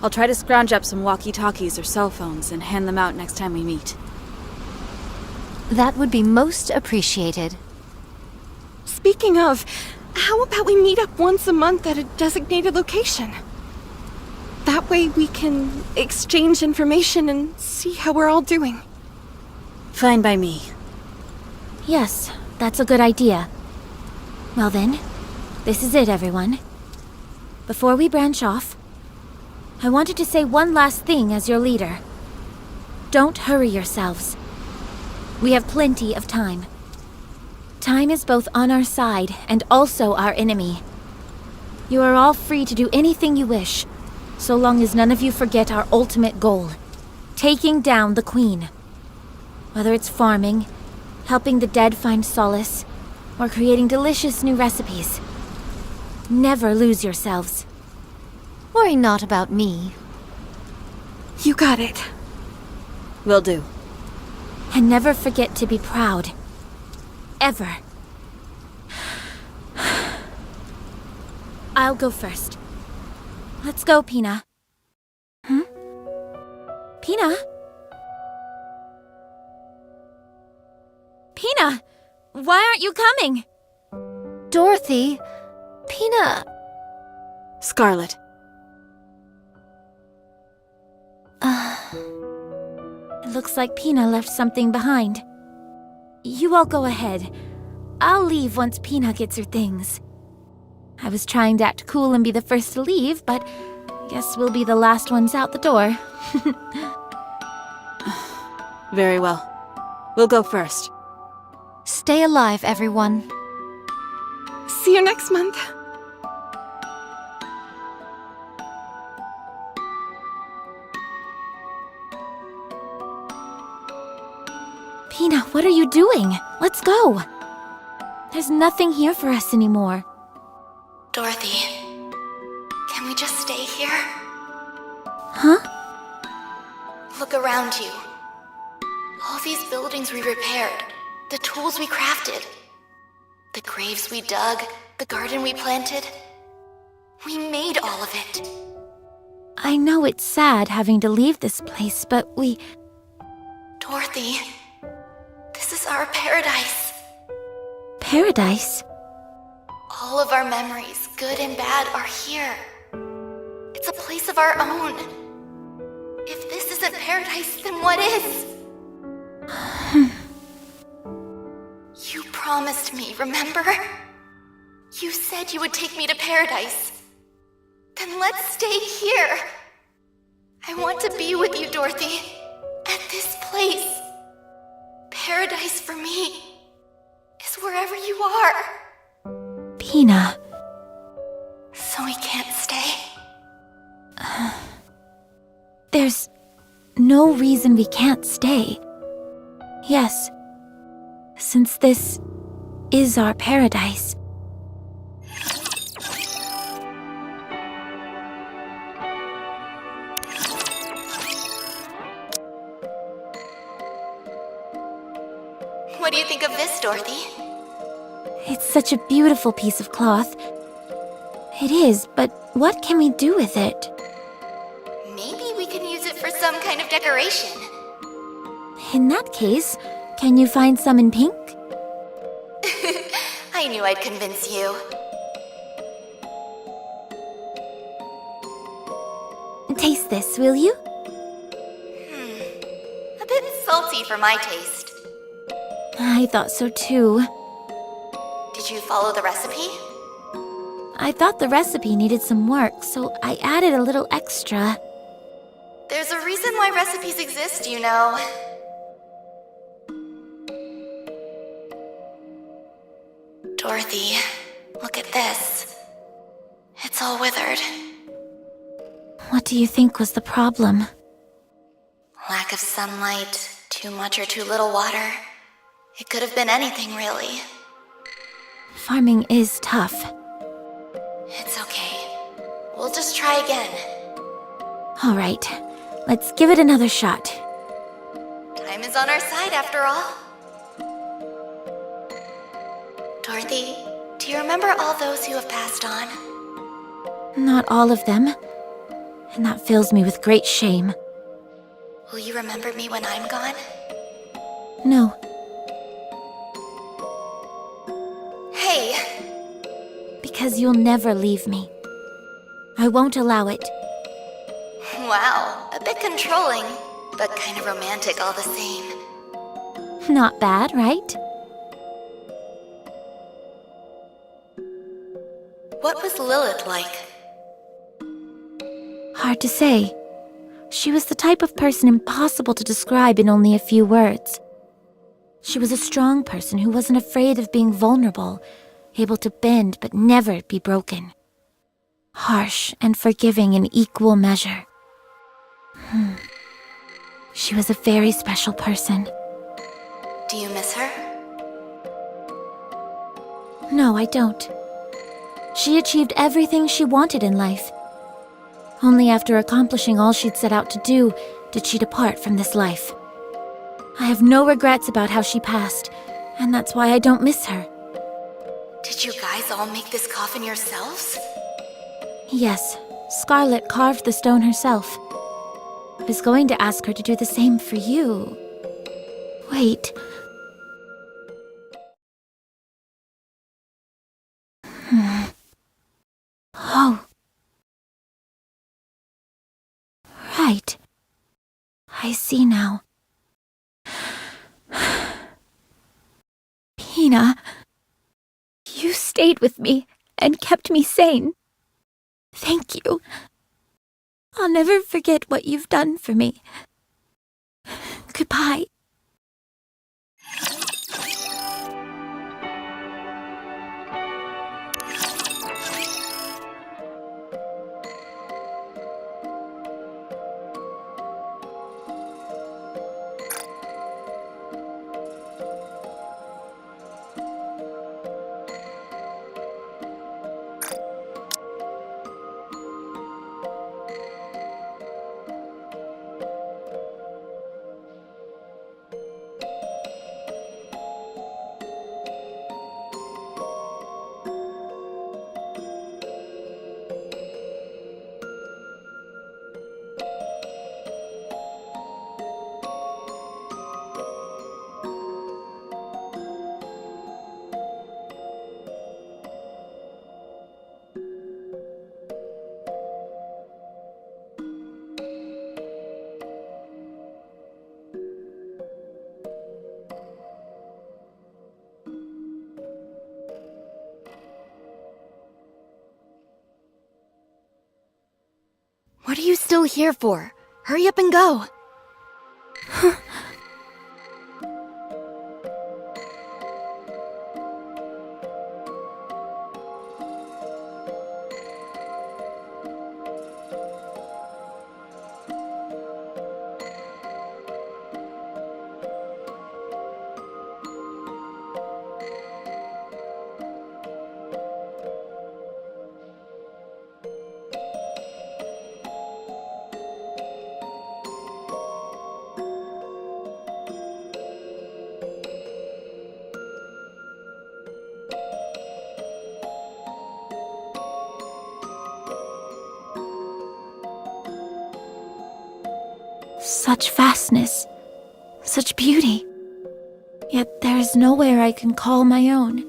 [SPEAKER 3] I'll try to scrounge up some walkie-talkies or cell phones and hand them out next time we meet.
[SPEAKER 4] That would be most appreciated.
[SPEAKER 1] Speaking of, how about we meet up once a month at a designated location? That way we can exchange information and see how we're all doing.
[SPEAKER 3] Fine by me.
[SPEAKER 2] Yes, that's a good idea. Well then, this is it, everyone. Before we branch off, I wanted to say one last thing as your leader. Don't hurry yourselves. We have plenty of time. Time is both on our side and also our enemy. You are all free to do anything you wish, so long as none of you forget our ultimate goal, taking down the Queen. Whether it's farming, helping the dead find solace, or creating delicious new recipes. Never lose yourselves.
[SPEAKER 4] Worry not about me.
[SPEAKER 1] You got it.
[SPEAKER 3] Will do.
[SPEAKER 2] And never forget to be proud. Ever. I'll go first. Let's go, Pina. Pina? Pina! Why aren't you coming?
[SPEAKER 4] Dorothy, Pina...
[SPEAKER 3] Scarlet.
[SPEAKER 2] It looks like Pina left something behind. You all go ahead. I'll leave once Pina gets her things. I was trying to act cool and be the first to leave, but guess we'll be the last ones out the door.
[SPEAKER 3] Very well. We'll go first.
[SPEAKER 4] Stay alive, everyone.
[SPEAKER 1] See you next month.
[SPEAKER 2] Pina, what are you doing? Let's go. There's nothing here for us anymore.
[SPEAKER 6] Dorothy, can we just stay here?
[SPEAKER 2] Huh?
[SPEAKER 6] Look around you. All these buildings we repaired, the tools we crafted, the graves we dug, the garden we planted. We made all of it.
[SPEAKER 2] I know it's sad having to leave this place, but we...
[SPEAKER 6] Dorothy, this is our paradise.
[SPEAKER 2] Paradise?
[SPEAKER 6] All of our memories, good and bad, are here. It's a place of our own. If this isn't paradise, then what is? You promised me, remember? You said you would take me to paradise. Then let's stay here. I want to be with you, Dorothy. At this place. Paradise for me is wherever you are.
[SPEAKER 2] Pina.
[SPEAKER 6] So we can't stay?
[SPEAKER 2] There's no reason we can't stay. Yes, since this is our paradise.
[SPEAKER 6] What do you think of this, Dorothy?
[SPEAKER 2] It's such a beautiful piece of cloth. It is, but what can we do with it?
[SPEAKER 6] Maybe we can use it for some kind of decoration.
[SPEAKER 2] In that case, can you find some in pink?
[SPEAKER 6] I knew I'd convince you.
[SPEAKER 2] Taste this, will you?
[SPEAKER 6] A bit salty for my taste.
[SPEAKER 2] I thought so too.
[SPEAKER 6] Did you follow the recipe?
[SPEAKER 2] I thought the recipe needed some work, so I added a little extra.
[SPEAKER 6] There's a reason why recipes exist, you know. Dorothy, look at this. It's all withered.
[SPEAKER 2] What do you think was the problem?
[SPEAKER 6] Lack of sunlight, too much or too little water. It could have been anything, really.
[SPEAKER 2] Farming is tough.
[SPEAKER 6] It's okay. We'll just try again.
[SPEAKER 2] All right, let's give it another shot.
[SPEAKER 6] Time is on our side, after all. Dorothy, do you remember all those who have passed on?
[SPEAKER 2] Not all of them. And that fills me with great shame.
[SPEAKER 6] Will you remember me when I'm gone?
[SPEAKER 2] No.
[SPEAKER 6] Hey!
[SPEAKER 2] Because you'll never leave me. I won't allow it.
[SPEAKER 6] Wow, a bit controlling, but kind of romantic all the same.
[SPEAKER 2] Not bad, right?
[SPEAKER 6] What was Lilith like?
[SPEAKER 2] Hard to say. She was the type of person impossible to describe in only a few words. She was a strong person who wasn't afraid of being vulnerable, able to bend but never be broken. Harsh and forgiving in equal measure. She was a very special person.
[SPEAKER 6] Do you miss her?
[SPEAKER 2] No, I don't. She achieved everything she wanted in life. Only after accomplishing all she'd set out to do did she depart from this life. I have no regrets about how she passed, and that's why I don't miss her.
[SPEAKER 6] Did you guys all make this coffin yourselves?
[SPEAKER 2] Yes, Scarlet carved the stone herself. I was going to ask her to do the same for you. Wait. Oh. Right. I see now. Pina, you stayed with me and kept me sane. Thank you. I'll never forget what you've done for me. Goodbye.
[SPEAKER 6] What are you still here for? Hurry up and go!
[SPEAKER 2] Such vastness, such beauty. Yet there is nowhere I can call my own.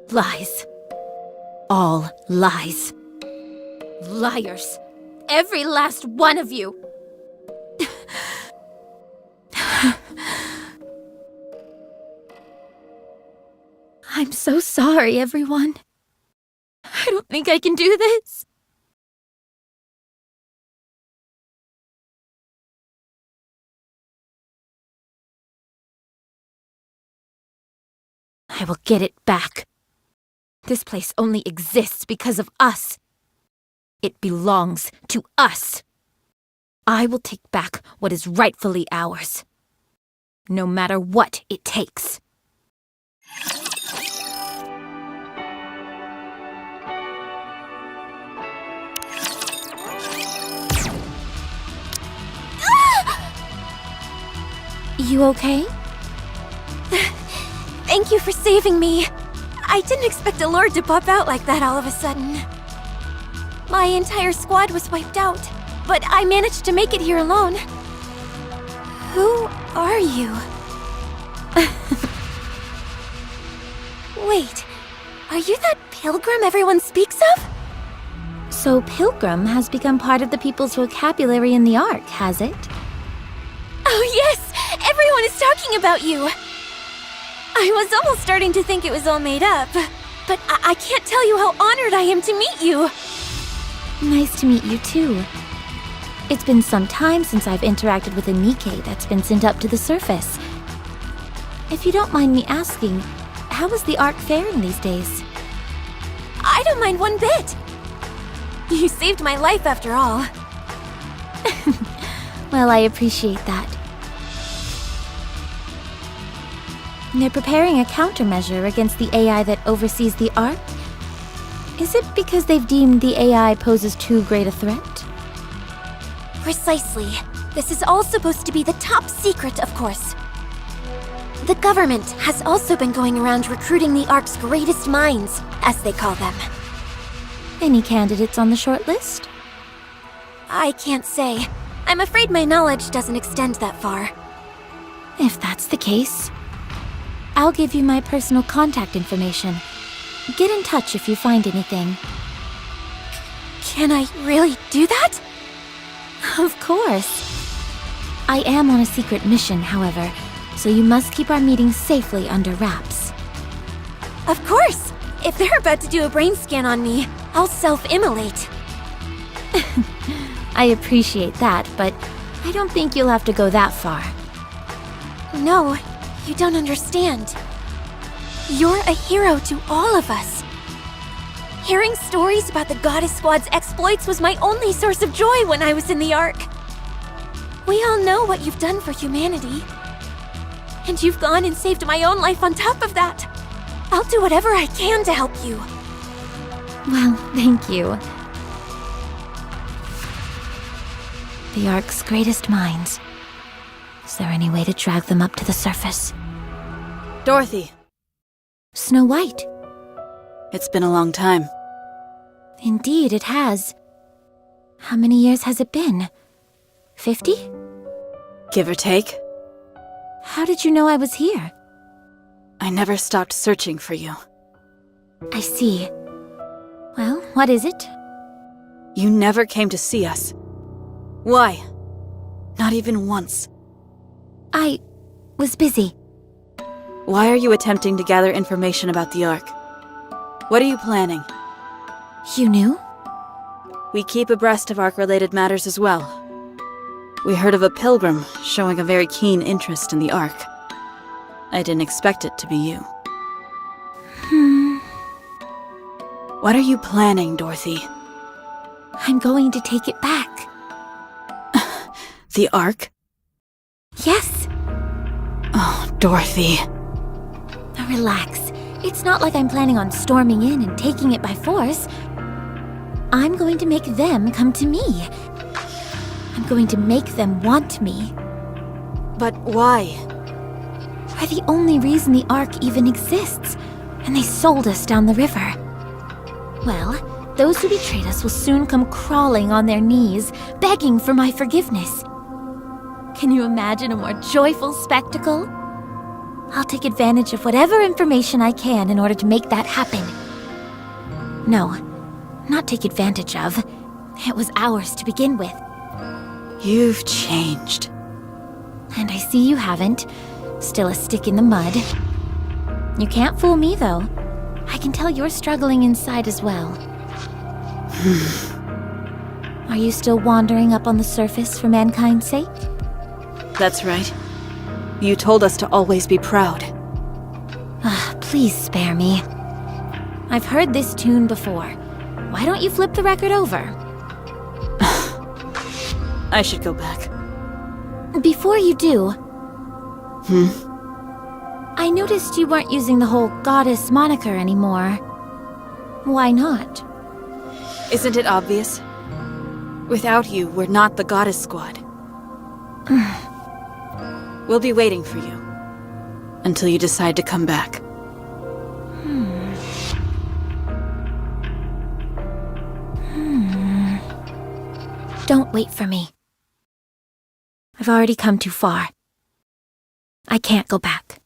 [SPEAKER 2] Lies. All lies. Liars. Every last one of you. I'm so sorry, everyone. I don't think I can do this. I will get it back. This place only exists because of us. It belongs to us. I will take back what is rightfully ours, no matter what it takes. You okay? Thank you for saving me. I didn't expect a lord to pop out like that all of a sudden. My entire squad was wiped out, but I managed to make it here alone. Who are you? Wait, are you that pilgrim everyone speaks of? So pilgrim has become part of the people's vocabulary in the Ark, has it? Oh yes! Everyone is talking about you! I was almost starting to think it was all made up, but I can't tell you how honored I am to meet you! Nice to meet you too. It's been some time since I've interacted with a NIKKE that's been sent up to the surface. If you don't mind me asking, how is the Ark faring these days? I don't mind one bit! You saved my life after all. Well, I appreciate that. They're preparing a countermeasure against the AI that oversees the Ark? Is it because they've deemed the AI poses too great a threat? Precisely. This is all supposed to be the top secret, of course. The government has also been going around recruiting the Ark's greatest minds, as they call them. Any candidates on the short list? I can't say. I'm afraid my knowledge doesn't extend that far. If that's the case, I'll give you my personal contact information. Get in touch if you find anything. Can I really do that? Of course. I am on a secret mission, however, so you must keep our meeting safely under wraps. Of course! If they're about to do a brain scan on me, I'll self-immolate. I appreciate that, but I don't think you'll have to go that far. No, you don't understand. You're a hero to all of us. Hearing stories about the Goddess Squad's exploits was my only source of joy when I was in the Ark. We all know what you've done for humanity. And you've gone and saved my own life on top of that. I'll do whatever I can to help you. Well, thank you. The Ark's greatest minds. Is there any way to drag them up to the surface?
[SPEAKER 3] Dorothy,
[SPEAKER 2] Snow White.
[SPEAKER 3] it's been a long time.
[SPEAKER 2] Indeed, it has. How many years has it been? 50?
[SPEAKER 3] Give or take.
[SPEAKER 2] How did you know I was here?
[SPEAKER 3] I never stopped searching for you.
[SPEAKER 2] I see. Well, what is it?
[SPEAKER 3] You never came to see us. Why? Not even once.
[SPEAKER 2] I was busy.
[SPEAKER 3] Why are you attempting to gather information about the Ark? What are you planning?
[SPEAKER 2] You knew?
[SPEAKER 3] We keep abreast of Ark-related matters as well. We heard of a pilgrim showing a very keen interest in the Ark. I didn't expect it to be you. What are you planning, Dorothy?
[SPEAKER 2] I'm going to take it back.
[SPEAKER 3] The Ark?
[SPEAKER 2] Yes.
[SPEAKER 3] Oh, Dorothy.
[SPEAKER 2] Relax. It's not like I'm planning on storming in and taking it by force. I'm going to make them come to me. I'm going to make them want me.
[SPEAKER 3] But why?
[SPEAKER 2] We're the only reason the Ark even exists, and they sold us down the river. Well, those who betrayed us will soon come crawling on their knees, begging for my forgiveness. Can you imagine a more joyful spectacle? I'll take advantage of whatever information I can in order to make that happen. No, not take advantage of. It was ours to begin with.
[SPEAKER 3] You've changed.
[SPEAKER 2] And I see you haven't. Still a stick in the mud. You can't fool me, though. I can tell you're struggling inside as well. Are you still wandering up on the surface for mankind's sake?
[SPEAKER 3] That's right. You told us to always be proud.
[SPEAKER 2] Please spare me. I've heard this tune before. Why don't you flip the record over?
[SPEAKER 3] I should go back.
[SPEAKER 2] Before you do... I noticed you weren't using the whole goddess moniker anymore. Why not?
[SPEAKER 3] Isn't it obvious? Without you, we're not the Goddess Squad. We'll be waiting for you. Until you decide to come back.
[SPEAKER 2] Don't wait for me. I've already come too far. I can't go back.